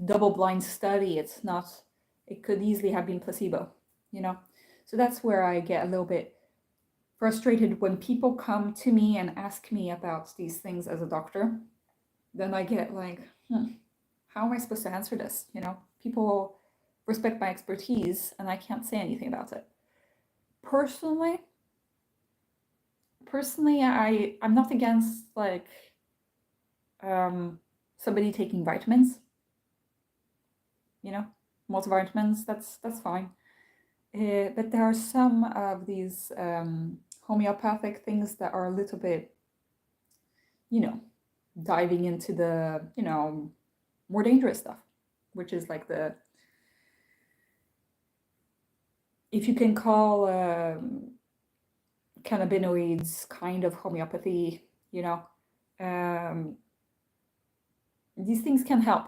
double-blind study. It's not. It could easily have been placebo. You know, so that's where I get a little bit frustrated when people come to me and ask me about these things as a doctor. Then I get like, how am I supposed to answer this? You know, people respect my expertise and I can't say anything about it. Personally, I'm not against like somebody taking vitamins. You know, multivitamins. That's fine. But there are some of these homeopathic things that are a little bit, you know, diving into the, you know, more dangerous stuff, which is like the, if you can call cannabinoids kind of homeopathy, you know, these things can help,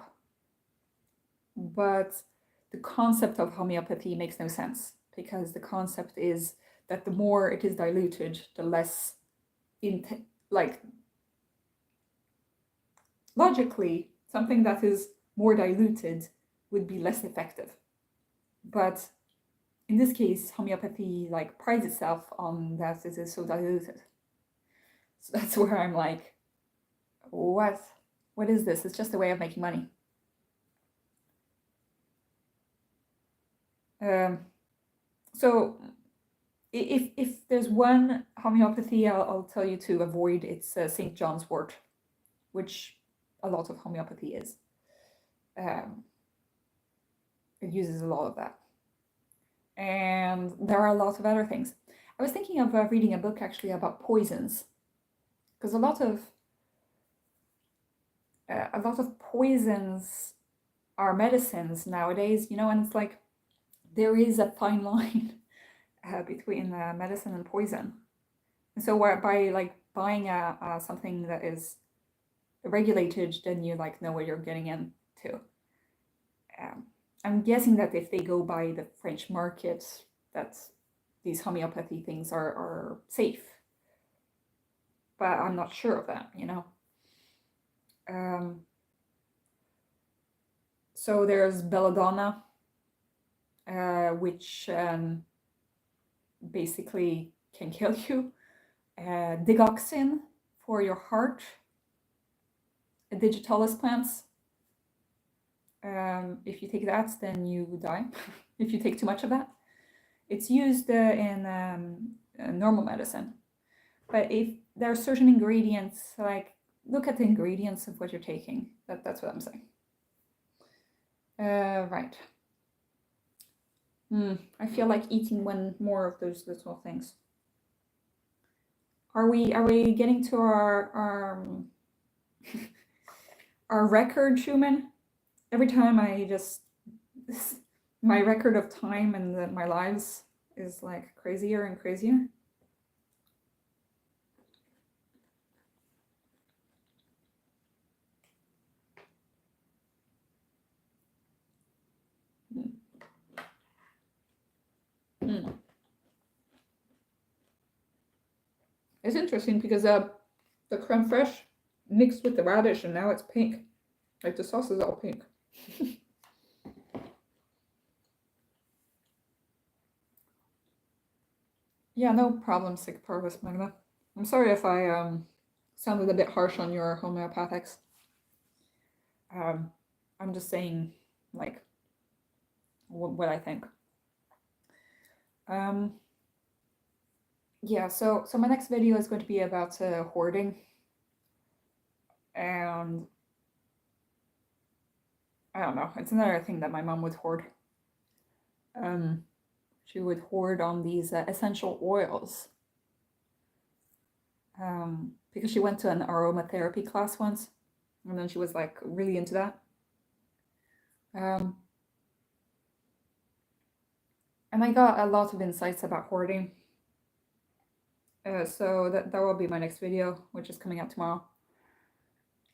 but the concept of homeopathy makes no sense because the concept is that the more it is diluted, the less like logically something that is more diluted would be less effective. But in this case, homeopathy like prides itself on that it is so diluted. So that's where I'm like, what is this? It's just a way of making money. So if there's one homeopathy I'll tell you to avoid, it's St. John's wort, which a lot of homeopathy is. It uses a lot of that. And there are a lot of other things. I was thinking of reading a book actually about poisons, because a lot of poisons are medicines nowadays, you know, and it's like there is a fine line between medicine and poison. And so by like buying something that is regulated, then you like know what you're getting into. I'm guessing that if they go by the French market, that these homeopathy things are safe. But I'm not sure of that, you know. So there's belladonna, which basically can kill you. Digoxin for your heart. Digitalis plants. If you take that, then you die. If you take too much of that, it's used in normal medicine. But if there are certain ingredients, like look at the ingredients of what you're taking. That's what I'm saying. Right. I feel like eating one more of those little things. Are we getting to our record, Schumann? Every time I just my record of time and my lives is like crazier and crazier. Mm. It's interesting because the creme fraiche mixed with the radish and now it's pink. Like the sauce is all pink. Yeah, no problem, sick parvis magna. I'm sorry if I sounded a bit harsh on your homeopathics. I'm just saying, like, what I think. Yeah, so my next video is going to be about hoarding, and I don't know, it's another thing that my mom would hoard. She would hoard on these essential oils, because she went to an aromatherapy class once, and then she was like really into that. And I got a lot of insights about hoarding. So that will be my next video, which is coming out tomorrow.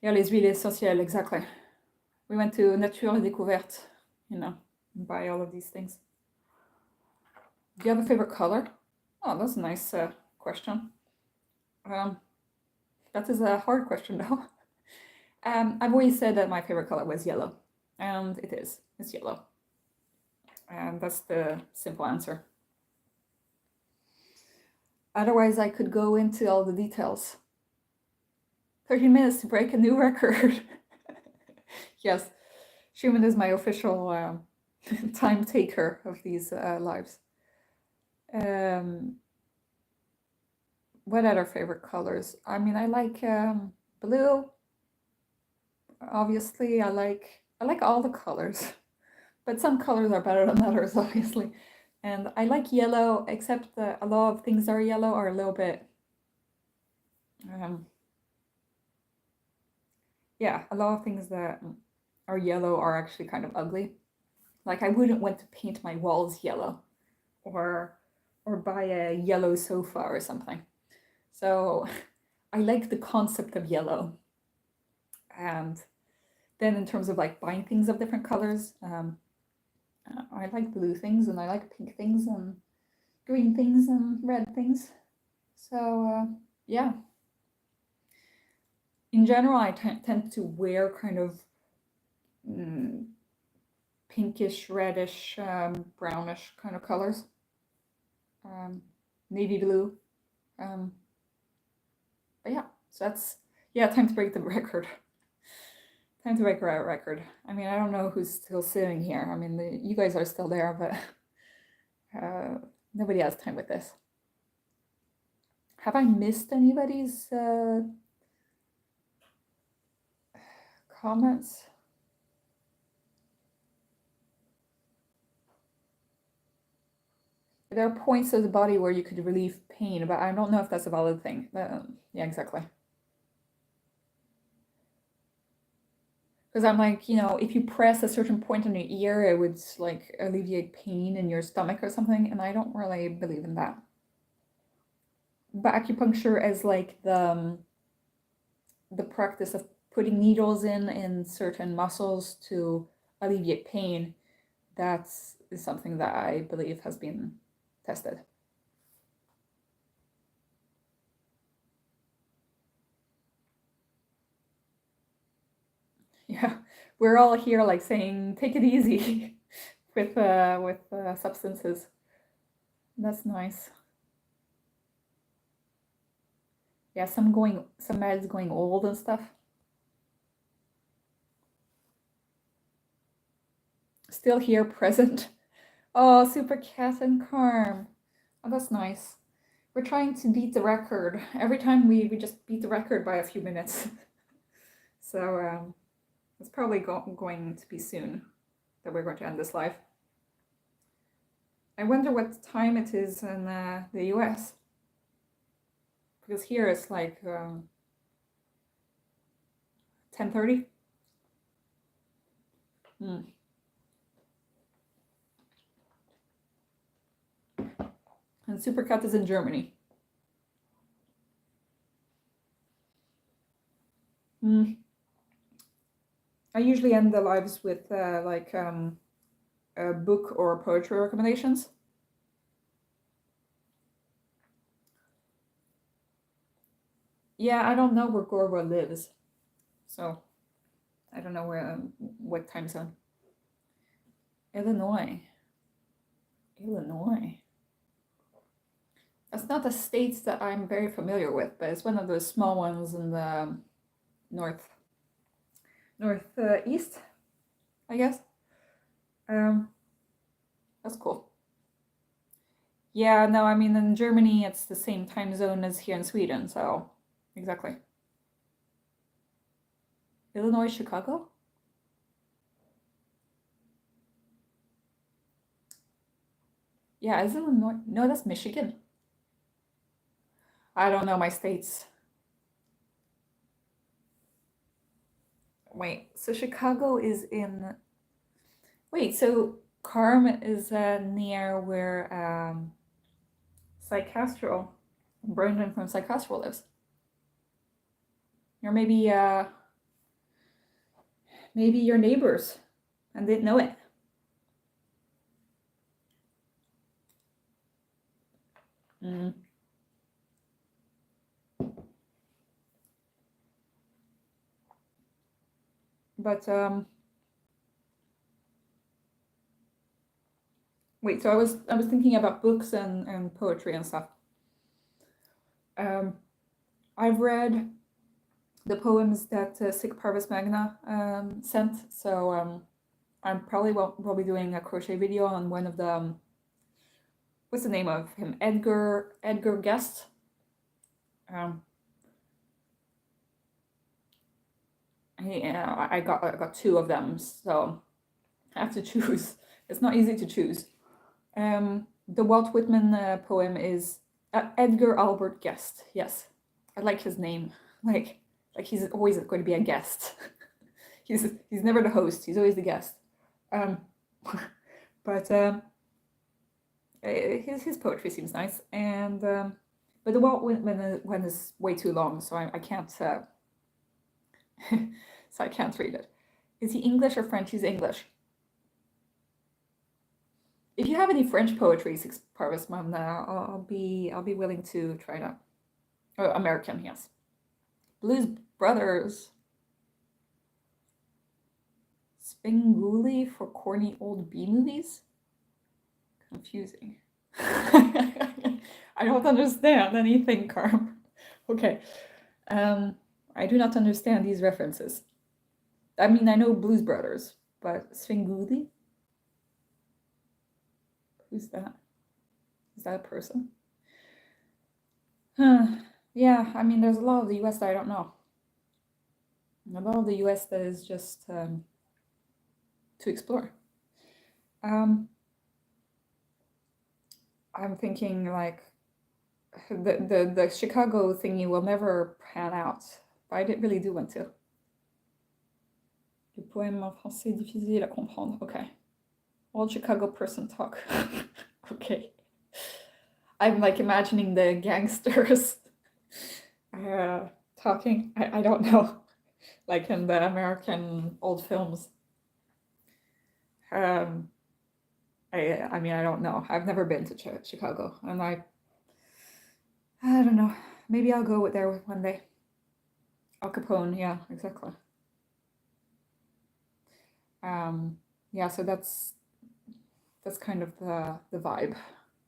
Yeah, les huiles essentielles, exactly. We went to Nature et Découverte, you know, buy all of these things. Do you have a favorite color? Oh, that's a nice question. That is a hard question, though. I've always said that my favorite color was yellow, and it is. It's yellow. And that's the simple answer. Otherwise, I could go into all the details. 13 minutes to break a new record. Yes, Schumann is my official time taker of these lives. What other favorite colors? I mean, I like blue. Obviously, I like all the colors, but some colors are better than others, obviously. And I like yellow, except that a lot of things that are yellow are a little bit, yeah, a lot of things that are yellow are actually kind of ugly. Like I wouldn't want to paint my walls yellow, or buy a yellow sofa or something. So I like the concept of yellow. And then in terms of like buying things of different colors, I like blue things and I like pink things and green things and red things. So yeah. In general, I tend to wear kind of pinkish, reddish, brownish kind of colors. Navy blue. But yeah, so that's, yeah, time to break the record. Time to break a record. I mean, I don't know who's still sitting here. I mean, you guys are still there, but nobody has time with this. Have I missed anybody's comments? There are points of the body where you could relieve pain, but I don't know if that's a valid thing. Yeah, exactly. Because I'm like, you know, if you press a certain point on your ear, it would like alleviate pain in your stomach or something, and I don't really believe in that. But acupuncture is like the practice of putting needles in certain muscles to alleviate pain. That's something that I believe has been tested. Yeah, we're all here like saying, take it easy with substances. That's nice. Yeah, some meds going old and stuff. Still here, present. Oh, super cat and Carm. Oh, that's nice. We're trying to beat the record. Every time we just beat the record by a few minutes. So it's probably going to be soon that we're going to end this live. I wonder what time it is in the US. because here it's like 10:30. And Supercat is in Germany. I usually end the lives with like a book or poetry recommendations. Yeah, I don't know where Gorba lives, so I don't know where what time zone. Illinois. That's not a state that I'm very familiar with, but it's one of those small ones in the northeast, I guess. That's cool. Yeah, no, I mean in Germany it's the same time zone as here in Sweden, so exactly. Illinois, Chicago? Yeah, is Illinois? No, that's Michigan. I don't know my states. Wait, so Chicago is in. Wait, so Carm is near where Psychastral, Brendan from Psychastral lives. Or maybe maybe your neighbors and didn't know it. But wait, so I was thinking about books and poetry and stuff. I've read the poems that Sic Parvis Magna sent, so I probably will be doing a crochet video on one of the what's the name of him? Edgar Guest. I got two of them, so I have to choose. It's not easy to choose. The Walt Whitman poem is Edgar Albert Guest. Yes, I like his name. Like he's always going to be a guest. he's never the host. He's always the guest. But his poetry seems nice, and but the Walt Whitman one is way too long, so I can't. So I can't read it. Is he English or French? He's English. If you have any French poetry, Six Parvis Magna, I'll be willing to try that. Oh, American, yes. Blues Brothers. Spinguli for corny old B movies? Confusing. I don't understand anything, Carm. Okay. I do not understand these references. I mean, I know Blues Brothers, but Svengoolie? Who's that? Is that a person? Yeah, I mean, there's a lot of the US that I don't know. A lot of the US that is just to explore. I'm thinking like the Chicago thingy will never pan out, but I didn't really do want to. Le poème en français difficile à comprendre. Okay. Old Chicago person talk. Okay. I'm like imagining the gangsters talking. I don't know. Like in the American old films. I mean, I don't know. I've never been to Chicago, and I don't know. Maybe I'll go there one day. Al Capone, yeah, exactly. Yeah, so that's kind of the vibe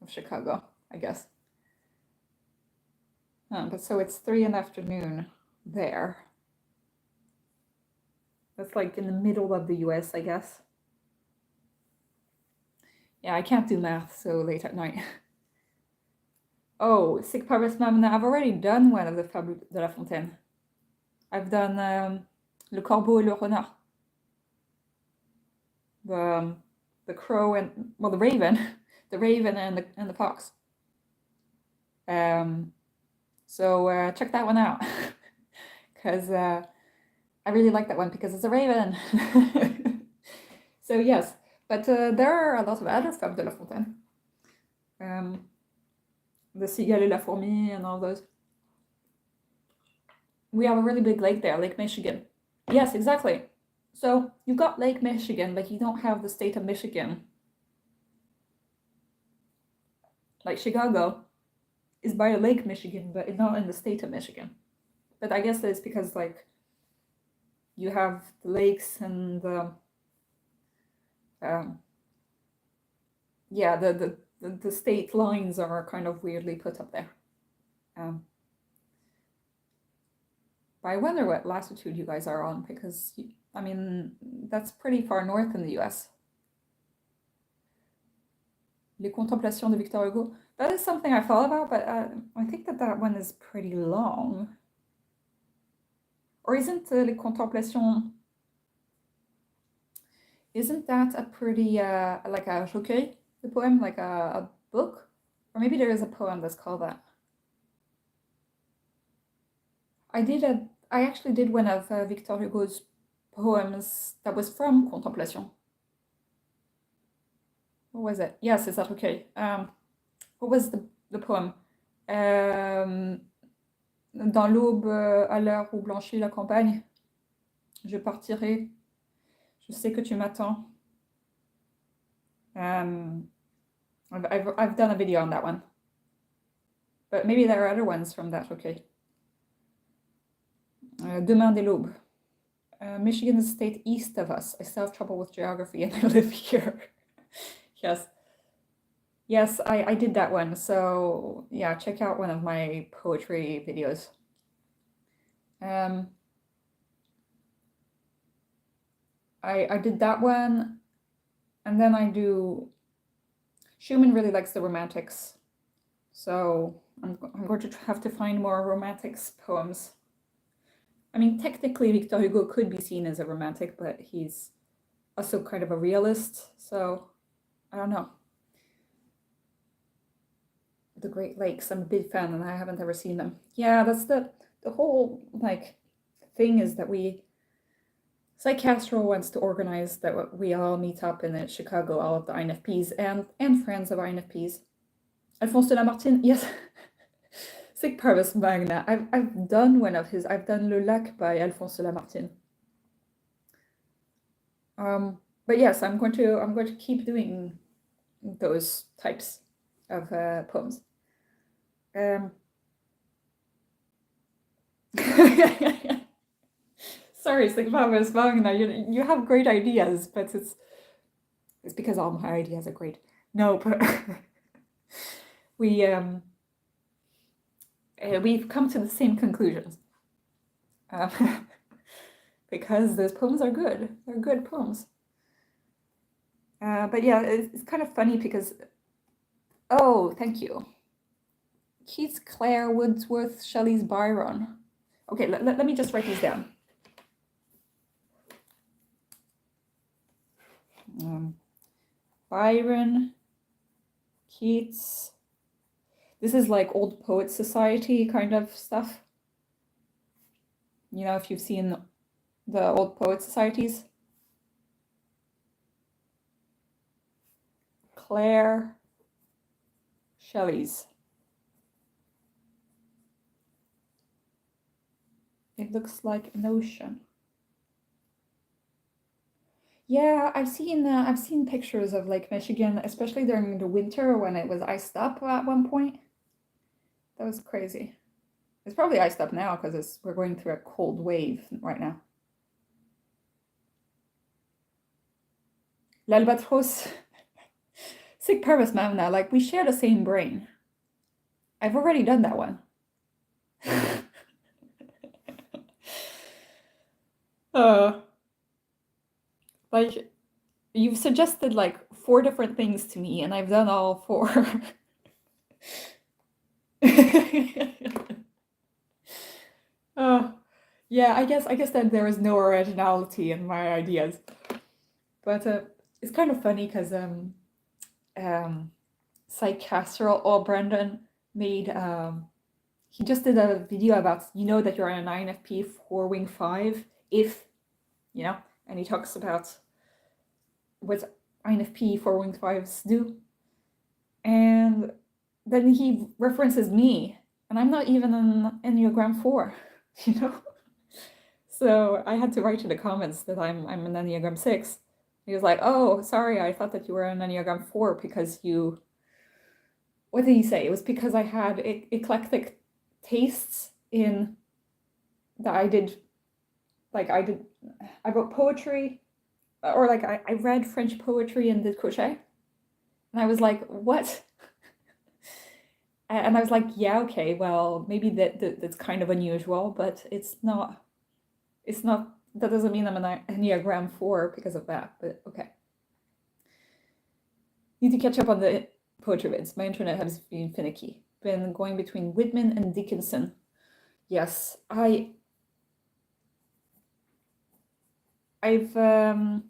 of Chicago, I guess. But so it's 3 in the afternoon there. That's like in the middle of the US, I guess. Yeah, I can't do math so late at night. Oh, Sic Parvis Magna. I've already done one of the Fables de La Fontaine. I've done Le Corbeau et le Renard. The crow and, well, the raven. The raven and the fox. So check that one out, because I really like that one because it's a raven. So yes, but there are a lot of other Fables de La Fontaine. The Cigale et la Fourmi and all those. We have a really big lake there, Lake Michigan. Yes, exactly. So you've got Lake Michigan, but you don't have the state of Michigan. Like Chicago is by Lake Michigan, but it's not in the state of Michigan. But I guess it's because like you have the lakes and yeah, the state lines are kind of weirdly put up there. But I wonder what latitude you guys are on, because I mean that's pretty far north in the U.S. Les Contemplations de Victor Hugo. That is something I thought about, but I think that one is pretty long. Or isn't Les Contemplations? Isn't that a pretty like a recueil, the poem, like a book? Or maybe there is a poem that's called that. I actually did one of Victor Hugo's poems that was from Contemplation. What was it? Yes, is that okay? What was the poem? Dans l'aube, à l'heure où blanchit la campagne, je partirai. Je sais que tu m'attends. I've done a video on that one, but maybe there are other ones from that. Okay. Demain dès l'aube. Michigan is a state east of us. I still have trouble with geography and I live here. Yes. Yes, I did that one. So yeah, check out one of my poetry videos. I did that one, and then I do. Schumann really likes the romantics, so I'm going to have to find more romantics poems. I mean, technically, Victor Hugo could be seen as a romantic, but he's also kind of a realist, so I don't know. The Great Lakes, I'm a big fan, and I haven't ever seen them. Yeah, that's the whole like thing is that Psych Castro wants to organize that we all meet up in Chicago, all of the INFPs and friends of INFPs. Alphonse de Lamartine, yes. Sic Parvis Magna. I've done one of his. I've done Le Lac by Alphonse de Lamartine. But yes, I'm going to keep doing those types of poems. Sorry, Sic Parvis Magna. You have great ideas, but it's because all my ideas are great. No, but we've come to the same conclusions. Because those poems are good. They're good poems. But yeah, it's kind of funny because, oh, thank you. Keats, Clare, Wordsworth, Shelley's Byron. Okay, let me just write these down. Byron, Keats. This is like old poet society kind of stuff. You know, if you've seen the old poet societies. Clare, Shelley's. It looks like an ocean. Yeah, I've seen pictures of Lake Michigan, especially during the winter when it was iced up at one point. That was crazy. It's probably iced up now because we're going through a cold wave right now. L'Albatros. Sic Parvis Magna, like we share the same brain. I've already done that one. Like you've suggested like 4 different things to me and I've done all 4. Yeah, I guess that there is no originality in my ideas. But it's kind of funny because Psych Castro or Brendan made he just did a video about, you know, that you're an INFP 4-wing 5 if, you know, and he talks about what INFP 4-wing 5s do. And then he references me, and I'm not even an Enneagram 4, you know? So I had to write in the comments that I'm an Enneagram 6. He was like, oh, sorry, I thought that you were an Enneagram 4 because you... What did he say? It was because I had eclectic tastes in that I did, like I wrote poetry, or like I read French poetry and did crochet. And I was like, what? And I was like, yeah, okay, well, maybe that's kind of unusual, but it's not, that doesn't mean I'm an Enneagram 4 because of that, but okay. Need to catch up on the poetry vids. My internet has been finicky. Been going between Whitman and Dickinson. Yes, I've gotten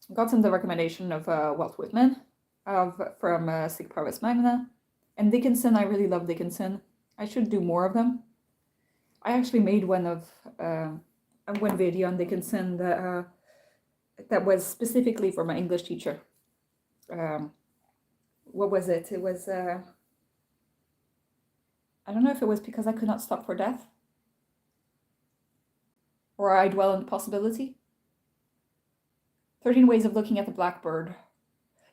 the recommendation of Walt Whitman from Sig Parvis Magna, and Dickinson. I really love Dickinson. I should do more of them. I actually made one video on Dickinson that was specifically for my English teacher. What was it? It was I don't know if it was because I could not stop for death, or I dwell on the possibility. 13 Ways of Looking at the Blackbird.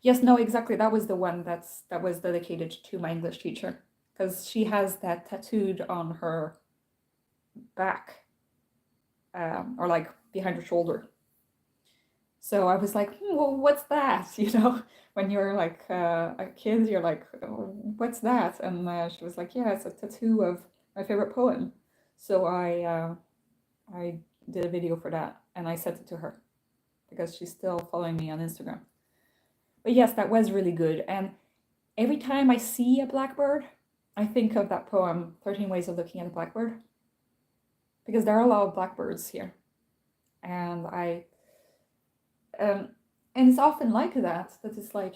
Yes, no, exactly. That was the one that was dedicated to my English teacher, because she has that tattooed on her back, or like behind her shoulder. So I was like, well, what's that? You know, when you're like a kid, you're like, oh, what's that? And she was like, yeah, it's a tattoo of my favorite poem. So I did a video for that, and I sent it to her because she's still following me on Instagram. But yes, that was really good. And every time I see a blackbird, I think of that poem, 13 Ways of Looking at a Blackbird, because there are a lot of blackbirds here. And and it's often like that it's like,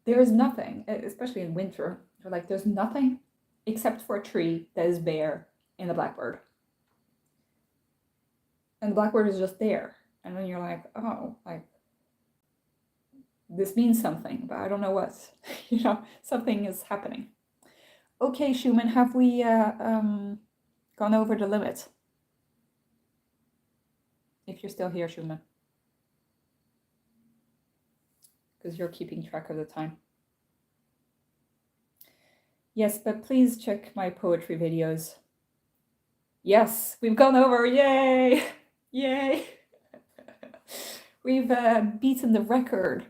there is nothing, especially in winter, like there's nothing except for a tree that is bare and a blackbird. And the blackbird is just there. And then you're like, oh, like, this means something, but I don't know what. You know, something is happening. Okay, Schumann, have we gone over the limit? If you're still here, Schumann. Because you're keeping track of the time. Yes, but please check my poetry videos. Yes, we've gone over, yay! Yay! We've beaten the record.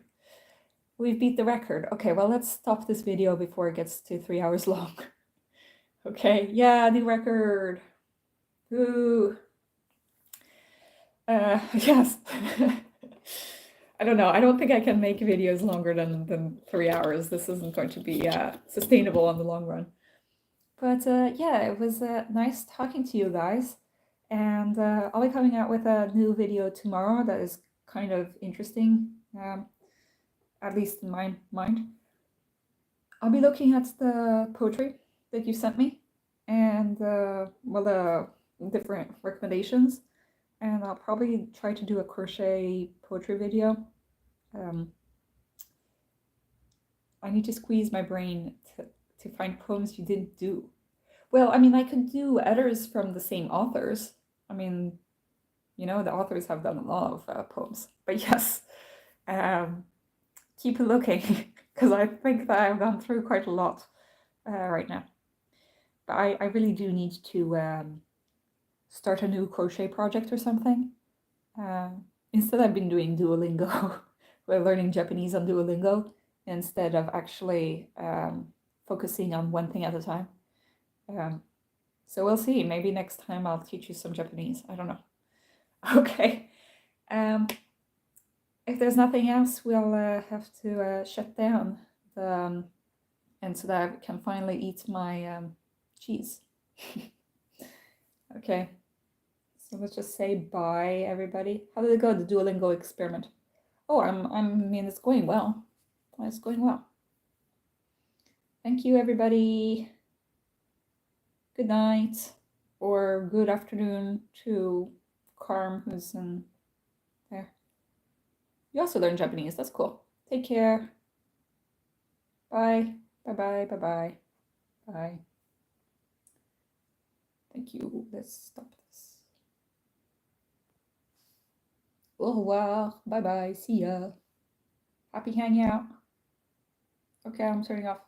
We've beat the record. Okay, well, let's stop this video before it gets to 3 hours long. Okay, yeah, new record. Ooh. Yes. I don't know. I don't think I can make videos longer than 3 hours. This isn't going to be sustainable in the long run. But yeah, it was nice talking to you guys. And I'll be coming out with a new video tomorrow that is kind of interesting, at least in my mind. I'll be looking at the poetry that you sent me, and well, the different recommendations, and I'll probably try to do a crochet poetry video. I need to squeeze my brain to find poems you didn't do. Well, I mean, I could do others from the same authors. I mean, you know, the authors have done a lot of poems. But yes, keep looking, because I think that I've gone through quite a lot right now. But I really do need to start a new crochet project or something. Instead, I've been doing Duolingo. We're learning Japanese on Duolingo instead of actually focusing on one thing at a time. So we'll see. Maybe next time I'll teach you some Japanese. I don't know. Okay. If there's nothing else, we'll have to shut down and so that I can finally eat my cheese. Okay. So let's just say bye, everybody. How did it go, the Duolingo experiment? Oh, I mean, it's going well. It's going well. Thank you, everybody. good night, or good afternoon to Carm, who's in there. You also learned Japanese. That's cool. Take care. Bye. Bye-bye. Bye-bye. Bye. Thank you. Let's stop this. Au revoir. Bye-bye. See ya. Happy hanging out. Okay, I'm turning off.